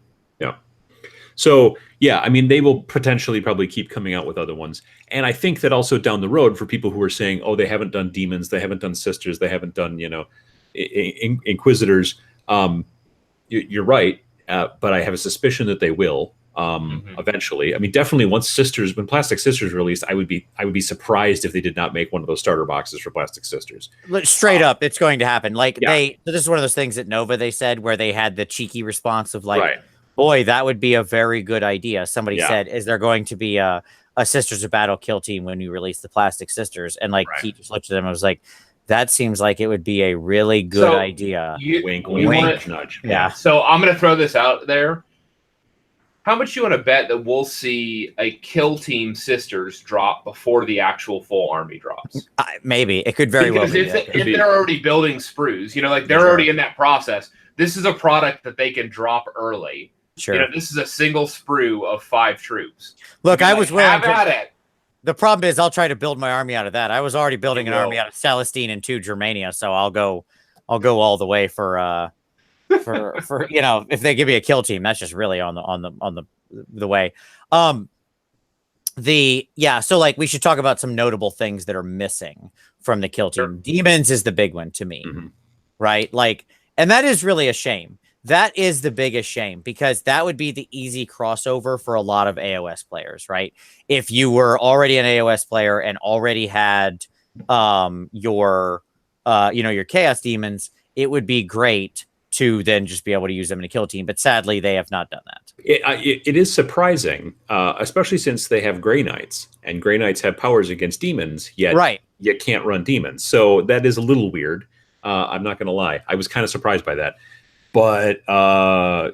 So yeah, I mean, they will potentially probably keep coming out with other ones. And I think that also down the road, for people who are saying, oh, they haven't done demons, they haven't done sisters, they haven't done, inquisitors. You're right, but I have a suspicion that they will eventually. I mean, definitely when Plastic Sisters released, I would be surprised if they did not make one of those starter boxes for Plastic Sisters.
Straight up, it's going to happen. Like this is one of those things at Nova they said, where they had the cheeky response of like, boy, that would be a very good idea. Somebody said, is there going to be a Sisters of Battle kill team when you release the Plastic Sisters? And like, he just looked at them and was like, that seems like it would be a really good idea.
Wink, wink, nudge.
Yeah.
So I'm going to throw this out there. How much you want to bet that we'll see a kill team Sisters drop before the actual full army drops?
Maybe. It could very well be.
If they're already building sprues, they're already in that process. This is a product that they can drop early.
Sure.
This is a single sprue of 5 troops.
Look, I was willing
to... Have at it.
The problem is I'll try to build my army out of that. I was already building an army out of Celestine and 2 Germania, so I'll go all the way for if they give me a kill team, that's just really on the way. So like, we should talk about some notable things that are missing from the kill team. Sure. Demons is the big one to me. Right? Like, and that is really a shame. That is the biggest shame, because that would be the easy crossover for a lot of AoS players, right? If you were already an AoS player and already had your Chaos Demons, it would be great to then just be able to use them in a kill team. But sadly, they have not done that.
It is surprising, especially since they have Grey Knights, and Grey Knights have powers against demons, yet you can't run demons. So that is a little weird. I'm not going to lie. I was kind of surprised by that. But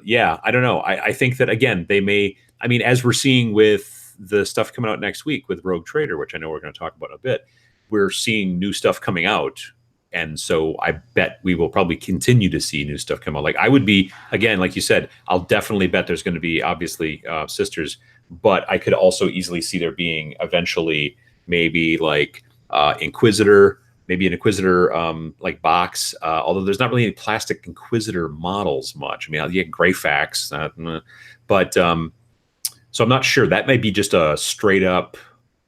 yeah, I don't know. I think that, again, they may, I mean, as we're seeing with the stuff coming out next week with Rogue Trader, which I know we're going to talk about in a bit, we're seeing new stuff coming out. And so I bet we will probably continue to see new stuff come out. Like I would be, again, like you said, I'll definitely bet there's going to be obviously sisters, but I could also easily see there being eventually maybe like Inquisitor, maybe an Inquisitor like box, although there's not really any plastic Inquisitor models much. I mean, you get Greyfax, but so I'm not sure. That might be just a straight up,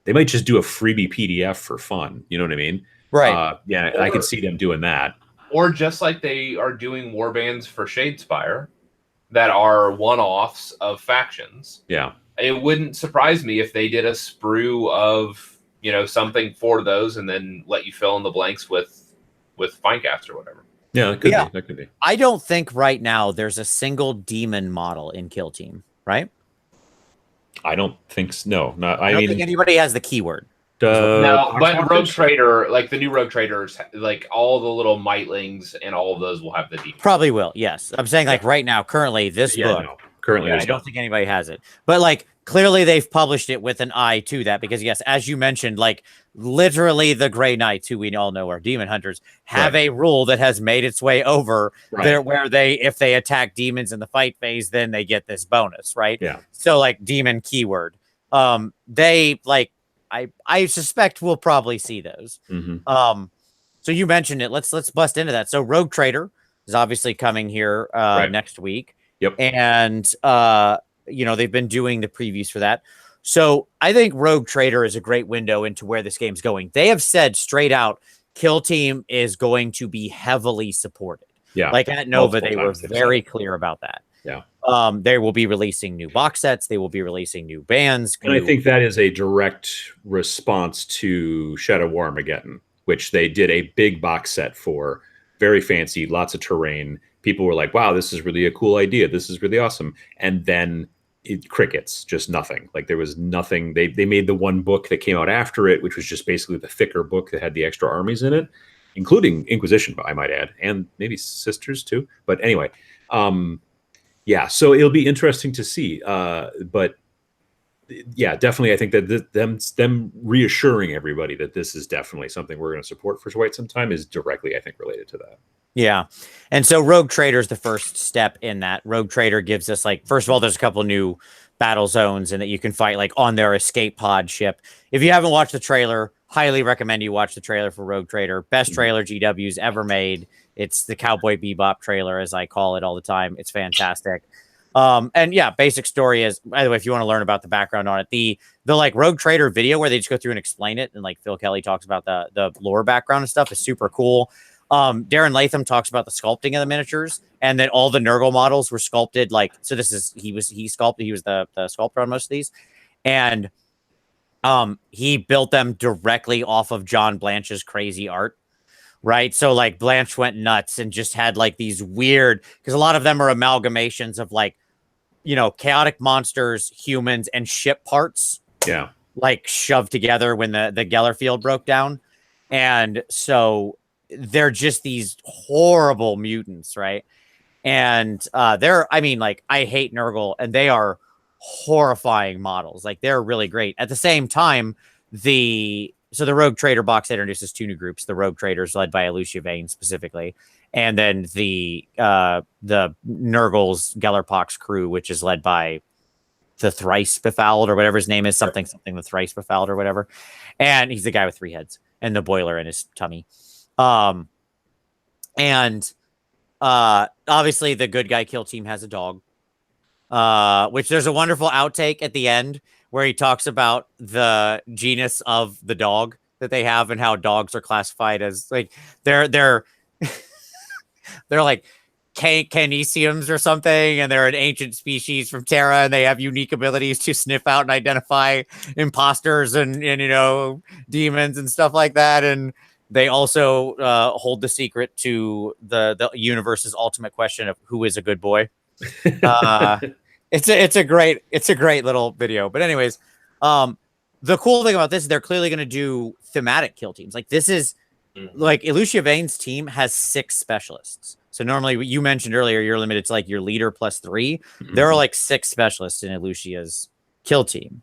they might just do a freebie PDF for fun. You know what I mean?
Right.
Yeah, I could see them doing that.
Or just like they are doing warbands for Shadespire that are one-offs of factions.
Yeah.
It wouldn't surprise me if they did a sprue of, you know, something for those and then let you fill in the blanks with Finecast or whatever.
Yeah, that could be. That could be.
I don't think right now there's a single demon model in Kill Team, right?
I don't think so. No, not,
I don't think anybody has the keyword.
No, but Rogue Trader, like the new Rogue Traders, like all the little Mightlings and all of those will have the demon.
Probably will, yes. I'm saying like right now, currently this book.
No, currently
I don't think anybody has it. But like clearly they've published it with an eye to that because yes, as you mentioned, like literally the Grey Knights, who we all know are demon hunters, have a rule that has made its way over there where they, if they attack demons in the fight phase, then they get this bonus, right?
Yeah.
So like demon keyword. They like I suspect we'll probably see those.
Mm-hmm.
So you mentioned it. Let's bust into that. So Rogue Trader is obviously coming here next week.
Yep.
And you know, they've been doing the previews for that. So I think Rogue Trader is a great window into where this game's going. They have said straight out, Kill Team is going to be heavily supported.
Yeah.
Like at Nova, they were very clear about that.
Yeah.
They will be releasing new box sets. They will be releasing new bands.
And I think that is a direct response to Shadow Warmageddon, which they did a big box set for. Very fancy, lots of terrain. People were like, wow, this is really a cool idea. This is really awesome. And then crickets, just nothing. Like there was nothing. They made the one book that came out after it, which was just basically the thicker book that had the extra armies in it, including Inquisition, I might add, and maybe Sisters too. But anyway, yeah, so it'll be interesting to see. But yeah, definitely, I think that them reassuring everybody that this is definitely something we're going to support for quite some time is directly, I think, related to that.
Yeah. And so Rogue Trader is the first step in that. Rogue Trader gives us, like, first of all, there's a couple new battle zones and that you can fight like on their escape pod ship. If you haven't watched the trailer, highly recommend you watch the trailer for Rogue Trader. Best trailer GW's ever made. It's the Cowboy Bebop trailer, as I call it all the time. It's fantastic. And yeah, basic story is, by the way, if you want to learn about the background on it, the like Rogue Trader video where they just go through and explain it, and like Phil Kelly talks about the lore background and stuff, is super cool. Darren Latham talks about the sculpting of the miniatures, and that all the Nergal models were sculpted like, so this is, he was the sculptor on most of these, and he built them directly off of John Blanche's crazy art. Right. So like Blanche went nuts and just had like these weird, because a lot of them are amalgamations of like, you know, chaotic monsters, humans, and ship parts.
Yeah. Like
shoved together when the Geller field broke down. And so they're just these horrible mutants. Right. And I mean, like, I hate Nergal, and they are horrifying models. Like, they're really great. At the same time, so the Rogue Trader box introduces two new groups: the Rogue Traders, led by Alucia Vane specifically, and then the Nergal's Gellerpox crew, which is led by the Thrice Befouled, or whatever his name is, something the Thrice Befouled or whatever. And he's the guy with 3 heads and the boiler in his tummy. And obviously the good guy kill team has a dog, which there's a wonderful outtake at the end where he talks about the genus of the dog that they have and how dogs are classified as like they're like Canisiums or something, and they're an ancient species from Terra, and they have unique abilities to sniff out and identify imposters and you know, demons and stuff like that. And They also hold the secret to the universe's ultimate question of who is a good boy. It's a great little video. But anyways, the cool thing about this is they're clearly going to do thematic kill teams. Like this is like Elucia Vane's team has 6 specialists. So normally you mentioned earlier you're limited to like your leader plus 3. There are like 6 specialists in Elucia's kill team,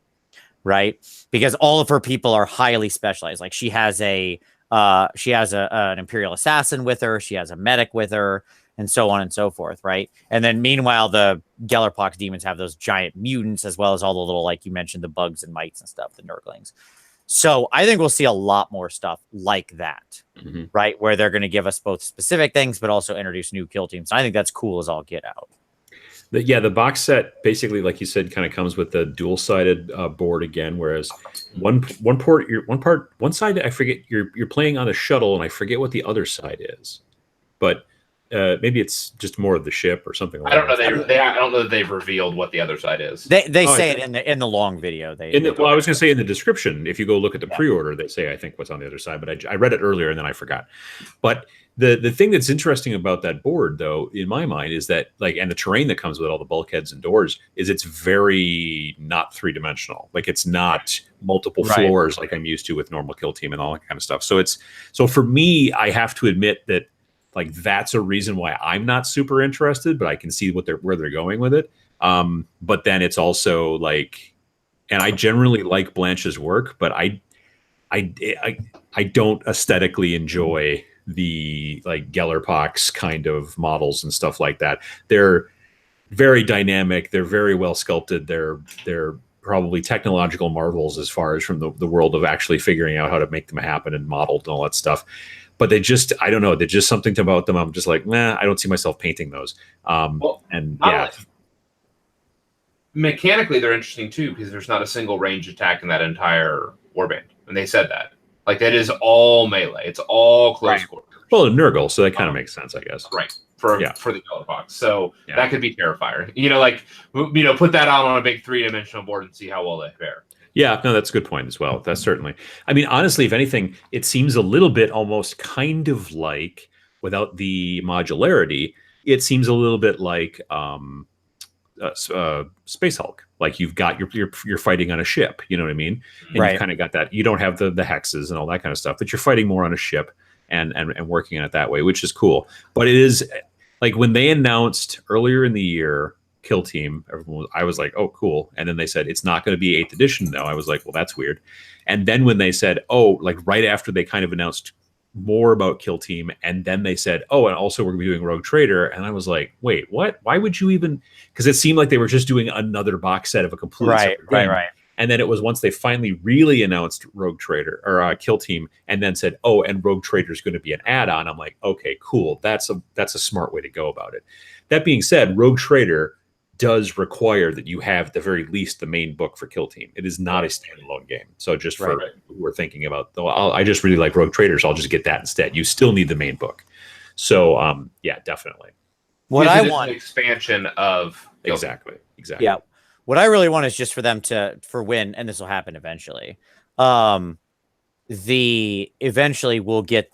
right? Because all of her people are highly specialized. Like she has an Imperial assassin with her, she has a medic with her, and so on and so forth, right? And then meanwhile, the Gellerpox demons have those giant mutants, as well as all the little, like you mentioned, the bugs and mites and stuff, the Nerglings. So I think we'll see a lot more stuff like that, right? Where they're going to give us both specific things, but also introduce new kill teams. I think that's cool as all get out.
The box set basically, like you said, kind of comes with the dual-sided board again. Whereas one side, I forget you're playing on a shuttle, and I forget what the other side is, but maybe it's just more of the ship or something like that.
I don't know that they've revealed what the other side is.
They say it in the long video.
Well, I was going to say in the description, if you go look at the pre-order, they say I think what's on the other side, but I read it earlier and then I forgot. But the thing that's interesting about that board, though, in my mind, is that and the terrain that comes with all the bulkheads and doors is it's very not 3-dimensional. Like it's not multiple floors like I'm used to with normal kill team and all that kind of stuff. So for me, I have to admit that. Like that's a reason why I'm not super interested, but I can see where they're going with it. But then it's also like, and I generally like Blanche's work, but I don't aesthetically enjoy the like Gellerpox kind of models and stuff like that. They're very dynamic. They're very well sculpted. They're probably technological marvels as far as from the world of actually figuring out how to make them happen and modeled and all that stuff. But I don't know. There's just something about them. I'm just like, nah, I don't see myself painting those.
Mechanically, they're interesting too because there's not a single range attack in that entire warband, and they said that. Like that is all melee. It's all close quarters.
Well, Nergal, so that kind of makes sense, I guess.
Right for the Gellerpox. So that could be Terrifier. Put that out on a big 3-dimensional board and see how well they fare.
Yeah, no, that's a good point as well. That's certainly. I mean, honestly, if anything, it seems a little bit almost kind of like, without the modularity, it seems a little bit like Space Hulk. Like you've got you're fighting on a ship. You know what I mean? And you've kind of got that. You don't have the hexes and all that kind of stuff, but you're fighting more on a ship and working on it that way, which is cool. But it is like when they announced earlier in the year. Kill team, I was like, oh, cool. And then they said it's not going to be 8th edition though. I was like, well, that's weird. And then when they said, oh, like right after they kind of announced more about kill team, and then they said, oh, and also we're going to be doing Rogue Trader, and I was like, wait, what? Why would you even? Because it seemed like they were just doing another box set of a completely separate thing. Right. And then it was once they finally really announced Rogue Trader or Kill Team, and then said, "Oh, and Rogue Trader is going to be an add-on." I'm like, "Okay, cool. That's a smart way to go about it." That being said, Rogue Trader does require that you have at the very least the main book for Kill Team. It is not a standalone game. So just for who we're thinking about, though, I just really like Rogue Traders. I'll just get that instead. You still need the main book. So yeah, definitely.
What I want
an expansion of
exactly.
Yeah. What I really want is just for them for when, and this will happen eventually. Eventually we'll get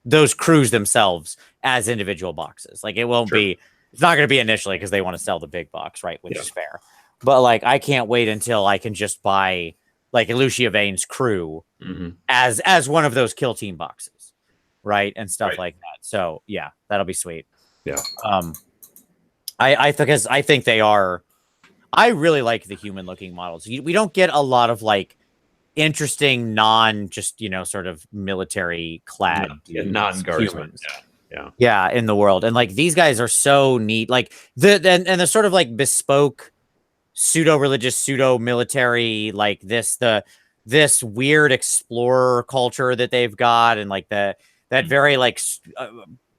those crews themselves as individual boxes. Like it won't be. It's not going to be initially because they want to sell the big box, right? Which is fair. But like, I can't wait until I can just buy like Elucia Vane's crew as one of those Kill Team boxes, right? And stuff like that. So yeah, that'll be sweet.
Yeah.
I think they are. I really like the human looking models. We don't get a lot of like interesting sort of military clad
non-guardsmen.
Yeah, in the world. And like these guys are so neat. Like the sort of like bespoke pseudo-religious, pseudo-military, like this weird explorer culture that they've got, and like that very like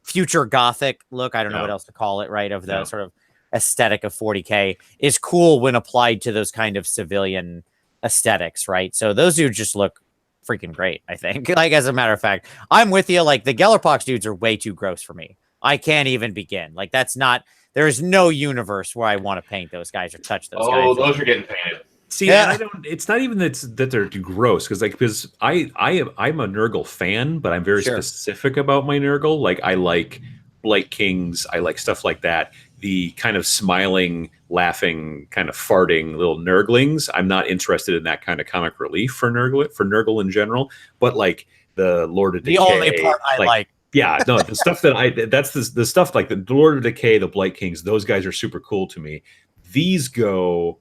future gothic look. I don't know what else to call it, right? Of the sort of aesthetic of 40K is cool when applied to those kind of civilian aesthetics, right? So those dudes just look freaking great, I think. Like, as a matter of fact, I'm with you. Like, the Gellerpox dudes are way too gross for me. I can't even begin. Like, there's no universe where I want to paint those guys or touch those guys.
Oh, those are getting painted.
See,
Yeah.
and I don't. It's not even that they're gross because I'm a Nergal fan, but I'm very
Sure.
specific about my Nergal. Like I like Blight Kings, I like stuff like that. The kind of smiling, laughing, kind of farting little Nerglings. I'm not interested in that kind of comic relief for Nergal in general. But like the Lord of Decay,
The only part I like.
Yeah, no, the stuff that's the stuff like the Lord of Decay, the Blight Kings. Those guys are super cool to me. These go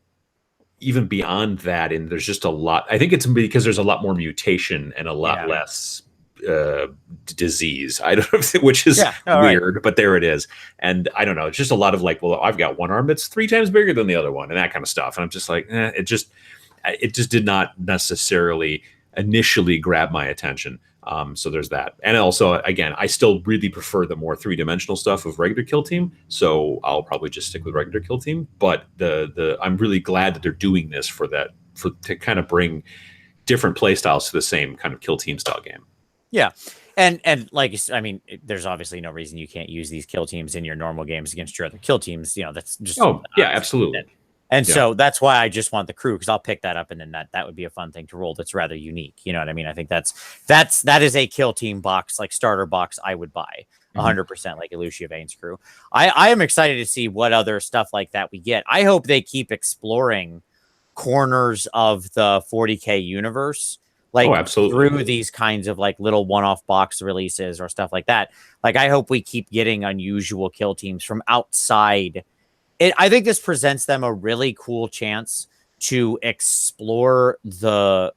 even beyond that, and there's just a lot. I think it's because there's a lot more mutation and a lot less disease. I don't know, which is weird, right. But there it is. And I don't know. It's just a lot of like, well, I've got one arm that's 3 times bigger than the other one, and that kind of stuff. And I'm just like, it just did not necessarily initially grab my attention. So there's that. And also, again, I still really prefer the more 3-dimensional stuff of regular Kill Team. So I'll probably just stick with regular Kill Team. But I'm really glad that they're doing this to kind of bring different play styles to the same kind of Kill Team style game.
Yeah. And like, I mean, there's obviously no reason you can't use these kill teams in your normal games against your other kill teams. You know, that's just.
Oh, yeah, absolutely.
And so that's why I just want the crew, because I'll pick that up, and then that would be a fun thing to roll. That's rather unique. You know what I mean? I think that is a kill team box, like starter box I would buy 100%, like Elucia Vane's crew. I am excited to see what other stuff like that we get. I hope they keep exploring corners of the 40K universe, like through these kinds of like little one-off box releases or stuff like that. Like I hope we keep getting unusual kill teams from outside. I think this presents them a really cool chance to explore the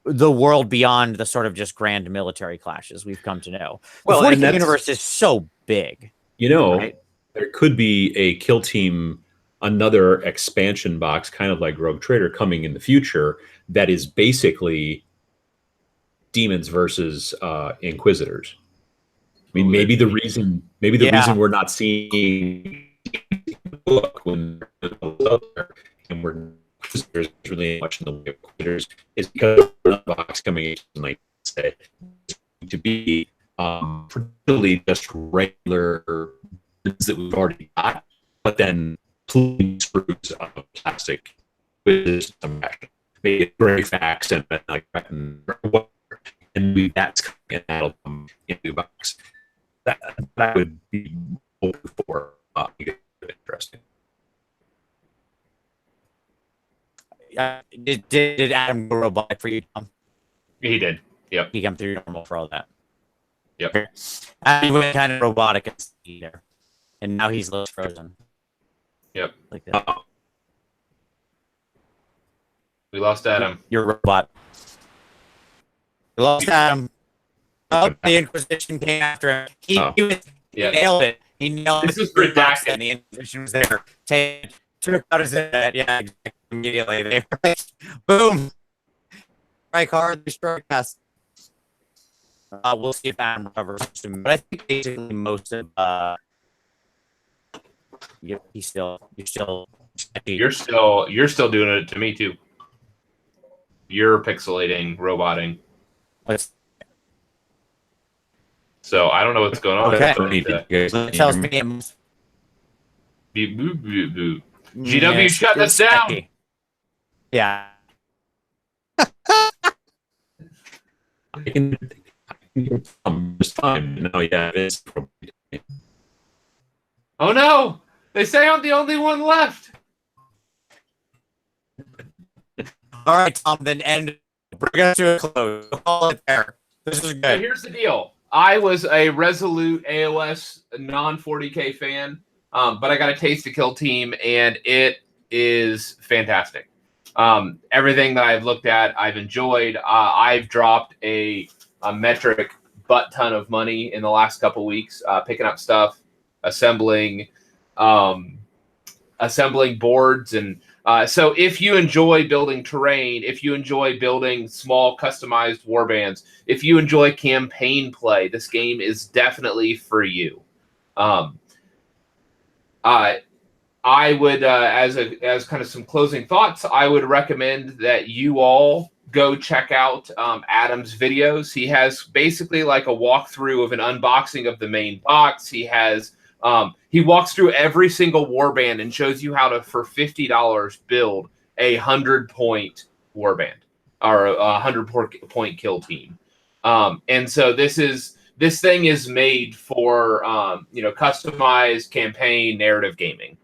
world beyond the sort of just grand military clashes we've come to know. Well, the 40K universe is so big.
You know, right? There could be a kill team, another expansion box, kind of like Rogue Trader, coming in the future that is basically demons versus Inquisitors. I mean, maybe the reason we're not seeing book when and we're there's really much in the way of quitters is because the box coming in, like say, to be particularly just regular that we've already got, but then pulling screws of plastic with some maybe gray facts and like and that's coming that'll come into the box. That would be open for interesting.
Did Adam go robotic for you, Tom?
He did. Yep.
He come through normal for all that.
Yep.
Okay. He went kind of robotic there, and now he's less frozen.
Yep.
Like that.
We lost Adam.
You're a robot. We lost Adam. Oh, the Inquisition came after him. He nailed it. He nailed
this is redacted.
And the Inquisition was there. Took out his internet. Yeah, exactly. Immediately. They were like, boom. Strike hard, destroy fast. We'll see if Adam recovers soon. But I think basically most of you're still
doing it to me too. You're pixelating, roboting. So I don't know what's going on.
Okay. Tells me it must
be boo. GW, shut this down.
Yeah.
I can just time. No, yeah, it is.
Oh no! They say I'm the only one left.
All right, Tom. Then bring us to a close. Call it there. This is good.
So here's the deal. I was a resolute AoS non-40K fan, but I got a taste of Kill Team, and it is fantastic. Everything that I've looked at, I've enjoyed. I've dropped a metric butt ton of money in the last couple weeks, picking up stuff, assembling boards, and so if you enjoy building terrain, if you enjoy building small customized warbands, if you enjoy campaign play, this game is definitely for you. I would, as kind of some closing thoughts, I would recommend that you all go check out Adam's videos. He has basically like a walkthrough of an unboxing of the main box. He has he walks through every single warband and shows you how to, for $50, build a 100-point warband or a 100-point kill team. And so this thing is made for customized campaign narrative gaming,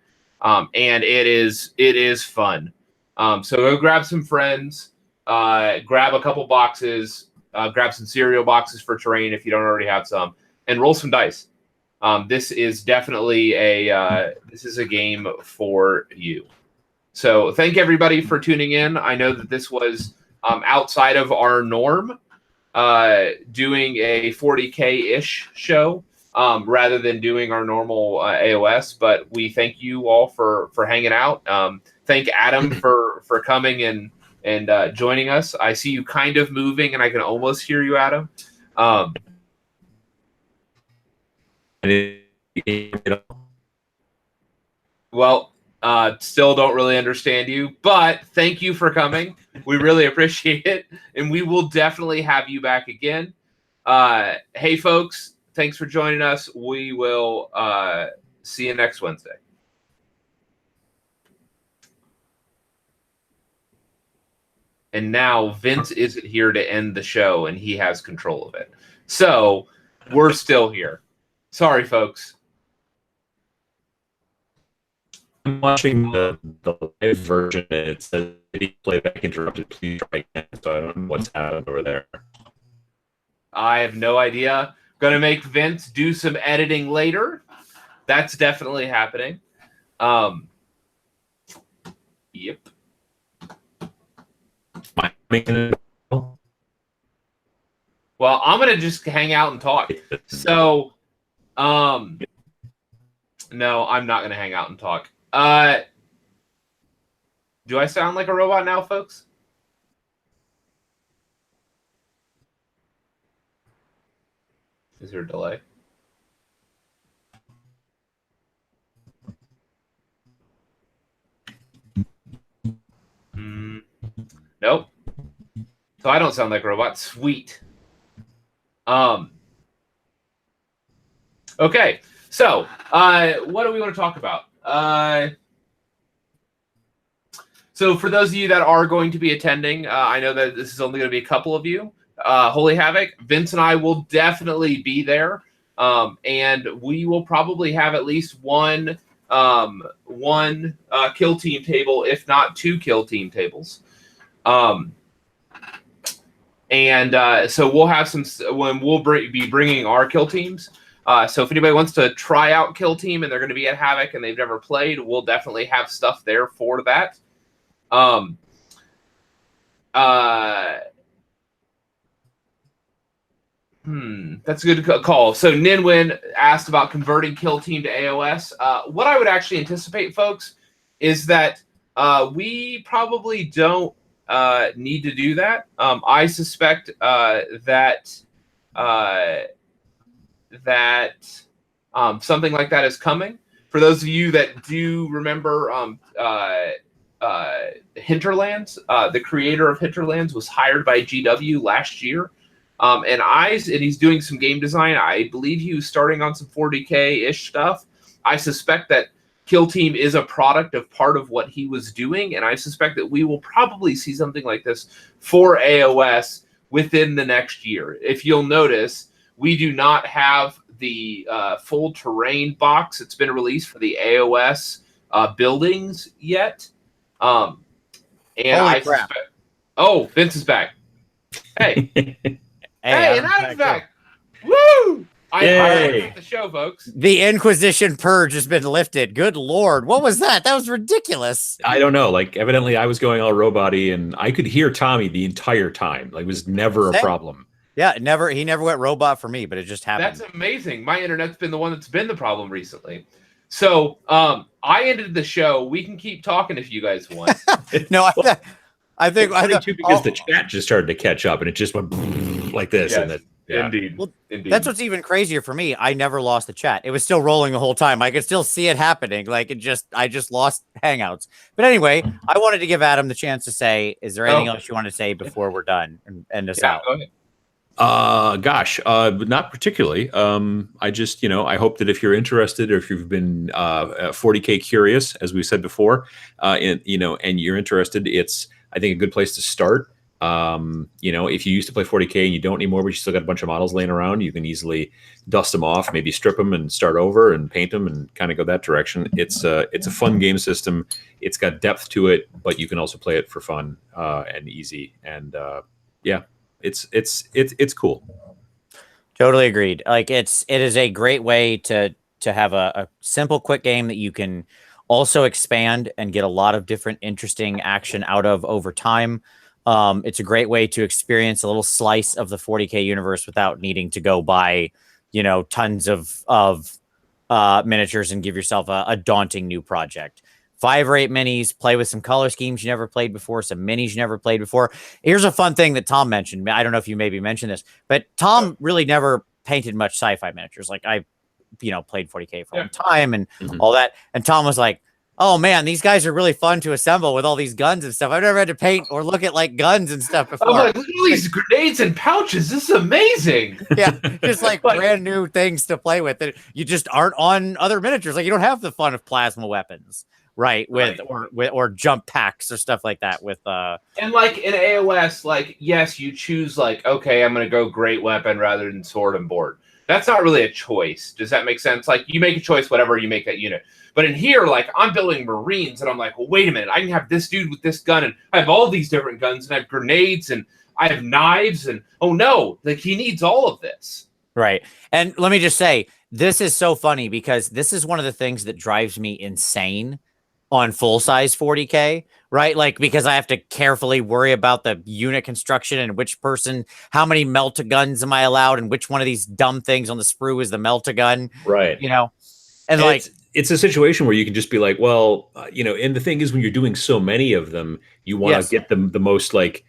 and it is fun. So go grab some friends, grab a couple boxes, grab some cereal boxes for terrain if you don't already have some, and roll some dice. This is definitely a game for you. So thank everybody for tuning in. I know that this was outside of our norm, doing a 40K-ish show rather than doing our normal AoS, but we thank you all for hanging out. Thank Adam for coming and joining us. I see you kind of moving, and I can almost hear you, Adam. Well, still don't really understand you, but thank you for coming. We really appreciate it, and we will definitely have you back again. Hey, folks, thanks for joining us. We will see you next Wednesday. And now Vince isn't here to end the show, and he has control of it. So we're still here. Sorry, folks.
I'm watching the live version, and it says playback interrupted. Please try again. So I don't know what's happened over there.
I have no idea. Gonna make Vince do some editing later. That's definitely happening. Yep. Well, I'm gonna just hang out and talk. So, no, I'm not gonna hang out and talk. Do I sound like a robot now, folks? Is there a delay? Nope. So I don't sound like a robot. Sweet. Okay. So, what do we want to talk about? So for those of you that are going to be attending, I know that this is only going to be a couple of you. Holy Havoc, Vince and I will definitely be there. And we will probably have at least one kill team table, if not 2 kill team tables. So we'll have when we'll be bringing our kill teams. So if anybody wants to try out kill team and they're going to be at Havoc and they've never played, we'll definitely have stuff there for that. That's a good call. So Ninwin asked about converting kill team to AoS. What I would actually anticipate, folks, is that we probably don't need to do that. I suspect that something like that is coming. For those of you that do remember Hinterlands, the creator of Hinterlands was hired by GW last year. And he's doing some game design. I believe he was starting on some 40K-ish stuff. I suspect that Kill Team is a product of part of what he was doing, and I suspect that we will probably see something like this for AoS within the next year. If you'll notice, we do not have the full terrain box. It's been released for the AoS buildings yet. And I suspect... Oh, Vince is back. Hey. Hey, and Adam's back. Woo! I appreciate the show, folks.
The Inquisition purge has been lifted. Good Lord. What was that? That was ridiculous.
I don't know. Like, evidently I was going all robot-y, and I could hear Tommy the entire time. Like, it was never a problem.
Yeah, he never went robot for me, but it just happened.
That's amazing. My internet's been the one that's been the problem recently. So, I ended the show. We can keep talking if you guys want.
No, I think
too, because the chat just started to catch up, and it just went like this.
Yes,
and that, yeah.
Indeed.
Well,
indeed.
That's what's even crazier for me. I never lost the chat. It was still rolling the whole time. I could still see it happening. Like I just lost Hangouts. But anyway, I wanted to give Adam the chance to say, is there anything else you want to say before we're done and end us out?
Go ahead.
Not particularly. I just, I hope that if you're interested or if you've been 40K curious, as we said before, and you're interested, it's, I think, a good place to start. If you used to play 40K and you don't anymore, but you still got a bunch of models laying around, you can easily dust them off, maybe strip them and start over and paint them and kind of go that direction. It's a fun game system. It's got depth to it, but you can also play it for fun and easy. And yeah. It's cool.
Totally agreed. Like it is a great way to have a simple, quick game that you can also expand and get a lot of different interesting action out of over time. It's a great way to experience a little slice of the 40K universe without needing to go buy, tons of miniatures and give yourself a daunting new project. 5 or 8 minis, play with some color schemes you never played before, some minis you never played before. Here's a fun thing that Tom mentioned. I don't know if you maybe mentioned this, but Tom really never painted much sci-fi miniatures. Like I, played 40K for a long time and all that. And Tom was like, oh man, these guys are really fun to assemble with all these guns and stuff. I've never had to paint or look at like guns and stuff before.
I'm like, look at all these grenades and pouches. This is amazing.
Yeah, just like brand new things to play with that you just aren't on other miniatures. Like you don't have the fun of plasma weapons. Right, or jump packs or stuff like that with
and like in AoS, like yes, you choose like, okay, I'm gonna go great weapon rather than sword and board. That's not really a choice. Does that make sense? Like you make a choice, whatever you make that unit. But in here, like I'm building Marines, and I'm like, well, wait a minute, I can have this dude with this gun, and I have all these different guns, and I have grenades, and I have knives, and oh no, like he needs all of this.
Right. And let me just say, this is so funny because this is one of the things that drives me insane on full size 40K, right? Like, because I have to carefully worry about the unit construction and which person, how many melta-guns am I allowed, and which one of these dumb things on the sprue is the melta-gun,
right?
And like,
it's a situation where you can just be like, well, and the thing is, when you're doing so many of them, you want to get them the most like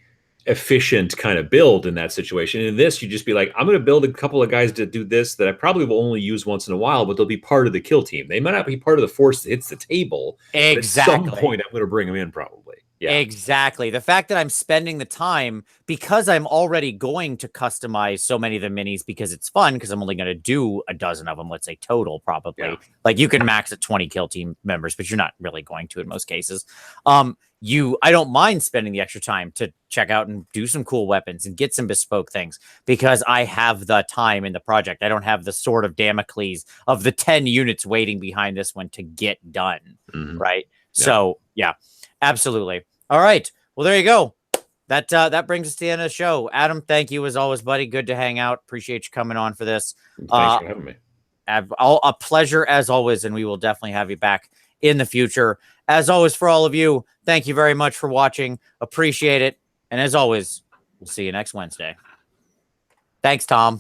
efficient kind of build in that situation. In this, you just be like, I'm going to build a couple of guys to do this that I probably will only use once in a while, but they'll be part of the kill team. They might not be part of the force that hits the table.
Exactly.
At some point, I'm going to bring them in probably. Yeah.
Exactly. The fact that I'm spending the time because I'm already going to customize so many of the minis because it's fun, because I'm only going to do a dozen of them, let's say total, probably. Yeah. Like you can max at 20 kill team members, but you're not really going to in most cases. I don't mind spending the extra time to check out and do some cool weapons and get some bespoke things because I have the time in the project. I don't have the sword of Damocles of the 10 units waiting behind this one to get done. Right. Yeah. So yeah. Absolutely. All right. Well, there you go. That brings us to the end of the show. Adam, thank you as always, buddy. Good to hang out. Appreciate you coming on for this.
Thanks for having me.
A pleasure as always, and we will definitely have you back in the future. As always, for all of you, thank you very much for watching. Appreciate it. And as always, we'll see you next Wednesday. Thanks, Tom.